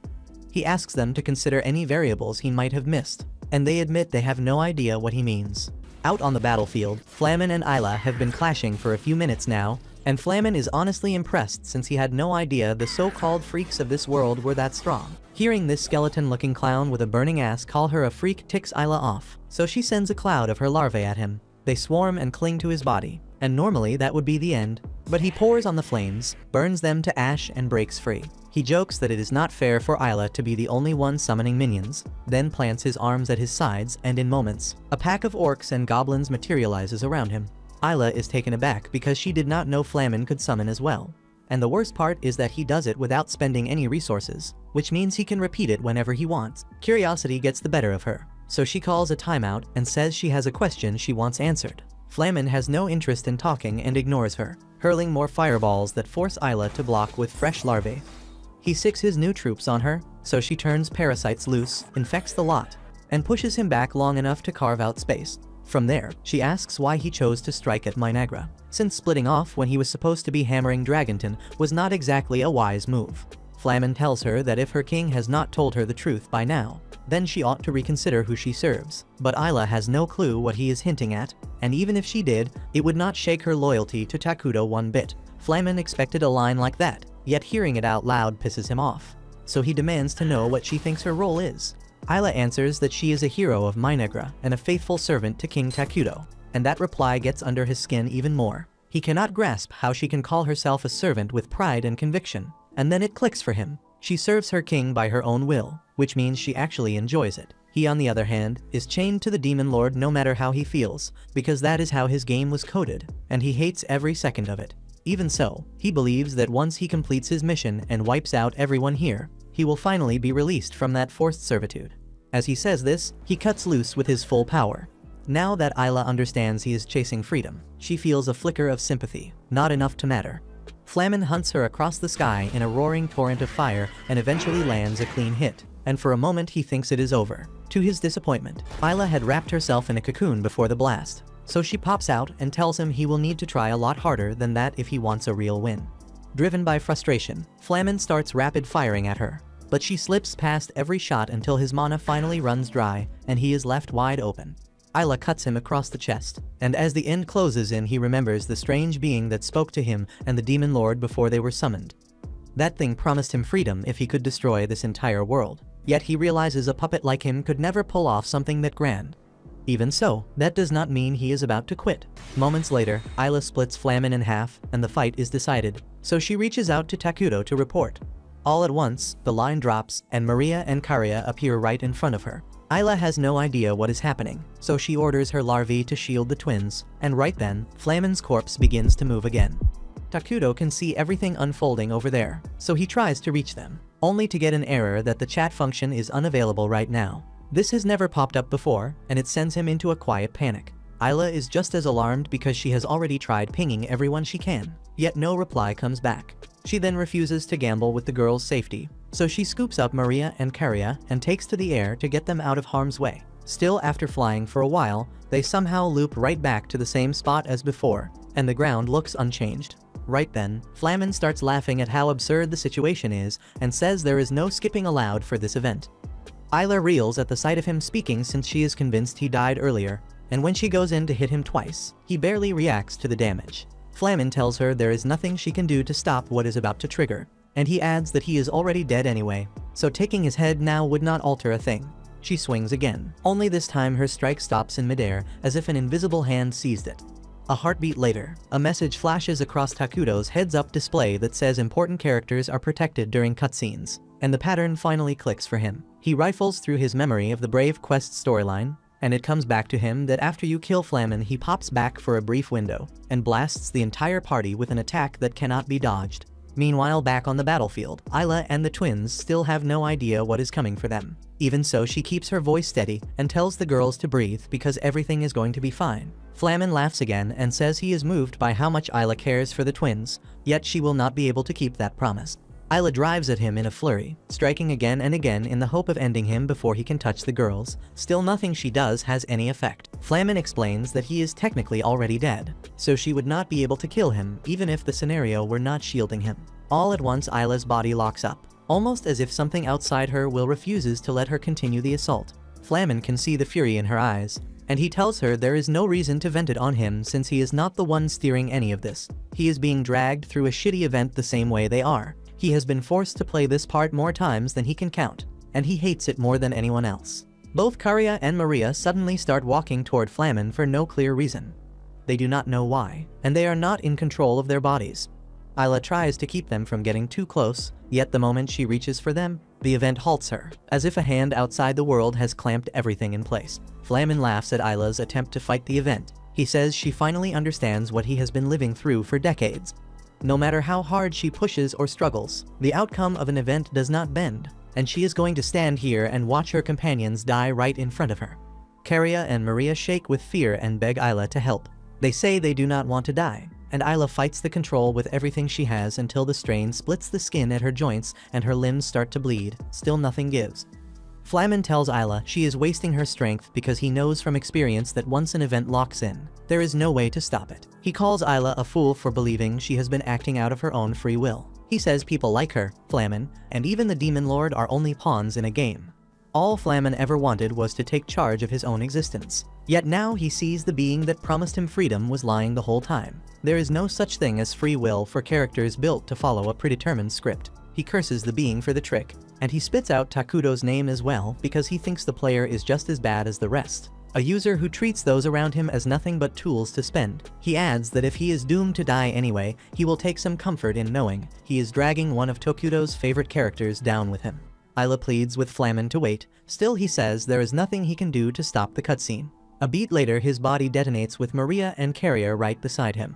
He asks them to consider any variables he might have missed, and they admit they have no idea what he means. Out on the battlefield, Flamin and Isla have been clashing for a few minutes now, and Flamin is honestly impressed since he had no idea the so-called freaks of this world were that strong. Hearing this skeleton-looking clown with a burning ass call her a freak ticks Isla off, so she sends a cloud of her larvae at him. They swarm and cling to his body, and normally that would be the end, but he pours on the flames, burns them to ash and breaks free. He jokes that it is not fair for Isla to be the only one summoning minions, then plants his arms at his sides and in moments, a pack of orcs and goblins materializes around him. Isla is taken aback because she did not know Flamin could summon as well. And the worst part is that he does it without spending any resources, which means he can repeat it whenever he wants. Curiosity gets the better of her, so she calls a timeout and says she has a question she wants answered. Flamin has no interest in talking and ignores her, hurling more fireballs that force Isla to block with fresh larvae. He sicks his new troops on her, so she turns parasites loose, infects the lot, and pushes him back long enough to carve out space. From there, she asks why he chose to strike at Minagra, since splitting off when he was supposed to be hammering Dragonton was not exactly a wise move. Flamin tells her that if her king has not told her the truth by now, then she ought to reconsider who she serves. But Isla has no clue what he is hinting at, and even if she did, it would not shake her loyalty to Takuto one bit. Flamin expected a line like that, yet hearing it out loud pisses him off, so he demands to know what she thinks her role is. Isla answers that she is a hero of Minagra and a faithful servant to King Takuto, and that reply gets under his skin even more. He cannot grasp how she can call herself a servant with pride and conviction, and then it clicks for him. She serves her king by her own will, which means she actually enjoys it. He, on the other hand, is chained to the demon lord no matter how he feels, because that is how his game was coded, and he hates every second of it. Even so, he believes that once he completes his mission and wipes out everyone here, he will finally be released from that forced servitude. As he says this, he cuts loose with his full power. Now that Isla understands he is chasing freedom, she feels a flicker of sympathy, not enough to matter. Flamin hunts her across the sky in a roaring torrent of fire and eventually lands a clean hit, and for a moment he thinks it is over. To his disappointment, Isla had wrapped herself in a cocoon before the blast, so she pops out and tells him he will need to try a lot harder than that if he wants a real win. Driven by frustration, Flamin starts rapid firing at her, but she slips past every shot until his mana finally runs dry and he is left wide open. Isla cuts him across the chest, and as the end closes in he remembers the strange being that spoke to him and the demon lord before they were summoned. That thing promised him freedom if he could destroy this entire world, yet he realizes a puppet like him could never pull off something that grand. Even so, that does not mean he is about to quit. Moments later, Isla splits Flamin in half and the fight is decided, so she reaches out to Takuto to report. All at once, the line drops and Maria and Karia appear right in front of her. Isla has no idea what is happening, so she orders her larvae to shield the twins, and right then, Flamin's corpse begins to move again. Takuto can see everything unfolding over there, so he tries to reach them, only to get an error that the chat function is unavailable right now. This has never popped up before, and it sends him into a quiet panic. Isla is just as alarmed because she has already tried pinging everyone she can, yet no reply comes back. She then refuses to gamble with the girls' safety, so she scoops up Maria and Karia and takes to the air to get them out of harm's way. Still, after flying for a while, they somehow loop right back to the same spot as before, and the ground looks unchanged. Right then, Flamin starts laughing at how absurd the situation is and says there is no skipping allowed for this event. Isla reels at the sight of him speaking since she is convinced he died earlier, and when she goes in to hit him twice, he barely reacts to the damage. Flamin tells her there is nothing she can do to stop what is about to trigger, and he adds that he is already dead anyway, so taking his head now would not alter a thing. She swings again, only this time her strike stops in midair as if an invisible hand seized it. A heartbeat later, a message flashes across Takuto's heads-up display that says important characters are protected during cutscenes, and the pattern finally clicks for him. He rifles through his memory of the Brave Quest storyline, and it comes back to him that after you kill Flamin he pops back for a brief window, and blasts the entire party with an attack that cannot be dodged. Meanwhile, back on the battlefield, Isla and the twins still have no idea what is coming for them. Even so, she keeps her voice steady and tells the girls to breathe because everything is going to be fine. Flamin laughs again and says he is moved by how much Isla cares for the twins, yet she will not be able to keep that promise. Isla drives at him in a flurry, striking again and again in the hope of ending him before he can touch the girls. Still, nothing she does has any effect. Flamin explains that he is technically already dead, so she would not be able to kill him even if the scenario were not shielding him. All at once, Isla's body locks up, almost as if something outside her will refuses to let her continue the assault. Flamin can see the fury in her eyes, and he tells her there is no reason to vent it on him since he is not the one steering any of this. He is being dragged through a shitty event the same way they are. He has been forced to play this part more times than he can count, and he hates it more than anyone else. Both Karia and Maria suddenly start walking toward Flamin for no clear reason. They do not know why, and they are not in control of their bodies. Isla tries to keep them from getting too close, yet the moment she reaches for them, the event halts her, as if a hand outside the world has clamped everything in place. Flamin laughs at Isla's attempt to fight the event. He says she finally understands what he has been living through for decades. No matter how hard she pushes or struggles, the outcome of an event does not bend, and she is going to stand here and watch her companions die right in front of her. Karia and Maria shake with fear and beg Isla to help. They say they do not want to die, and Isla fights the control with everything she has until the strain splits the skin at her joints and her limbs start to bleed. Still nothing gives. Flamin tells Isla she is wasting her strength because he knows from experience that once an event locks in, there is no way to stop it. He calls Isla a fool for believing she has been acting out of her own free will. He says people like her, Flamin, and even the Demon Lord are only pawns in a game. All Flamin ever wanted was to take charge of his own existence. Yet now he sees the being that promised him freedom was lying the whole time. There is no such thing as free will for characters built to follow a predetermined script. He curses the being for the trick, and he spits out Takuto's name as well because he thinks the player is just as bad as the rest. A user who treats those around him as nothing but tools to spend. He adds that if he is doomed to die anyway, he will take some comfort in knowing he is dragging one of Takuto's favorite characters down with him. Isla pleads with Flamin to wait. Still, he says there is nothing he can do to stop the cutscene. A beat later, his body detonates with Maria and Karia right beside him.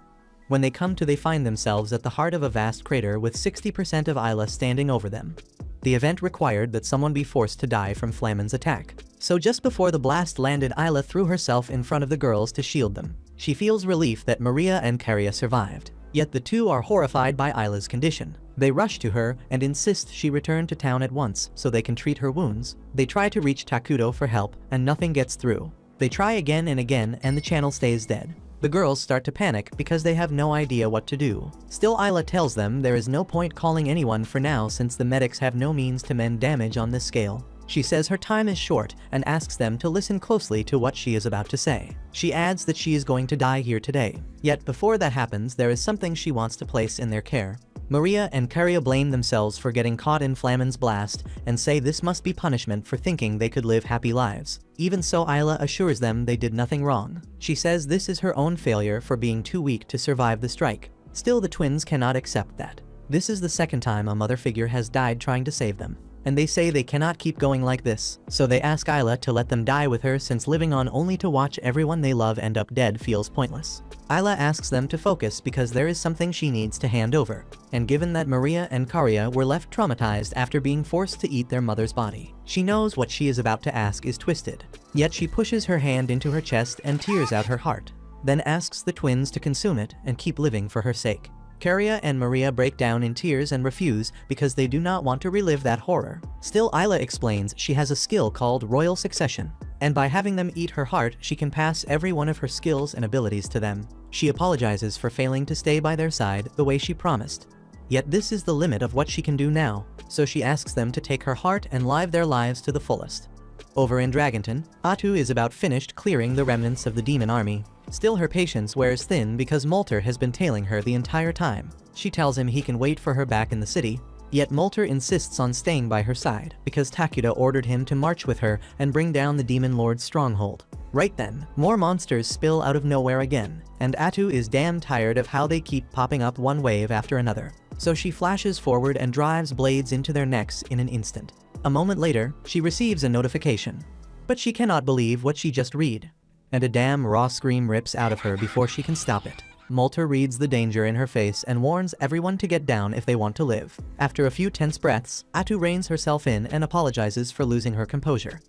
When they come to, they find themselves at the heart of a vast crater with 60% of Isla standing over them. The event required that someone be forced to die from Flamin's attack. So just before the blast landed, Isla threw herself in front of the girls to shield them. She feels relief that Maria and Karia survived. Yet the two are horrified by Isla's condition. They rush to her and insist she return to town at once so they can treat her wounds. They try to reach Takuto for help and nothing gets through. They try again and again and the channel stays dead. The girls start to panic because they have no idea what to do. Still, Isla tells them there is no point calling anyone for now since the medics have no means to mend damage on this scale. She says her time is short and asks them to listen closely to what she is about to say. She adds that she is going to die here today. Yet before that happens, there is something she wants to place in their care. Maria and Karia blame themselves for getting caught in Flamin's blast and say this must be punishment for thinking they could live happy lives. Even so, Isla assures them they did nothing wrong. She says this is her own failure for being too weak to survive the strike. Still, the twins cannot accept that. This is the second time a mother figure has died trying to save them. and they say they cannot keep going like this, so they ask Isla to let them die with her since living on only to watch everyone they love end up dead feels pointless. Isla asks them to focus because there is something she needs to hand over, and given that Maria and Karia were left traumatized after being forced to eat their mother's body, she knows what she is about to ask is twisted. Yet she pushes her hand into her chest and tears out her heart, then asks the twins to consume it and keep living for her sake. Karia and Maria break down in tears and refuse because they do not want to relive that horror. Still, Isla explains she has a skill called royal succession, and by having them eat her heart, she can pass every one of her skills and abilities to them. She apologizes for failing to stay by their side the way she promised. Yet this is the limit of what she can do now, so she asks them to take her heart and live their lives to the fullest. Over in Dragonton, Atu is about finished clearing the remnants of the demon army. Still, her patience wears thin because Molter has been tailing her the entire time. She tells him he can wait for her back in the city, yet Molter insists on staying by her side because Takuda ordered him to march with her and bring down the demon lord's stronghold. Right then, more monsters spill out of nowhere again, and Atu is damn tired of how they keep popping up one wave after another. So she flashes forward and drives blades into their necks in an instant. A moment later, she receives a notification. But she cannot believe what she just read, and a damn raw scream rips out of her before she can stop it. Molter reads the danger in her face and warns everyone to get down if they want to live. After a few tense breaths, Atu reins herself in and apologizes for losing her composure.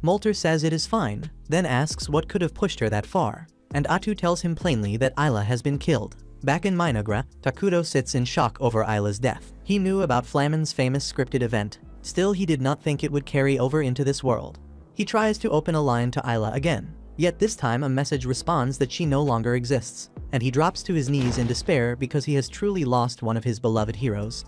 Molter says it is fine, then asks what could have pushed her that far, and Atu tells him plainly that Isla has been killed. Back in Minagra, Takudo sits in shock over Isla's death. He knew about Flammen's famous scripted event, still he did not think it would carry over into this world. He tries to open a line to Isla again, yet this time a message responds that she no longer exists, and he drops to his knees in despair because he has truly lost one of his beloved heroes.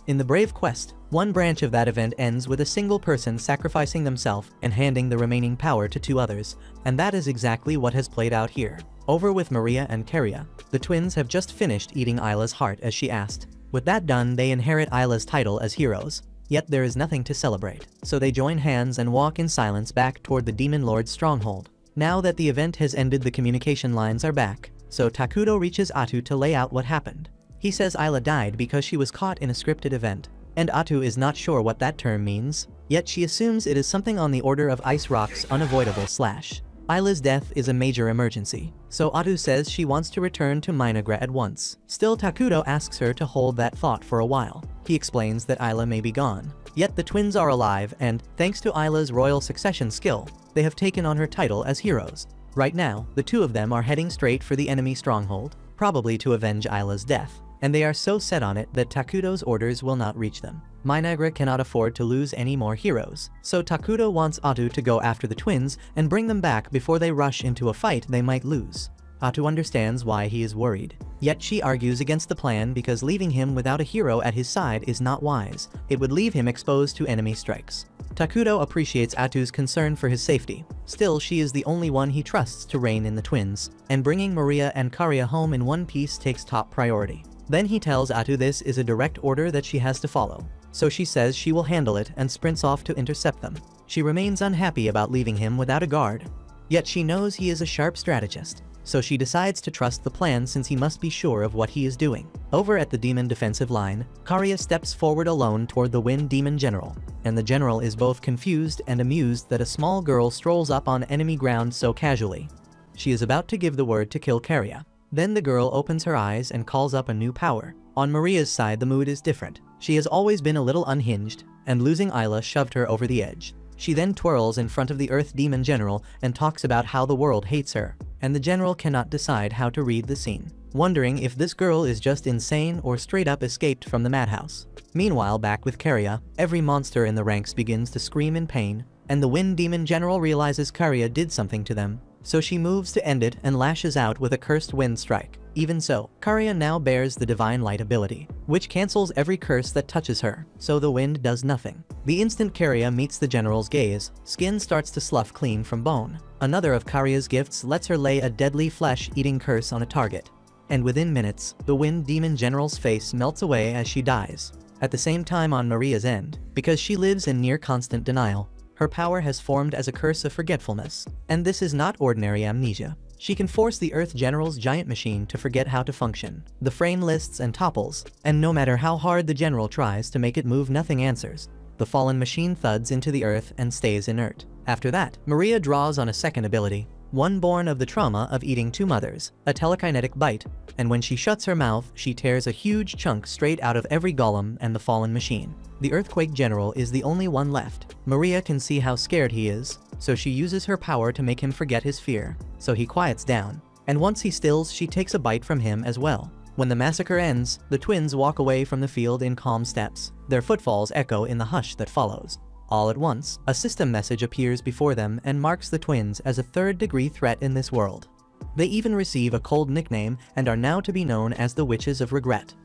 In the Brave Quest, one branch of that event ends with a single person sacrificing themselves and handing the remaining power to two others, and that is exactly what has played out here. Over with Maria and Karia, the twins have just finished eating Isla's heart as she asked. With that done, they inherit Isla's title as heroes. Yet there is nothing to celebrate, so they join hands and walk in silence back toward the Demon Lord's stronghold. Now that the event has ended, the communication lines are back, so Takudo reaches Atu to lay out what happened. He says Isla died because she was caught in a scripted event, and Atu is not sure what that term means, yet she assumes it is something on the order of Ice Rock's unavoidable slash. Isla's death is a major emergency, so Atu says she wants to return to Minagra at once. Still, Takudo asks her to hold that thought for a while. He explains that Isla may be gone, yet the twins are alive and, thanks to Isla's royal succession skill, they have taken on her title as heroes. Right now, the two of them are heading straight for the enemy stronghold, probably to avenge Isla's death, and they are so set on it that Takudo's orders will not reach them. Minagra cannot afford to lose any more heroes, so Takudo wants Atu to go after the twins and bring them back before they rush into a fight they might lose. Atu understands why he is worried, yet she argues against the plan because leaving him without a hero at his side is not wise. It would leave him exposed to enemy strikes. Takudo appreciates Atu's concern for his safety. Still, she is the only one he trusts to rein in the twins, and bringing Maria and Karia home in one piece takes top priority. Then he tells Atu this is a direct order that she has to follow, so she says she will handle it and sprints off to intercept them. She remains unhappy about leaving him without a guard, yet she knows he is a sharp strategist, so she decides to trust the plan since he must be sure of what he is doing. Over at the demon defensive line, Karia steps forward alone toward the Wind Demon General, and the general is both confused and amused that a small girl strolls up on enemy ground so casually. She is about to give the word to kill Karia. Then the girl opens her eyes and calls up a new power. On Maria's side, the mood is different. She has always been a little unhinged, and losing Isla shoved her over the edge. She then twirls in front of the Earth Demon General and talks about how the world hates her, and the general cannot decide how to read the scene, wondering if this girl is just insane or straight up escaped from the madhouse. Meanwhile, back with Karia, every monster in the ranks begins to scream in pain, and the Wind Demon General realizes Karia did something to them, so she moves to end it and lashes out with a cursed wind strike. Even so, Karia now bears the Divine Light ability, which cancels every curse that touches her, so the wind does nothing. The instant Karia meets the general's gaze, skin starts to slough clean from bone. Another of Karia's gifts lets her lay a deadly flesh-eating curse on a target, and within minutes, the Wind Demon General's face melts away as she dies. At the same time on Maria's end, because she lives in near constant denial, her power has formed as a curse of forgetfulness, and this is not ordinary amnesia. She can force the Earth General's giant machine to forget how to function. The frame lists and topples, and no matter how hard the general tries to make it move, nothing answers. The fallen machine thuds into the earth and stays inert. After that, Maria draws on a second ability, one born of the trauma of eating two mothers, a telekinetic bite, and when she shuts her mouth, she tears a huge chunk straight out of every golem and the fallen machine. The Earthquake General is the only one left. Maria can see how scared he is, so she uses her power to make him forget his fear, so he quiets down. And once he stills, she takes a bite from him as well. When the massacre ends, the twins walk away from the field in calm steps. Their footfalls echo in the hush that follows. All at once, a system message appears before them and marks the twins as a third-degree threat in this world. They even receive a cold nickname and are now to be known as the Witches of Regret.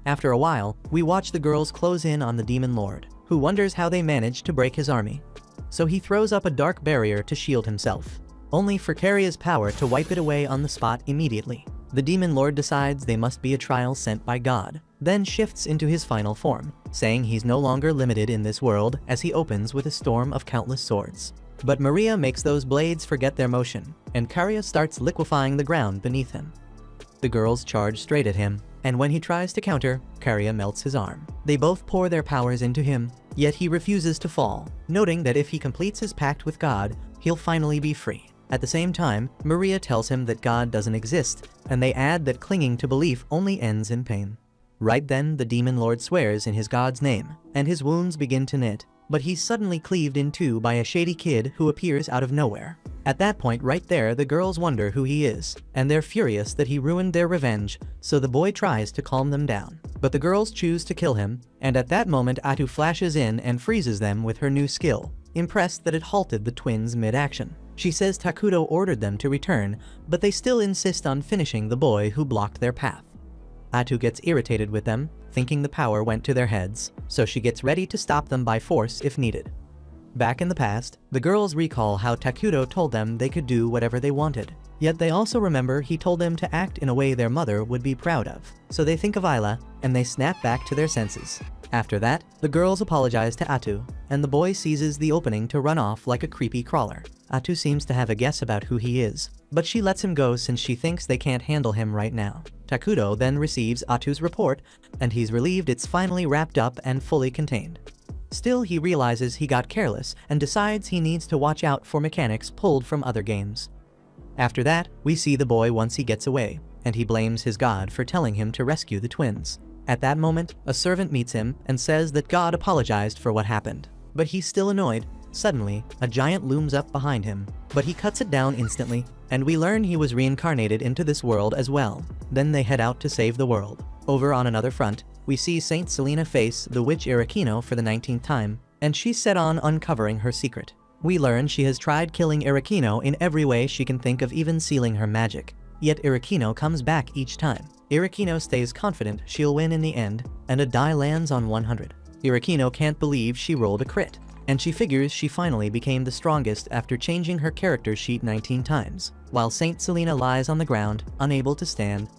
After a while, we watch the girls close in on the Demon Lord, who wonders how they managed to break his army. So he throws up a dark barrier to shield himself, only for Caria's power to wipe it away on the spot immediately. The Demon Lord decides they must be a trial sent by God, then shifts into his final form, saying he's no longer limited in this world as he opens with a storm of countless swords. But Maria makes those blades forget their motion, and Caria starts liquefying the ground beneath him. The girls charge straight at him, and when he tries to counter, Caria melts his arm. They both pour their powers into him, yet he refuses to fall, noting that if he completes his pact with God, he'll finally be free. At the same time, Maria tells him that God doesn't exist, and they add that clinging to belief only ends in pain. Right then, the Demon Lord swears in his God's name, and his wounds begin to knit, but he's suddenly cleaved in two by a shady kid who appears out of nowhere. At that point right there, the girls wonder who he is, and they're furious that he ruined their revenge, so the boy tries to calm them down. But the girls choose to kill him, and at that moment Atu flashes in and freezes them with her new skill, impressed that it halted the twins mid-action. She says Takuto ordered them to return, but they still insist on finishing the boy who blocked their path. Atu gets irritated with them, thinking the power went to their heads, so she gets ready to stop them by force if needed. Back in the past, the girls recall how Takuto told them they could do whatever they wanted. Yet they also remember he told them to act in a way their mother would be proud of. So they think of Ayla, and they snap back to their senses. After that, the girls apologize to Atu, and the boy seizes the opening to run off like a creepy crawler. Atu seems to have a guess about who he is, but she lets him go since she thinks they can't handle him right now. Takuto then receives Atu's report, and he's relieved it's finally wrapped up and fully contained. Still, he realizes he got careless and decides he needs to watch out for mechanics pulled from other games. After that, we see the boy once he gets away, and he blames his god for telling him to rescue the twins. At that moment, a servant meets him and says that God apologized for what happened. But he's still annoyed. Suddenly, a giant looms up behind him, but he cuts it down instantly, and we learn he was reincarnated into this world as well. Then they head out to save the world. Over on another front, we see Saint Selena face the witch Irakino for the 19th time, and she's set on uncovering her secret. We learn she has tried killing Irakino in every way she can think of, even sealing her magic. Yet Irakino comes back each time. Irakino stays confident she'll win in the end, and a die lands on 100. Irakino can't believe she rolled a crit, and she figures she finally became the strongest after changing her character sheet 19 times, while Saint Selena lies on the ground, unable to stand.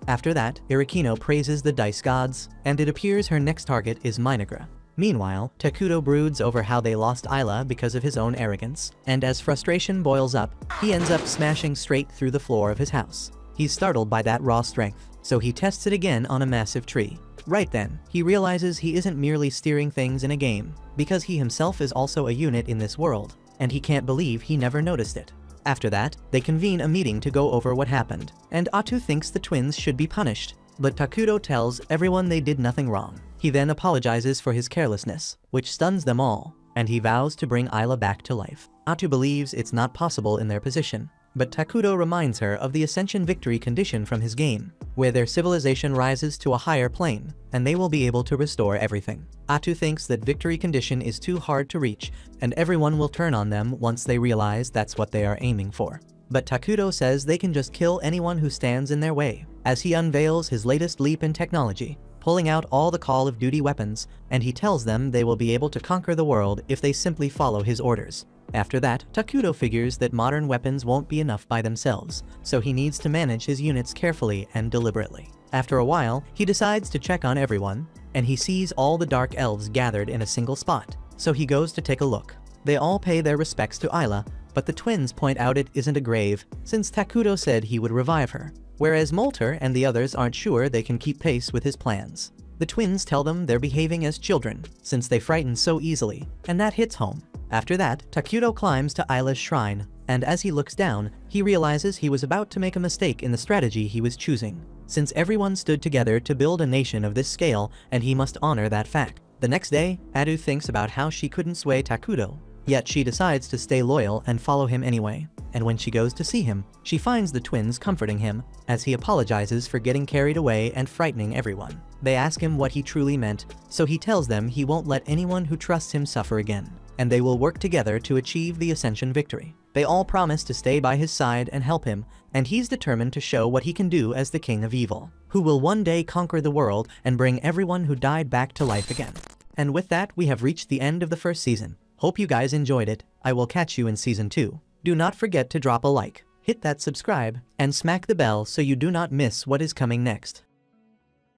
After that, Irakino praises the dice gods, and it appears her next target is Minagra. Meanwhile, Takuto broods over how they lost Ayla because of his own arrogance, and as frustration boils up, he ends up smashing straight through the floor of his house. He's startled by that raw strength, so he tests it again on a massive tree. Right then, he realizes he isn't merely steering things in a game, because he himself is also a unit in this world, and he can't believe he never noticed it. After that, they convene a meeting to go over what happened, and Atu thinks the twins should be punished, but Takuto tells everyone they did nothing wrong. He then apologizes for his carelessness, which stuns them all, and he vows to bring Ayla back to life. Atu believes it's not possible in their position, but Takuto reminds her of the Ascension Victory condition from his game, where their civilization rises to a higher plane, and they will be able to restore everything. Atu thinks that Victory condition is too hard to reach, and everyone will turn on them once they realize that's what they are aiming for. But Takuto says they can just kill anyone who stands in their way, as he unveils his latest leap in technology, pulling out all the Call of Duty weapons, and he tells them they will be able to conquer the world if they simply follow his orders. After that, Takuto figures that modern weapons won't be enough by themselves, so he needs to manage his units carefully and deliberately. After a while, he decides to check on everyone, and he sees all the Dark Elves gathered in a single spot, so he goes to take a look. They all pay their respects to Ayla, but the twins point out it isn't a grave, since Takuto said he would revive her, whereas Molter and the others aren't sure they can keep pace with his plans. The twins tell them they're behaving as children, since they frighten so easily, and that hits home. After that, Takuto climbs to Isla's shrine, and as he looks down, he realizes he was about to make a mistake in the strategy he was choosing, since everyone stood together to build a nation of this scale, and he must honor that fact. The next day, Adu thinks about how she couldn't sway Takuto, yet she decides to stay loyal and follow him anyway. And when she goes to see him, she finds the twins comforting him, as he apologizes for getting carried away and frightening everyone. They ask him what he truly meant, so he tells them he won't let anyone who trusts him suffer again, and they will work together to achieve the Ascension victory. They all promise to stay by his side and help him, and he's determined to show what he can do as the King of Evil, who will one day conquer the world and bring everyone who died back to life again. And with that, we have reached the end of the first season. Hope you guys enjoyed it. I will catch you in season 2. Do not forget to drop a like, hit that subscribe, and smack the bell so you do not miss what is coming next.